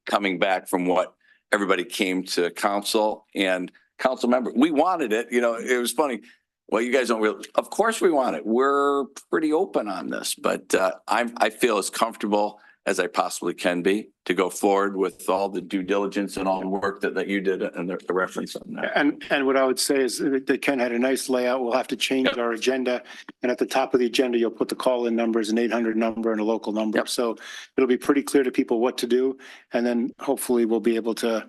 coming back from what everybody came to council and council member. We wanted it, it was funny. Well, you guys don't really, of course we want it. We're pretty open on this, but I feel as comfortable as I possibly can be to go forward with all the due diligence and all the work that you did and the reference on that. And what I would say is that Ken had a nice layout. We'll have to change our agenda. And at the top of the agenda, you'll put the call-in numbers, an 800 number and a local number. Yep. So it'll be pretty clear to people what to do. And then hopefully we'll be able to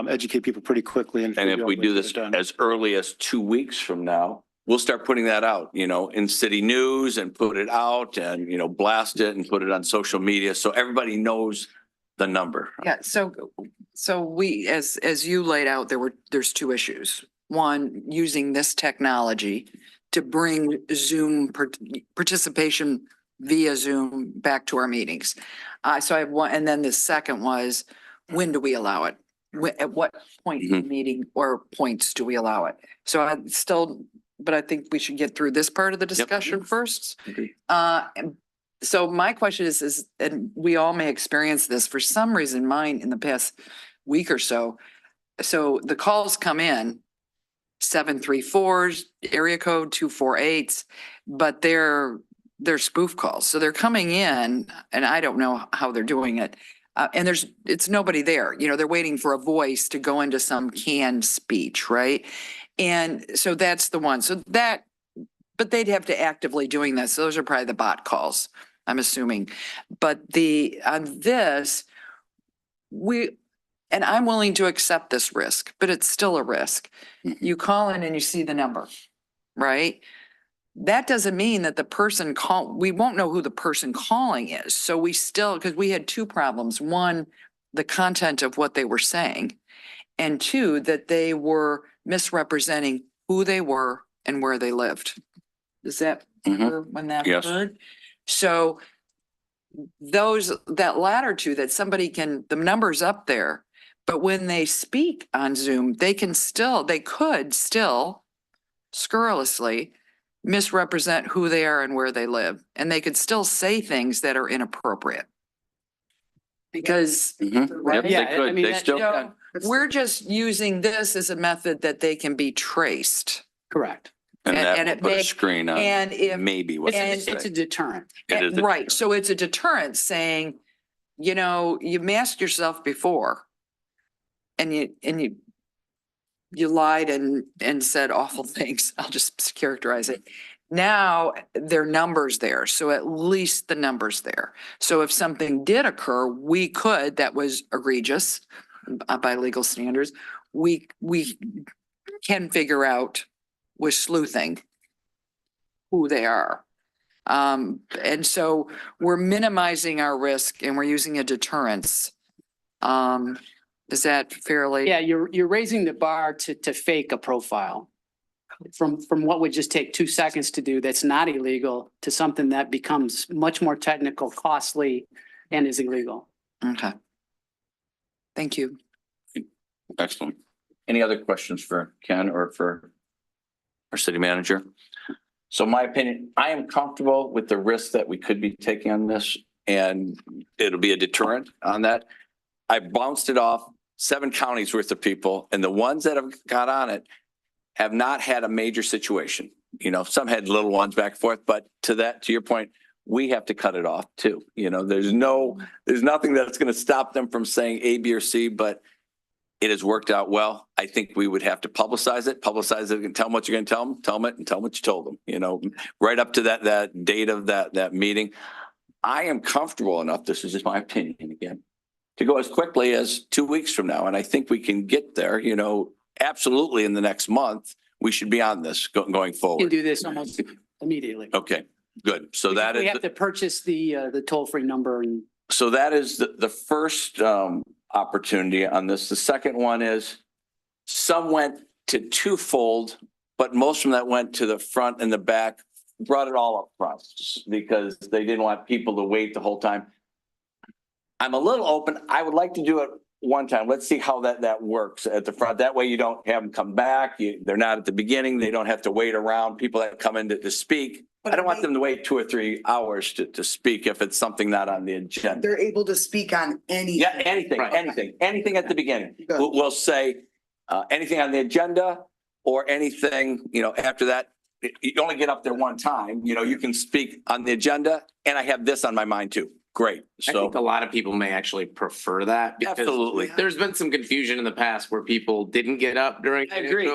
educate people pretty quickly. And And if we do this as early as 2 weeks from now, we'll start putting that out, in city news and put it out and, blast it and put it on social media. So everybody knows the number. Yeah, so we, as you laid out, there's 2 issues. One, using this technology to bring Zoom participation via Zoom back to our meetings. So I have one, and then the second was, when do we allow it? At what point in the meeting or points do we allow it? So but I think we should get through this part of the discussion first. Agree. So my question is, and we all may experience this, for some reason, mine in the past week or so. So the calls come in 734s, area code 248s, but they're spoof calls. So they're coming in and I don't know how they're doing it. And it's nobody there, they're waiting for a voice to go into some canned speech, right? And so that's the one. But they'd have to actively doing this. So those are probably the bot calls, I'm assuming. But on this, and I'm willing to accept this risk, but it's still a risk. You call in and you see the number, right? That doesn't mean that the person we won't know who the person calling is. So we still, because we had 2 problems. One, the content of what they were saying. And 2, that they were misrepresenting who they were and where they lived. Is that when that Yes. occurred? So that latter 2, that somebody the number's up there, but when they speak on Zoom, they could still scurrilously misrepresent who they are and where they live. And they could still say things that are inappropriate. Because Yep, Yeah, they could. I mean, They that- still can. we're just using this as a method that they can be traced. Correct. And And that it will put a make- screen on, and if, maybe what they and It's a say. deterrent. It is a right, deterrent. so it's a deterrent saying, you know, you masked yourself before. And you lied and said awful things. I'll just characterize it. Now there are numbers there, so at least the numbers there. So if something did occur, we could, that was egregious by legal standards, we can figure out with sleuthing who they are. And so we're minimizing our risk and we're using a deterrence. Is that fairly? Yeah, you're raising the bar to fake a profile. From what would just take 2 seconds to do, that's not illegal, to something that becomes much more technical, costly, and is illegal. Okay. Thank you. Excellent. Any other questions for Ken or for our city manager? So my opinion, I am comfortable with the risk that we could be taking on this, and it'll be a deterrent on that. I bounced it off 7 counties worth of people, and the ones that have got on it have not had a major situation. You know, some had little ones back and forth, but to your point, we have to cut it off too. You know, there's nothing that's going to stop them from saying A, B, or C, but it has worked out well. I think we would have to publicize it and tell them what you're going to tell them it and tell them what you told them, you know, right up to that date of that meeting. I am comfortable enough, this is just my opinion again, to go as quickly as 2 weeks from now. And I think we can get there, you know, absolutely in the next month. We should be on this going You can forward. do this almost immediately. Okay, good. So that We is, have to purchase the toll-free number and so that is the first opportunity on this. The second one is some went to twofold, but most of them that went to the front and the back brought it all up front because they didn't want people to wait the whole time. I'm a little open. I would like to do it one time. Let's see how that works at the front. That way you don't have them come back. They're not at the beginning. They don't have to wait around people that come in to speak. I don't want them to wait 2 or 3 hours to speak if it's something not on the agenda. They're able to speak on any. Yeah, anything at the beginning. We'll say anything on the agenda or anything, you know, after that. You only get up there one time, you know, you can speak on the agenda and I have this on my mind too. Great. I think So a lot of people may actually prefer that. because absolutely. There's been some confusion in the past where people didn't get up during. I agree.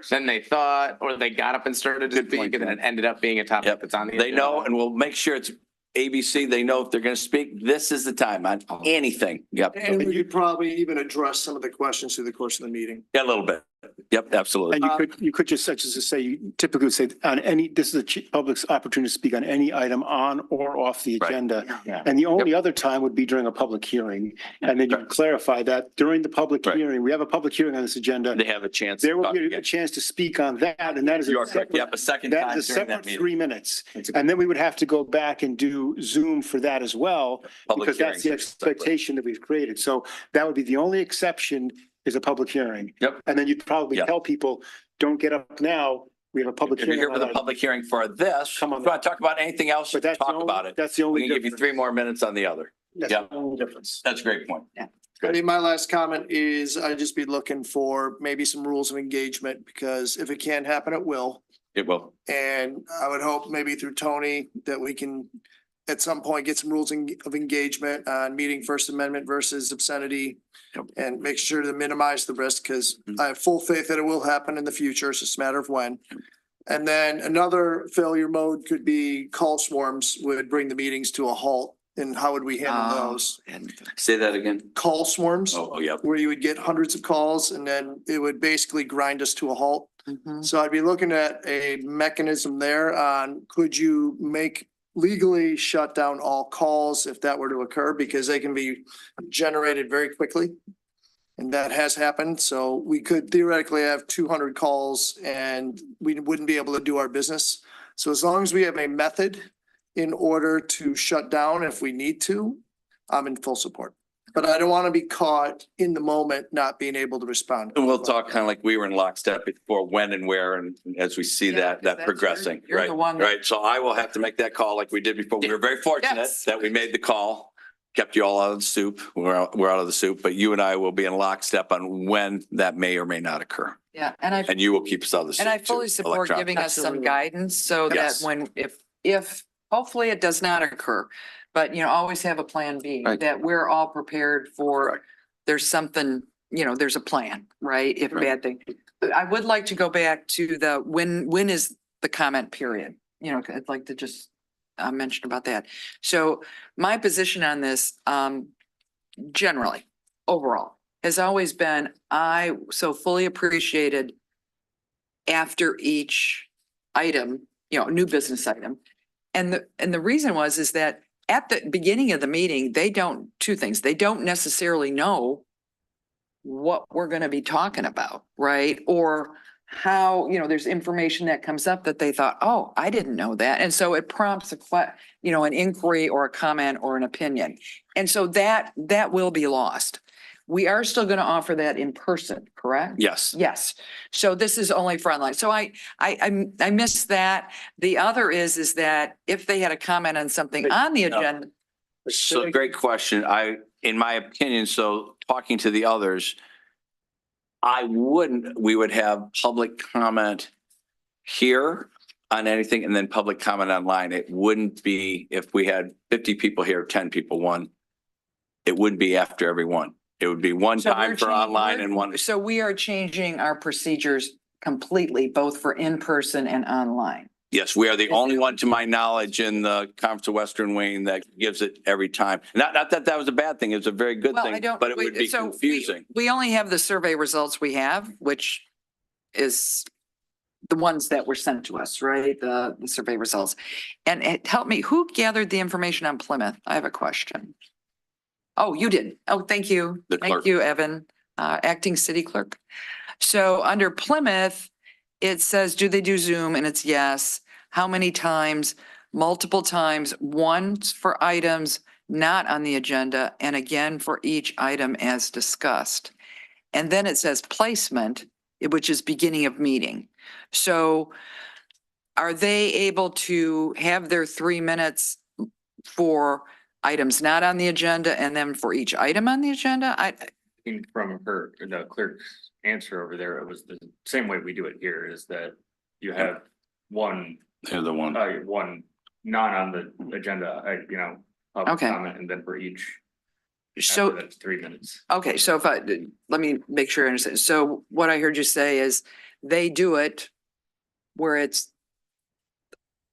Then they thought, or they got up and started to Good point. speak and then it ended up being a topic Yep. that's on the. They know, agenda. and we'll make sure it's ABC. They know if they're going to speak, this is the time on anything. Yep. And we could probably even address some of the questions through the course of the meeting. Yeah, a little bit. Yep, absolutely. And you could just such as to say, you typically would say on any, this is the public's opportunity to speak on any item on or off the Right. agenda. Yeah. And the only other time would be during a public hearing. And then you clarify that during the public Right. hearing, we have a public hearing on this agenda. They have a chance. to There will talk be a again. chance to speak on that, and that is. You are correct. Yep, a second time That is a during that separate meeting. 3 minutes. That's a And then we would have to go back and do Zoom for that as well, Public because that's the hearings are separate. expectation that we've created. So that would be the only exception is a public hearing. Yep. And then you'd probably Yeah. tell people, don't get up now. We have a public If you're hearing. here for the on that." public hearing for this, Come on. if you want to talk about anything else, But that's the talk only- about it. That's the We only can give you difference. 3 more minutes on the other. That's Yeah. the only difference. That's a great point. I mean, my last comment is I'd just be looking for maybe some rules of engagement because if it can happen, it will. It will. And I would hope maybe through Tony that we can at some point get some rules of engagement on meeting First Amendment versus obscenity. Yep. And make sure to minimize the risk because I have full faith that it will happen in the future. It's just a matter of when. And then another failure mode could be call swarms would bring the meetings to a halt. And how would we handle those? And Say that again. Call swarms, Oh, yeah. where you would get hundreds of calls and then it would basically grind us to a halt. mhm. So I'd be looking at a mechanism there on, could you legally shut down all calls if that were to occur, because they can be generated very quickly. And that has happened. So we could theoretically have 200 calls and we wouldn't be able to do our business. So as long as we have a method in order to shut down if we need to, I'm in full support. But I don't want to be caught in the moment, not being able to respond. And we'll talk kind of like we were in lockstep before when and where and as we see Yeah, that 'cause that's- progressing. you're Right, the one that- right. So I will have to make that call like we did before. We were very fortunate Yes. that we made the call. kept you all out of the soup. We're out of the soup, but you and I will be in lockstep on when that may or may not occur. Yeah, and you will keep us out of the soup. I too, fully support electronic. giving us some Absolutely. guidance so that Yes. when, if, hopefully it does not occur. But, always have a plan B, Right. that we're all prepared for, Correct. there's something, there's a plan, right? If Right. bad thing. I would like to go back to the, when is the comment period? I'd like to just mention about that. So my position on this, generally, overall, has always been, I so fully appreciated after each item, new business item. And the reason is that at the beginning of the meeting, two things, they don't necessarily know what we're going to be talking about, right? Or how, there's information that comes up that they thought, oh, I didn't know that. And so it prompts an inquiry or a comment or an opinion. And so that will be lost. We are still going to offer that in person, correct? Yes. Yes. So this is only for online. So I missed that. The other is that if they had a comment on something on the agenda. So great question. In my opinion, so talking to the others, we would have public comment here on anything and then public comment online. It wouldn't be, if we had 50 people here, 10 people, it wouldn't be after every one. It would be one So time we're for changing- online and one. So we are changing our procedures completely, both for in-person and online. Yes, we are the only one, to my knowledge, in the Conference of Western Wayne that gives it every time. Not that that was a bad thing. It was a very good Well, I thing, don't. but it would be so confusing. We only have the survey results we have, which is the ones that were sent to us, right? The survey results. And help me, who gathered the information on Plymouth? I have a question. Oh, you did. Oh, thank you. The Thank clerk. you, Evan, acting city clerk. So under Plymouth, it says, do they do Zoom? And it's yes. How many times? Multiple times, once for items not on the agenda, and again for each item as discussed. And then it says placement, which is beginning of meeting. So are they able to have their 3 minutes for items not on the agenda and then for each item on the agenda? From the clerk's answer over there, it was the same way we do it here, is that you have one, They're the one. one not on the agenda, public Okay. comment, and then for each, So, after that's 3 minutes. okay, so let me make sure I understand. So what I heard you say is they do it where it's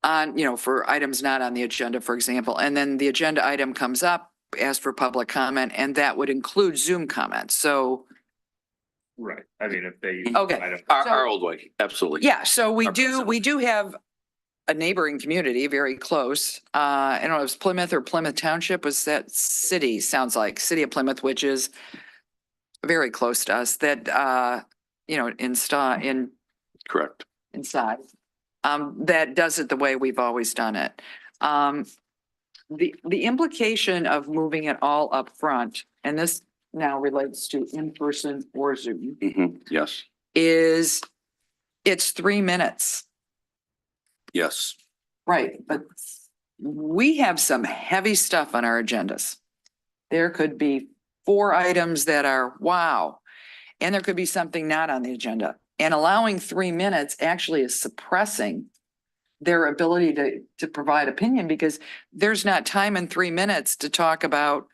on, for items not on the agenda, for example, and then the agenda item comes up, ask for public comment, and that would include Zoom comments. So, Right, I mean, if they. Okay. item- Our old way, absolutely. yeah, so we Our process. do have a neighboring community very close. I don't know, if it was Plymouth or Plymouth Township, was that city, sounds like City of Plymouth, which is very close to us, that, Correct. inside, that does it the way we've always done it. The implication of moving it all up front, and this now relates to in-person or Zoom, Yes, is it's 3 minutes. yes. Right, but we have some heavy stuff on our agendas. There could be 4 items that are wow, and there could be something not on the agenda. And allowing 3 minutes actually is suppressing their ability to provide opinion, because there's not time in 3 minutes to talk about.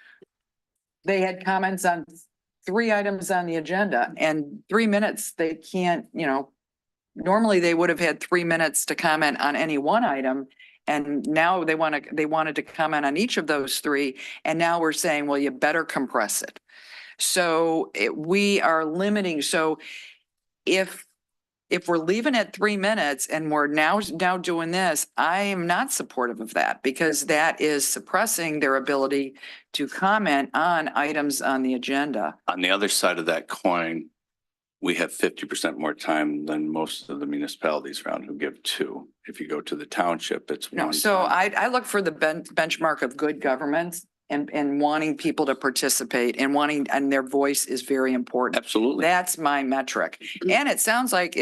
They had comments on 3 items on the agenda, and 3 minutes, they can't, normally they would have had 3 minutes to comment on any one item. And now they wanted to comment on each of those 3. And now we're saying, well, you better compress it. So we are limiting. So if we're leaving at 3 minutes and we're now doing this, I am not supportive of that, because that is suppressing their ability to comment on items on the agenda. On the other side of that coin, we have 50% more time than most of the municipalities around who give 2. If you go to the township, it's No, 1. so time. I look for the benchmark of good government and wanting people to participate and their voice is very important. Absolutely. That's my metric. And it sounds like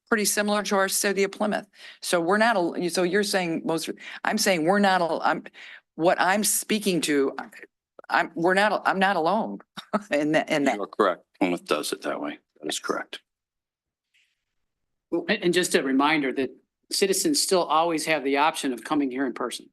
pretty similar to our city of Plymouth. So we're not, so you're saying I'm saying what I'm speaking to, I'm not alone in that. You are correct. Plymouth does it that way. That is correct. And just a reminder that citizens still always have the option of coming here in person.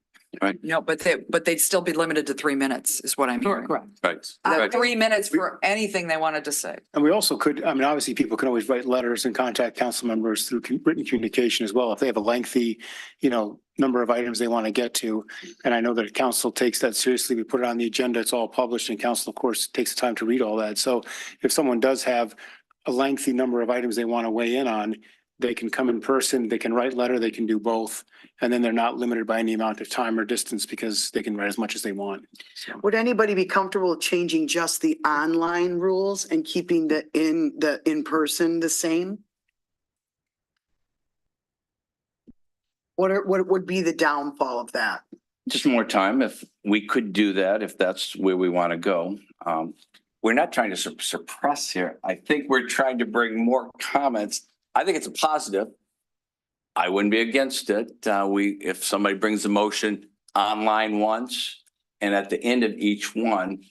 No, but they'd still be limited to 3 minutes is what I'm hearing. Correct. Right. That 3 minutes for anything they wanted to say. And we also could, I mean, obviously people can always write letters and contact council members through written communication as well. If they have a lengthy, number of items they want to get to. And I know that council takes that seriously. We put it on the agenda. It's all published and council, of course, takes the time to read all that. So if someone does have a lengthy number of items they want to weigh in on, they can come in person, they can write letter, they can do both. And then they're not limited by any amount of time or distance because they can write as much as they want. So. Would anybody be comfortable with changing just the online rules and keeping the in-person the same? What would be the downfall of that? Just more time if we could do that, if that's where we want to go. We're not trying to suppress here. I think we're trying to bring more comments. I think it's a positive. I wouldn't be against it. If somebody brings a motion online once and at the end of each one.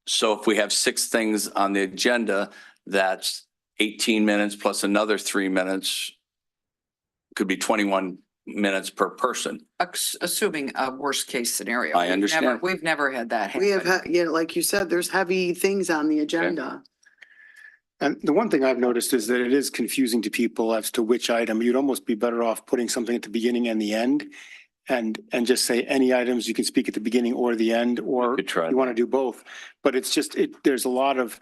So if we have 6 things on the agenda, that's 18 minutes plus another 3 minutes. Could be 21 minutes per person. Assuming a worst case scenario. I understand. We've never had that happen. We have, like you said, there's heavy things on the agenda. And the one thing I've noticed is that it is confusing to people as to which item. You'd almost be better off putting something at the beginning and the end. And just say any items you can speak at the beginning or the end, or you want to do both. But it's just, there's a lot of,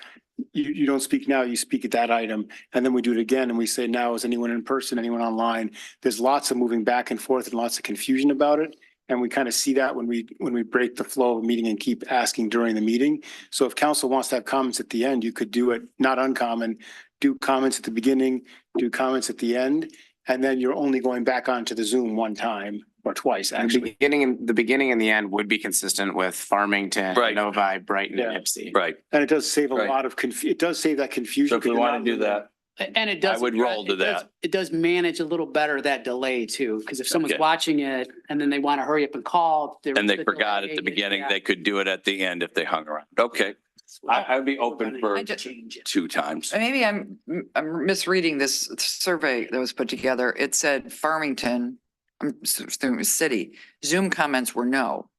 you don't speak now, you speak at that item. And then we do it again and we say, now is anyone in person, anyone online? There's lots of moving back and forth and lots of confusion about it. And we kind of see that when we break the flow of a meeting and keep asking during the meeting. So if council wants to have comments at the end, you could do it, not uncommon, do comments at the beginning, do comments at the end, and then you're only going back onto the Zoom one time or twice, actually. The beginning and the end would be consistent with Farmington, Right. Novi, Brighton, Yeah. and Ipsy. Right. And it does save a Right. lot of it does save that confusion. So if we want to do that, And it does. I would roll to it does- that. It does manage a little better that delay too, because if someone's Okay. watching it and then they want to hurry up and call. and they the forgot at delay, the beginning, yeah. they could do it at the end if they hung around. Okay. I would be open for I just- 2 times. Maybe I'm misreading this survey that was put together. It said Farmington, I'm assuming it was city, Zoom comments were no.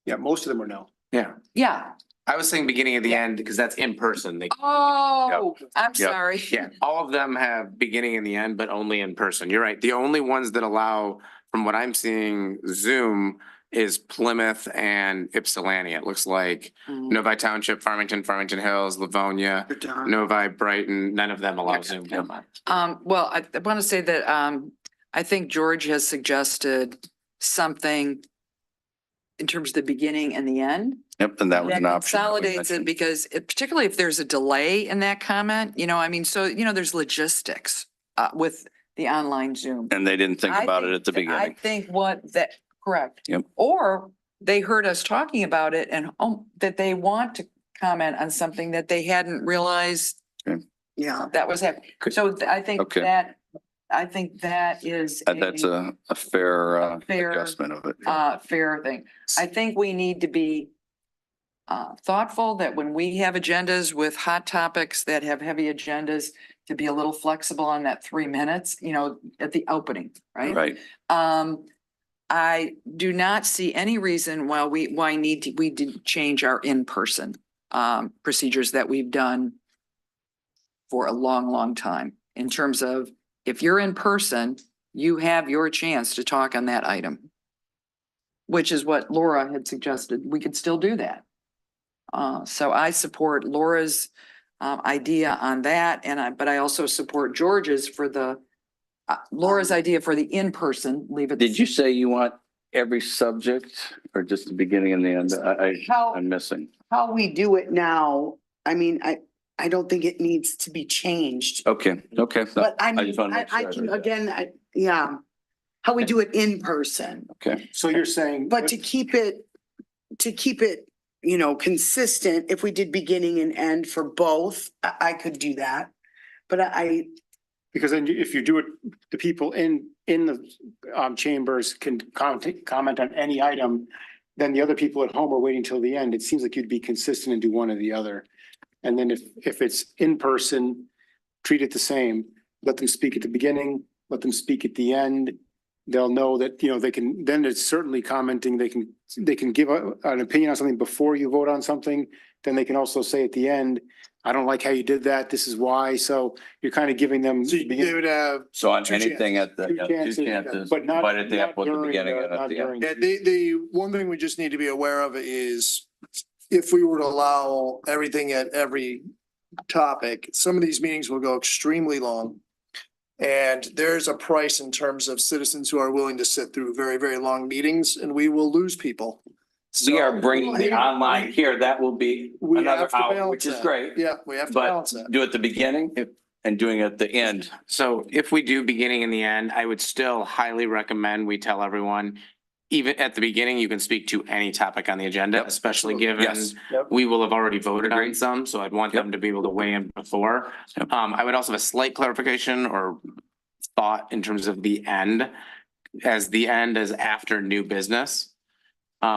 Yeah, most of them are no. Yeah. Yeah. I was saying beginning and the end because that's in person. Oh, I'm Yep. sorry. Yeah, all of them have beginning and the end, but only in person. You're right. The only ones that allow, from what I'm seeing, Zoom is Plymouth and Ypsilanti. It looks like Mm. Novi Township, Farmington, Farmington Hills, Livonia, You're done. Novi, Brighton, none of them allow Zoom. Well, I want to say that, I think George has suggested something in terms of the beginning and the end. Yep, and that was That an option. that we consolidates it mentioned. because particularly if there's a delay in that comment, there's logistics, with the online Zoom. And they didn't think I about it think at the that- I beginning. correct. Yep. Or they heard us talking about it and that they want to comment on something that they hadn't realized Yeah. that was happening. So I think Okay. that is That's a fair Fair, adjustment of it. fair thing. I think we need to be thoughtful that when we have agendas with hot topics that have heavy agendas, to be a little flexible on that 3 minutes, at the opening, right? Right. I do not see any reason why we did change our in-person procedures that we've done for a long, long time. In terms of, if you're in person, you have your chance to talk on that item. Which is what Laura had suggested. We could still do that. So I support Laura's idea on that, but I also support George's for Laura's idea for the in-person, leave it. Did you say you want every subject or just the beginning and the end? I'm missing. How we do it now, I mean, I don't think it needs to be changed. Okay. But I mean, just wanna make I sure I can, heard that. again, how we do it in person, Okay. So you're saying. but to keep it, consistent, if we did beginning and end for both, I could do that. But Because then if you do it, the people in the chambers can comment on any item. Then the other people at home are waiting till the end. It seems like you'd be consistent and do one or the other. And then if it's in person, treat it the same. Let them speak at the beginning, let them speak at the end. They'll know that, they can, then it's certainly commenting. They can give an opinion on something before you vote on something. Then they can also say at the end, I don't like how you did that. This is why. So you're kind of giving them. So they would have. So on two anything at the, Two two chances, chances, but not- but at the not apple at the during, beginning and not at the end. during- Yeah, the one thing we just need to be aware of is if we were to allow everything at every topic, some of these meetings will go extremely long. And there's a price in terms of citizens who are willing to sit through very, very long meetings, and we will lose people. We are So- bringing the online here. That will be We another have to hour, balance which is that. great. Yeah, we have to But balance that. do it at the beginning and doing it at the end. So if we do beginning and the end, I would still highly recommend we tell everyone, even at the beginning, you can speak to any topic on the agenda, Yep. especially given Yes. we will have already voted on Agreed. some, so I'd want them to be able to weigh in before. Yep. I would also have a slight clarification or thought in terms of the end, as the end is after new business.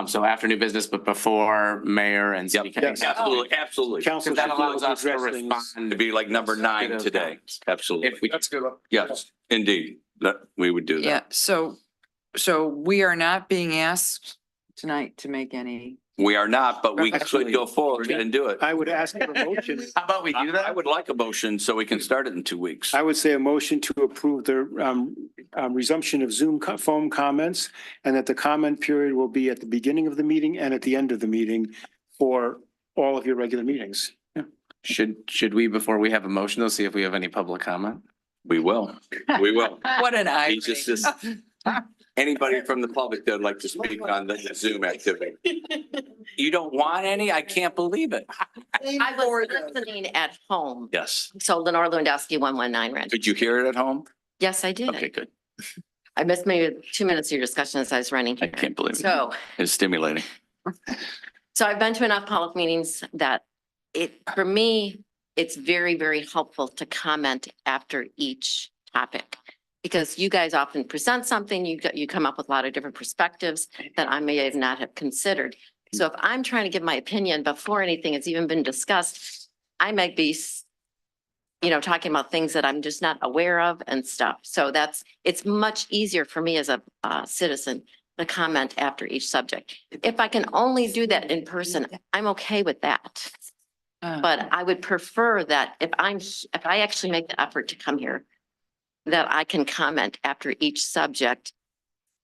So after new business, but before mayor and city Yep, council. absolutely, absolutely. Council Because that should be able allows to us to address things. respond. To be like number 9 today. Absolutely. If we, That's a good one. Yes, indeed. That we would do Yeah, that. so we are not being asked tonight to make any. We are not, but we could Actually, go forward and do it. I would ask for a motion. how about we do I that? would like a motion so we can start it in 2 weeks. I would say a motion to approve the resumption of Zoom phone comments, and that the comment period will be at the beginning of the meeting and at the end of the meeting for all of your regular meetings. Should we, before we have a motion, though, see if we have any public comment? We will. We will. What an irony. He just is, anybody from the public that would like to speak on the Zoom activity. You don't want any? I can't believe it. I was listening at home. Yes. So Lenore Lewandowski, 119 Ranch. Did you hear it at home? Yes, I did. Okay, good. I missed maybe 2 minutes of your discussion as I was running I here. can't believe it. So, It's stimulating. so I've been to enough public meetings that for me, it's very, very helpful to comment after each topic. Because you guys often present something, you come up with a lot of different perspectives that I may have not have considered. So if I'm trying to give my opinion before anything has even been discussed, I might be, talking about things that I'm just not aware of and stuff. So it's much easier for me as a citizen to comment after each subject. If I can only do that in person, I'm okay with that. But I would prefer that if I actually make the effort to come here, that I can comment after each subject,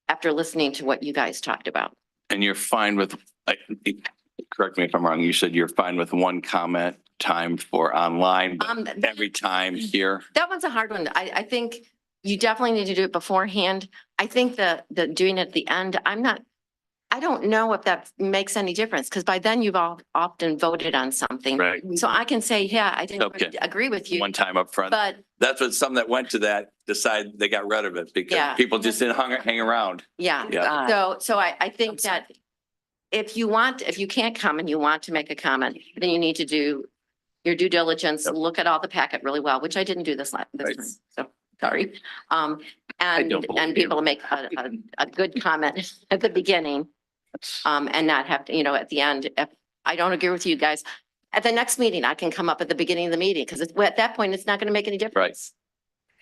after listening to what you guys talked about. And you're fine with, correct me if I'm wrong, you said you're fine with one comment time for online, but every time here? That one's a hard one. I think you definitely need to do it beforehand. I think that doing it at the end, I don't know if that makes any difference, because by then you've all often voted on something. Right. So I can say, yeah, I didn't Okay. agree with you, One time up front. but That's what some that went to that decide they got rid of it because Yeah. people just didn't hang around. yeah. Yeah. So I think that if you can't come and you want to make a comment, then you need to do your due diligence, Yep. look at all the packet really well, which I didn't do this Right. time, so sorry. And don't believe be you. able to make a good comment at the beginning. And not have to, at the end, if I don't agree with you guys, at the next meeting, I can come up at the beginning of the meeting, because at that point, it's not going to make any difference.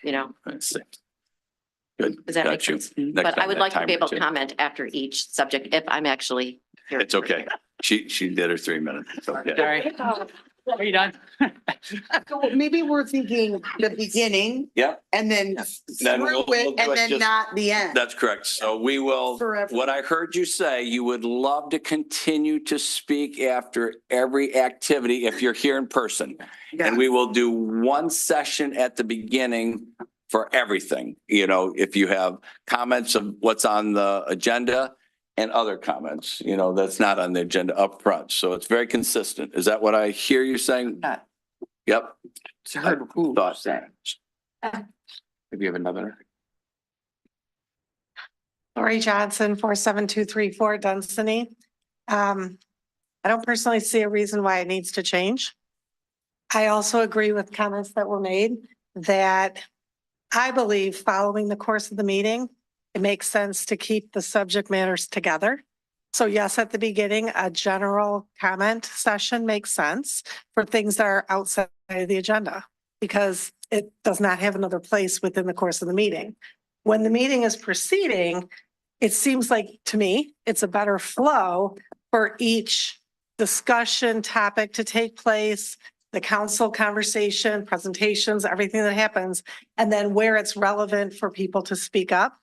Let's see. Good. Does that make Got you. sense? Next But I time, would that like to time be or able to two. comment after each subject if I'm actually here. It's okay. She did her 3 minutes. It's okay. Sorry. Are you done? So maybe we're thinking the beginning Yeah, and then Then we'll through it do and it then just- not the end. that's correct. So we will, Forever. what I heard you say, you would love to continue to speak after every activity if you're here in person. Yeah. And we will do one session at the beginning for everything. If you have comments of what's on the agenda and other comments, that's not on the agenda up front. So it's very consistent. Is that what I hear you saying? Yeah. Yep. Thought. Maybe you have another. Lori Johnson, 47234 Dunsany. I don't personally see a reason why it needs to change. I also agree with comments that were made that I believe following the course of the meeting, it makes sense to keep the subject matters together. So yes, at the beginning, a general comment session makes sense for things that are outside of the agenda because it does not have another place within the course of the meeting. When the meeting is proceeding, it seems like to me, it's a better flow for each discussion topic to take place, the council conversation, presentations, everything that happens, and then where it's relevant for people to speak up.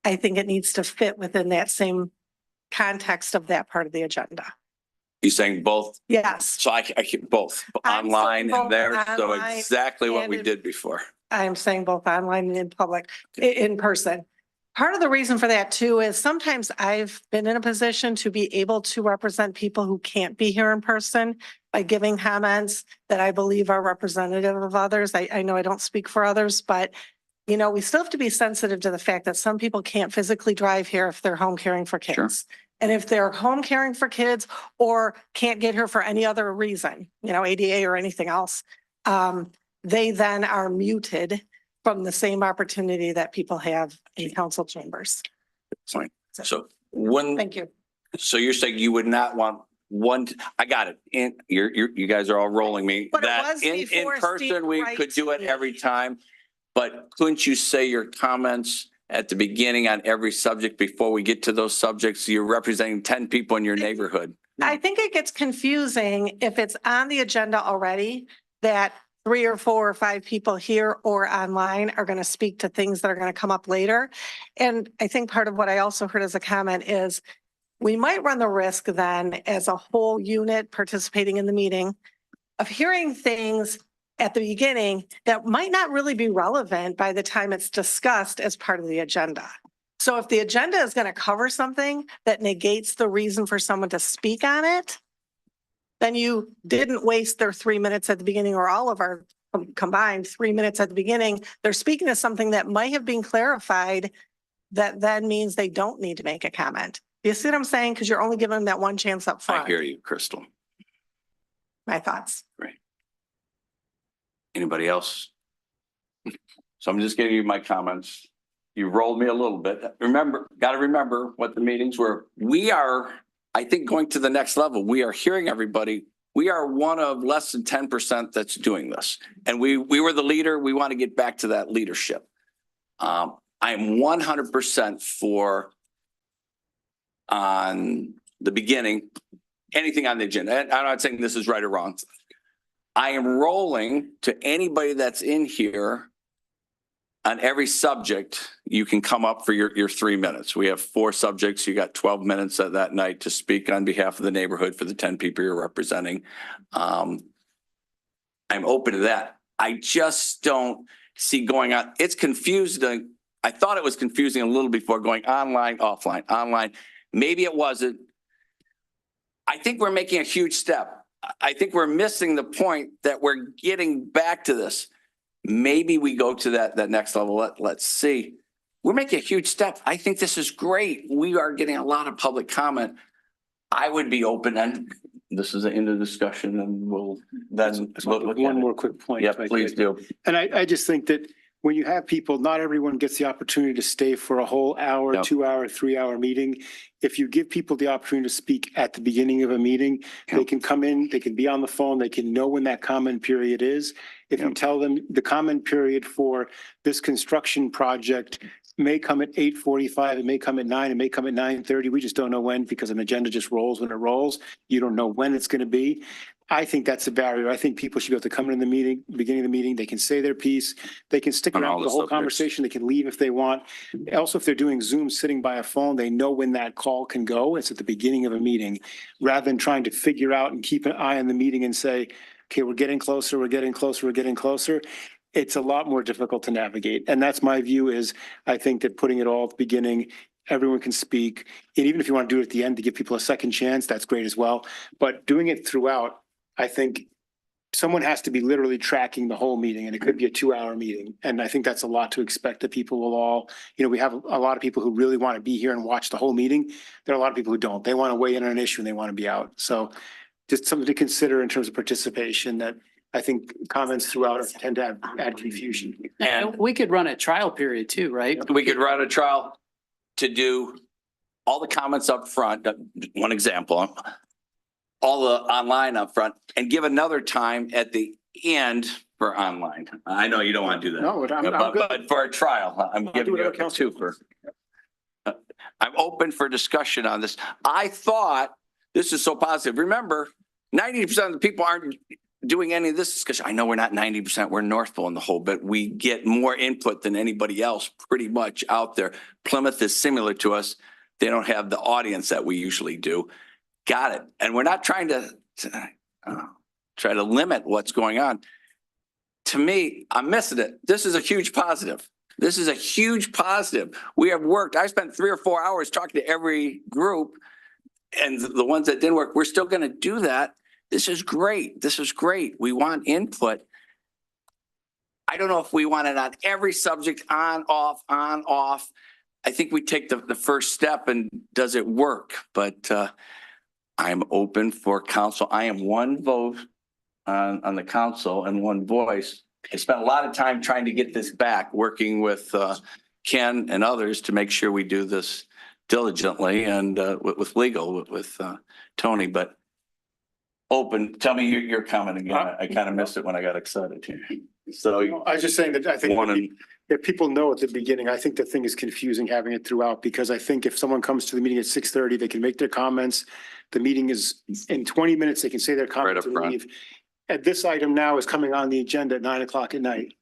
I think it needs to fit within that same context of that part of the agenda. You're saying both? Yes, So I can both I'm saying online and both there. So online exactly what and we in- did before. I'm saying both online and in public, in person. Part of the reason for that too is sometimes I've been in a position to be able to represent people who can't be here in person by giving comments that I believe are representative of others. I know I don't speak for others, but you know, we still have to be sensitive to the fact that some people can't physically drive here if they're home caring for kids. And if they're home caring for kids or can't get here for any other reason, you know, ADA or anything else, they then are muted from the same opportunity that people have in council chambers. Fine. So when, Thank you. so you're saying you would not want one, I got it. And you guys are all rolling me. But it That was in before person, Steve we Wright could do it me. every time. But couldn't you say your comments at the beginning on every subject before we get to those subjects? You're representing 10 people in your neighborhood. I think it gets confusing if it's on the agenda already that 3 or 4 or 5 people here or online are going to speak to things that are going to come up later. And I think part of what I also heard as a comment is we might run the risk then as a whole unit participating in the meeting of hearing things at the beginning that might not really be relevant by the time it's discussed as part of the agenda. So if the agenda is going to cover something that negates the reason for someone to speak on it, then you didn't waste their 3 minutes at the beginning or all of our combined 3 minutes at the beginning. They're speaking to something that might have been clarified that then means they don't need to make a comment. You see what I'm saying? Because you're only giving them that one chance up front. I hear you, Crystal. My thoughts. Great. Anybody else? So I'm just giving you my comments. You rolled me a little bit. Remember, got to remember what the meetings were. We are, I think, going to the next level. We are hearing everybody. We are one of less than 10% that's doing this. And we were the leader. We want to get back to that leadership. I'm 100% for on the beginning, anything on the agenda. And I'm not saying this is right or wrong. I am rolling to anybody that's in here on every subject. You can come up for your 3 minutes. We have 4 subjects. You got 12 minutes that night to speak on behalf of the neighborhood for the 10 people you're representing. I'm open to that. I just don't see going on. It's confusing. I thought it was confusing a little before going online, offline, online. Maybe it wasn't. I think we're making a huge step. I think we're missing the point that we're getting back to this. Maybe we go to that next level. Let's see. We're making a huge step. I think this is great. We are getting a lot of public comment. I would be open, and this is the end of the discussion, and we'll then look at One it. more quick point. Yeah, if I please could. do. And I just think that when you have people, not everyone gets the opportunity to stay for a whole hour, No. 2 hour, 3 hour meeting. If you give people the opportunity to speak at the beginning of a meeting, they can come in, they can be on the phone, they can know when that comment period is. If you tell them the comment period for this construction project may come at 8:45, it may come at 9, it may come at 9:30. We just don't know when because an agenda just rolls when it rolls. You don't know when it's going to be. I think that's a barrier. I think people should be able to come in the meeting, beginning of the meeting, they can say their piece, they can stick On around all for the the whole subjects. conversation, they can leave if they want. Also, if they're doing Zoom sitting by a phone, they know when that call can go. It's at the beginning of a meeting, rather than trying to figure out and keep an eye on the meeting and say, okay, we're getting closer, we're getting closer, we're getting closer. It's a lot more difficult to navigate. And that's my view is I think that putting it all at the beginning, everyone can speak. And even if you want to do it at the end to give people a second chance, that's great as well. But doing it throughout, I think someone has to be literally tracking the whole meeting, and it could be a 2-hour meeting. And I think that's a lot to expect that people will all, we have a lot of people who really want to be here and watch the whole meeting. There are a lot of people who don't. They want to weigh in on an issue and they want to be out. So just something to consider in terms of participation, that I think comments throughout tend to add confusion. And We could run a trial period too, right? we could run a trial to do all the comments up front, one example, all the online up front, and give another time at the end for online. I know you don't want to do that. No, I'm good. But for a trial, I'm giving you whatever a council two for. I'm open for discussion on this. I thought this is so positive. Remember, 90% of the people aren't doing any of this discussion. I know we're not 90%, we're Northville in the whole, but we get more input than anybody else pretty much out there. Plymouth is similar to us. They don't have the audience that we usually do. Got it. And we're not trying to try to limit what's going on. To me, I'm missing it. This is a huge positive. This is a huge positive. We have worked. I spent 3 or 4 hours talking to every group, and the ones that didn't work, we're still going to do that. This is great. This is great. We want input. I don't know if we want it on every subject, on, off, on, off. I think we take the first step and does it work? But I'm open for council. I am one vote on the council and one voice. I spent a lot of time trying to get this back, working with Ken and others to make sure we do this diligently and with legal, with Tony, but open. Tell me your comment again. I kind of missed it when I got excited here. So I was just saying that I think one and if people know at the beginning, I think the thing is confusing having it throughout, because I think if someone comes to the meeting at 6:30, they can make their comments. The meeting is in 20 minutes, they can say their comments up and front. leave. And this item now is coming on the agenda at 9 o'clock at night.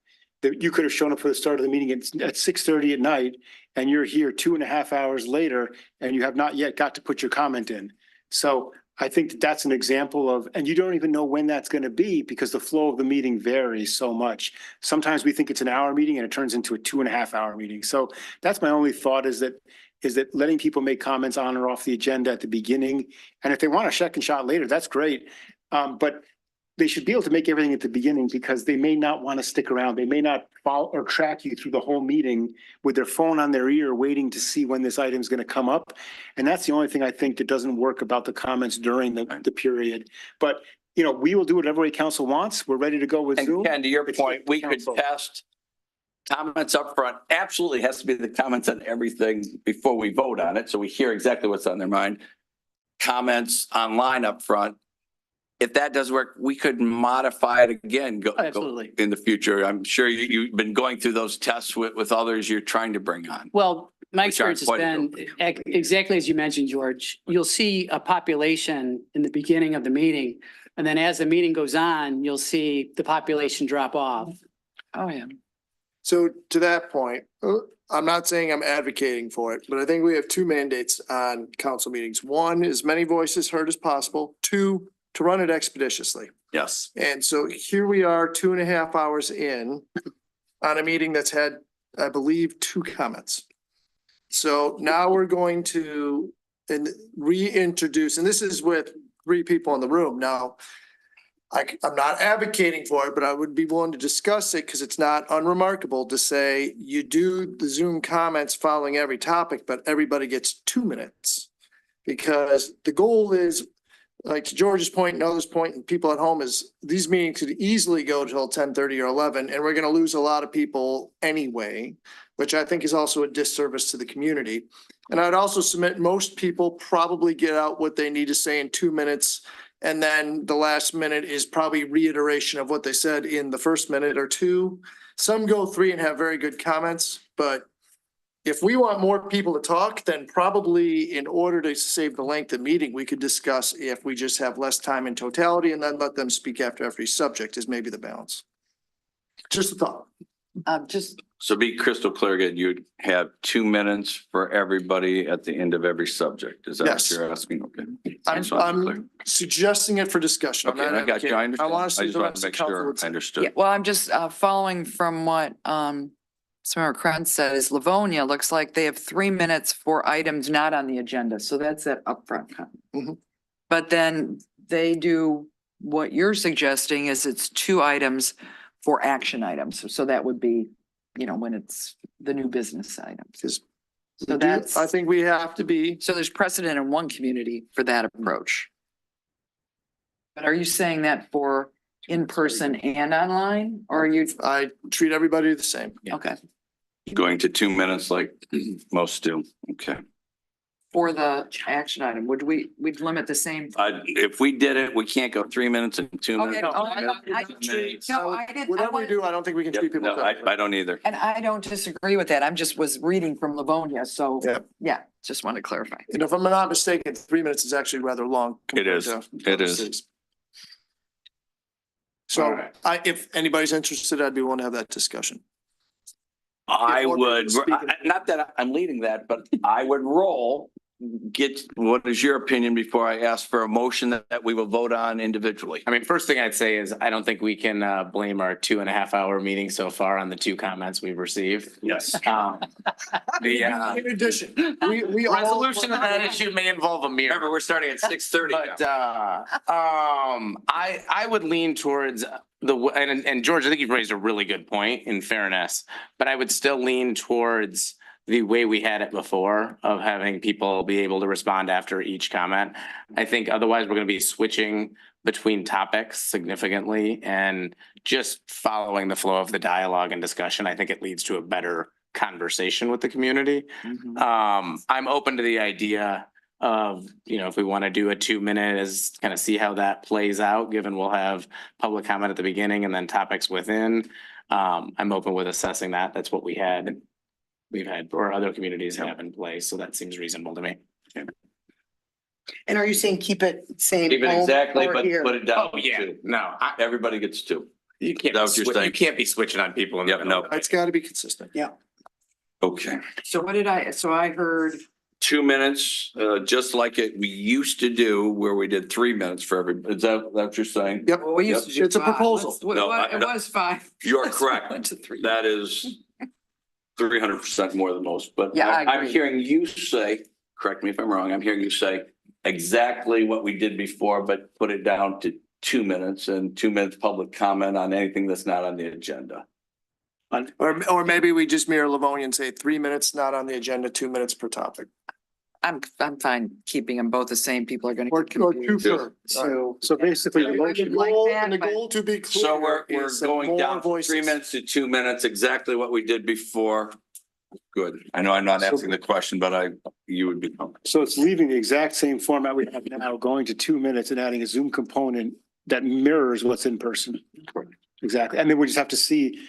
That you could have shown up for the start of the meeting at 6:30 at night, and you're here 2.5 hours later, and you have not yet got to put your comment in. So I think that that's an example of, and you don't even know when that's going to be because the flow of the meeting varies so much. Sometimes we think it's an hour meeting and it turns into a 2.5 hour meeting. So that's my only thought, is that letting people make comments on or off the agenda at the beginning. And if they want a second shot later, that's great. But they should be able to make everything at the beginning, because they may not want to stick around. They may not follow or track you through the whole meeting with their phone on their ear, waiting to see when this item is going to come up. And that's the only thing I think that doesn't work about the comments during the period. But, you know, we will do whatever way council wants. We're ready to go with Zoom. And Ken, to your It's point, up to we could council. test comments up front. Absolutely has to be the comments on everything before we vote on it. So we hear exactly what's on their mind. Comments online up front. If that does work, we could modify it again, go Absolutely. in the future. I'm sure you've been going through those tests with others you're trying to bring on. Well, my Which are experience has quite been exactly as you mentioned, George. You'll see a population in the beginning of the meeting, and then as the meeting goes on, you'll see the population drop off. Oh, yeah. So to that point, I'm not saying I'm advocating for it, but I think we have two mandates on council meetings. One, as many voices heard as possible. Two, to run it expeditiously. Yes. And so here we are 2.5 hours in on a meeting that's had, I believe, 2 comments. So now we're going to reintroduce, and this is with 3 people in the room. Now, I'm not advocating for it, but I would be willing to discuss it because it's not unremarkable to say you do the Zoom comments following every topic, but everybody gets 2 minutes. Because the goal is, like to George's point and others' point and people at home, is these meetings could easily go till 10:30 or 11, and we're going to lose a lot of people anyway, which I think is also a disservice to the community. And I'd also submit most people probably get out what they need to say in 2 minutes. And then the last minute is probably reiteration of what they said in the first minute or 2. Some go 3 and have very good comments, but if we want more people to talk, then probably in order to save the length of meeting, we could discuss if we just have less time in totality and then let them speak after every subject is maybe the balance. Just a thought. So be crystal clear again, you'd have 2 minutes for everybody at the end of every subject. Is that Yes. what you're asking? Okay. I'm suggesting it for discussion. I'm Okay, not I got you. I advocating. understand. want I to see just the wanted rest to of make council sure would I say. understood. Yeah, well, I'm just following from what Senator Kranz said, is Livonia looks like they have 3 minutes for items not on the agenda. So that's that upfront comment. Mhm. But then they do what you're suggesting is it's 2 items for action items. So that would be, you know, when it's the new business items. So that's, I think we have to be. so there's precedent in one community for that approach. But are you saying that for in person and online, or are you, I treat everybody the same. okay, Going to 2 minutes like most do. Okay. for the action item, we'd limit the same? If we did it, we can't go 3 minutes and 2 Okay, minutes. oh, I didn't. Whatever we do, I don't think we can Yep, treat people. no, I don't either. And I don't disagree with that. I'm just was reading from Livonia, so. Yeah. Yeah, just want to clarify. And if I'm not mistaken, 3 minutes is actually rather long. It is. compared to It other is. cities. All So right. if anybody's interested, I'd be willing to have that discussion. I More would, people speaking. not that I'm leading that, but I would get, what is your opinion before I ask for a motion that we will vote on individually? I mean, first thing I'd say is I don't think we can blame our 2.5 hour meeting so far on the 2 comments we've received. Yes. In addition, we all. Resolution of that issue may involve a mirror. Remember, we're starting at 6:30. But I would lean towards and George, I think you've raised a really good point in fairness, but I would still lean towards the way we had it before of having people be able to respond after each comment. I think otherwise we're going to be switching between topics significantly and just following the flow of the dialogue and discussion. I think it leads to a better conversation with the community. I'm open to the idea of, if we want to do a 2 minute is kind of see how that plays out, given we'll have public comment at the beginning and then topics within. I'm open with assessing that. That's what we've had or other communities have in place. So that seems reasonable to me. And are you saying keep it same? Keep it home exactly, or but here? put it down. Oh, yeah, to- no, Everybody gets 2. you can't, That was your you thing. can't be switching on people. in the Yep, middle. no. It's gotta be consistent. Okay. So I heard, 2 minutes, just like we used to do where we did 3 minutes for every, is that what you're saying? Yep. well, we used to do. It's a 5. proposal. No, It was 5. You are Went correct. to 3. That is 300% more than most, but Yeah, I I'm agree. hearing you say, correct me if I'm wrong, I'm hearing you say exactly what we did before, but put it down to 2 minutes and 2 minutes public comment on anything that's not on the agenda. Or maybe we just mirror Livonia and say 3 minutes, not on the agenda, 2 minutes per topic. I'm fine keeping them both the same. People are going Or to. two per. So basically, the And motion, the goal to be clear. So we're is going more down from voices. 3 minutes to 2 minutes, exactly what we did before. Good. I know I'm not asking the question, but you would be. so it's leaving the exact same format we have now, going to 2 minutes and adding a Zoom component that mirrors what's in person. Exactly. And then we just have to see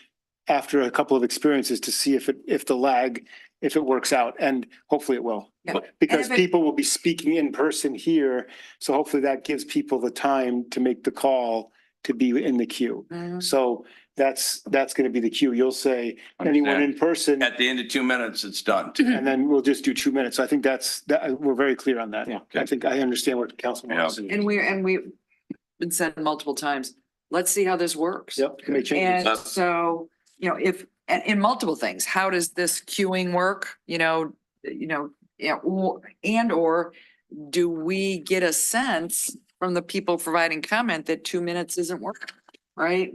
after a couple of experiences to see if it works out, and hopefully it will. Yeah. Because And if it- people will be speaking in person here, so hopefully that gives people the time to make the call to be in the queue. Mhm. So that's gonna be the queue. You'll say anyone in person, At the end of 2 minutes, it's done. and then we'll just do 2 minutes. So I think we're very clear on that. Yeah. I think I understand what the council wants. And we've been said multiple times, let's see how this works. Yep, can make changes. And so, and in multiple things, how does this queuing work? Or do we get a sense from the people providing comment that 2 minutes isn't working? Right?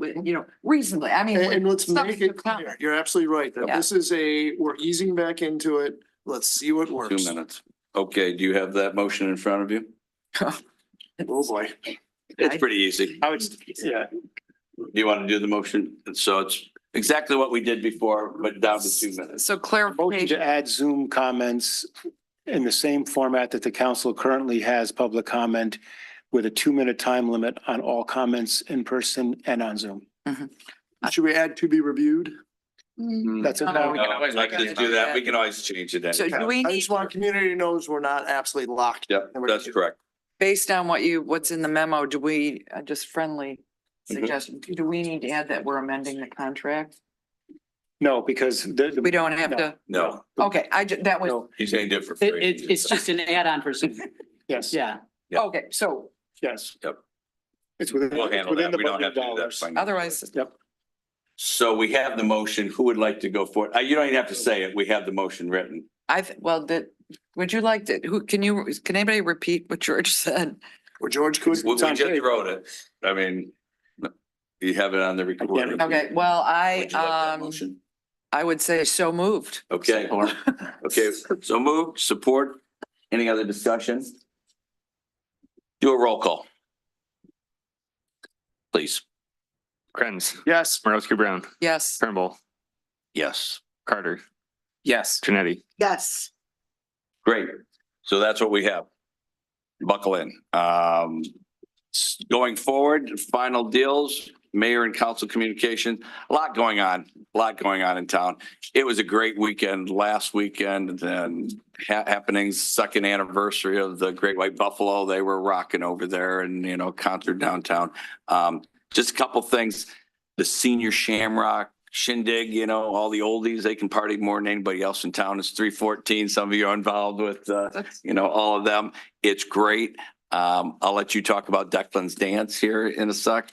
Reasonably, I mean. And let's stuff make to it come. clear. You're absolutely right. That Yeah. this is we're easing back into it. Let's see what 2 works. minutes. Okay, do you have that motion in front of you? Oh, boy. It's pretty easy. I would, yeah, Do you want to do the motion? So it's exactly what we did before, but down to 2 minutes. So motion clarification, to add Zoom comments in the same format that the council currently has public comment with a 2 minute time limit on all comments in person and on Zoom. Should we add to be reviewed? That's it. No, we can always I can do that. We can always change it. so do we I need, just want community knows we're not absolutely locked. Yep, that's correct. based on what's in the memo, do we, just friendly suggestion, do we need to add that we're amending the contract? No, because We don't have No. to, No, okay, that was, No, he's saying it for It, free. it's just an add-on for Zoom. yes, Yeah. Yeah. okay, so yes. Yep. It's within. We'll handle within that. the We don't have budget to do that. dollars. Fine. otherwise, So we have the motion. Who would like to go for it? You don't even have to say it. We have the motion written. would you like to, can anybody repeat what George said? Or George could. We just wrote it. I mean, you have it on the recording. Okay, well, Would you like that motion? I would say so moved. Okay, okay, so move, support. Any other discussion? Do a roll call. Please. Krenz, Yes. Marowski Brown, Yes. Turnbull, Yes. Carter, Yes. Janetti. Yes. Great. So that's what we have. Buckle in. Going forward, final deals, mayor and council communication, a lot going on in town. It was a great weekend last weekend and happenings, second anniversary of the Great White Buffalo. They were rocking over there and, you know, concert downtown. Just a couple things, the senior Shamrock shindig, you know, all the oldies, they can party more than anybody else in town. It's 314. Some of you are involved with, you know, all of them. It's great. I'll let you talk about Declan's dance here in a sec.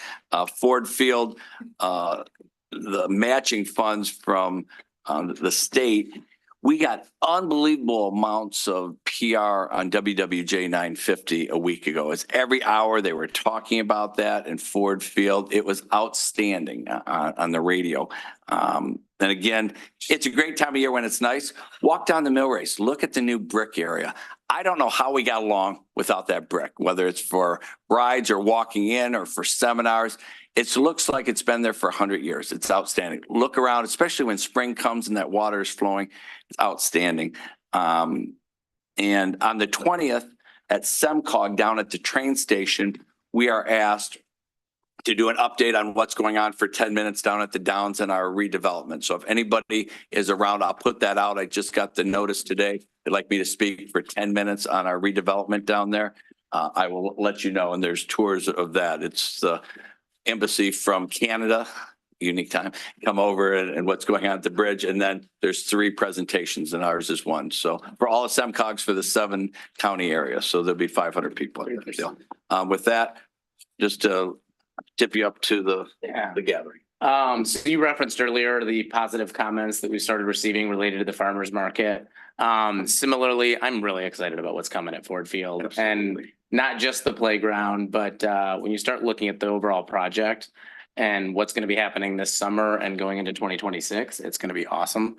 Ford Field, the matching funds from the state. We got unbelievable amounts of PR on WWJ 950 a week ago. It's every hour they were talking about that in Ford Field. It was outstanding on the radio. And again, it's a great time of year when it's nice. Walk down the mill race, look at the new brick area. I don't know how we got along without that brick, whether it's for rides or walking in or for seminars. It looks like it's been there for 100 years. It's outstanding. Look around, especially when spring comes and that water is flowing. It's outstanding. And on the 20th at SEMCOG down at the train station, we are asked to do an update on what's going on for 10 minutes down at the Downs and our redevelopment. So if anybody is around, I'll put that out. I just got the notice today. They'd like me to speak for 10 minutes on our redevelopment down there. I will let you know, and there's tours of that. It's the embassy from Canada, unique time, come over and what's going on at the bridge. And then there's 3 presentations and ours is 1. So for all of SEMCOGs for the 7 county area. So there'll be 500 people. With that, just to tip you up to the gathering. So you referenced earlier the positive comments that we started receiving related to the farmers market. Similarly, I'm really excited about what's coming at Ford Field. Absolutely. And not just the playground, but when you start looking at the overall project and what's going to be happening this summer and going into 2026, it's going to be awesome.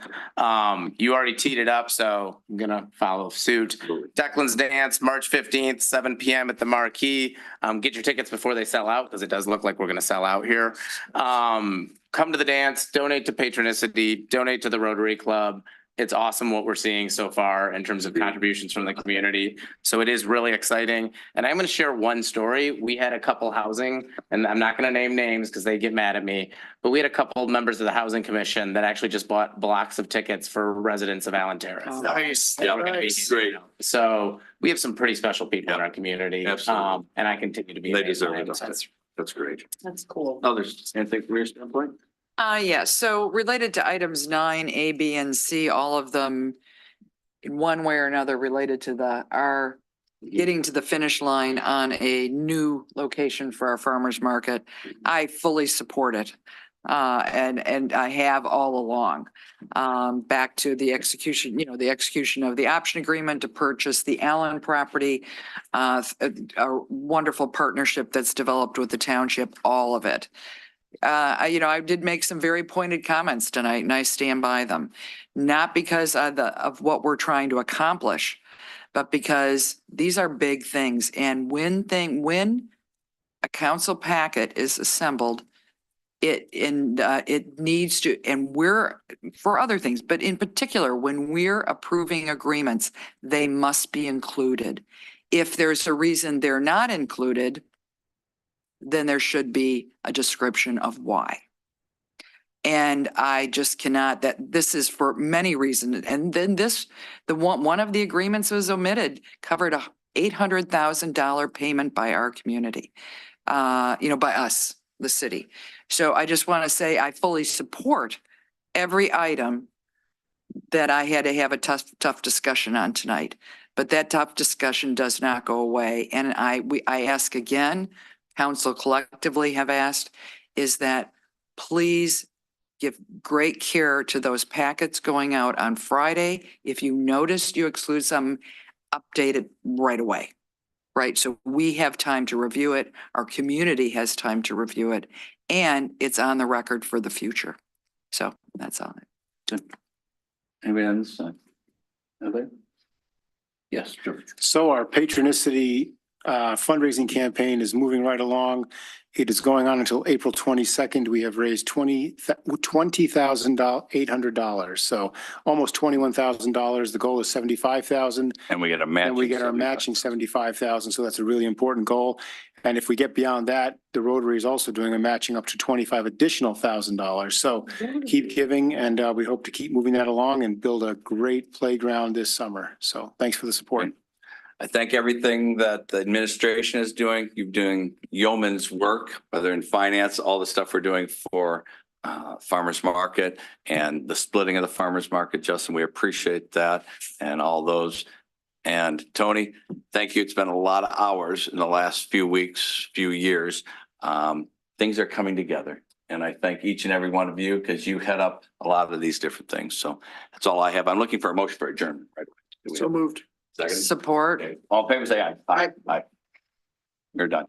You already teed it up, so I'm going to follow suit. Declan's Dance, March 15th, 7 p.m. at the Marquee. Get your tickets before they sell out, because it does look like we're going to sell out here. Come to the dance, donate to Patronicity, donate to the Rotary Club. It's awesome what we're seeing so far in terms of contributions from the community. So it is really exciting. And I'm going to share one story. We had a couple housing, and I'm not going to name names because they get mad at me, but we had a couple members of the Housing Commission that actually just bought blocks of tickets for residents of Allen Terrace. Nice. Yeah, we're gonna be Nice. Great. So we have some pretty special people in our community. Absolutely. And I continue to be. They amazed deserve by it. them. That's great. That's cool. Others, anything from your standpoint? Yeah, so related to items 9, A, B, and C, all of them in one way or another related to our getting to the finish line on a new location for our farmers market. I fully support it. And I have all along. Back to the execution, the execution of the option agreement to purchase the Allen property, a wonderful partnership that's developed with the township, all of it. I did make some very pointed comments tonight and I stand by them. Not because of what we're trying to accomplish, but because these are big things. And when a council packet is assembled, it needs to, and we're for other things, but in particular, when we're approving agreements, they must be included. If there's a reason they're not included, then there should be a description of why. And I just cannot, that this is for many reasons. And then one of the agreements was omitted, covered a $800,000 payment by our community, by us, the city. So I just want to say I fully support every item that I had to have a tough discussion on tonight. But that tough discussion does not go away. And I ask again, council collectively have asked, is that please give great care to those packets going out on Friday. If you notice you exclude some, update it right away, right? So we have time to review it. Our community has time to review it, and it's on the record for the future. So that's all. Anybody on this side? Anybody? Yes, George. So our Patronicity fundraising campaign is moving right along. It is going on until April 22nd. We have raised $20,800. So almost $21,000. The goal is 75,000. And we get a match. And we get our matching 75,000. So that's a really important goal. And if we get beyond that, the Rotary is also doing a matching up to $25,000 additional. So keep giving, and we hope to keep moving that along and build a great playground this summer. So thanks for the support. I thank everything that the administration is doing. You're doing yeoman's work, whether in finance, all the stuff we're doing for farmers market and the splitting of the farmers market. Justin, we appreciate that and all those. And Tony, thank you. It's been a lot of hours in the last few weeks, few years. Things are coming together. And I thank each and every one of you because you head up a lot of these different things. So that's all I have. I'm looking for a motion for adjournment right away. So moved. Second. Support. Okay. All in favor, say aye. Aye. Aye. You're done.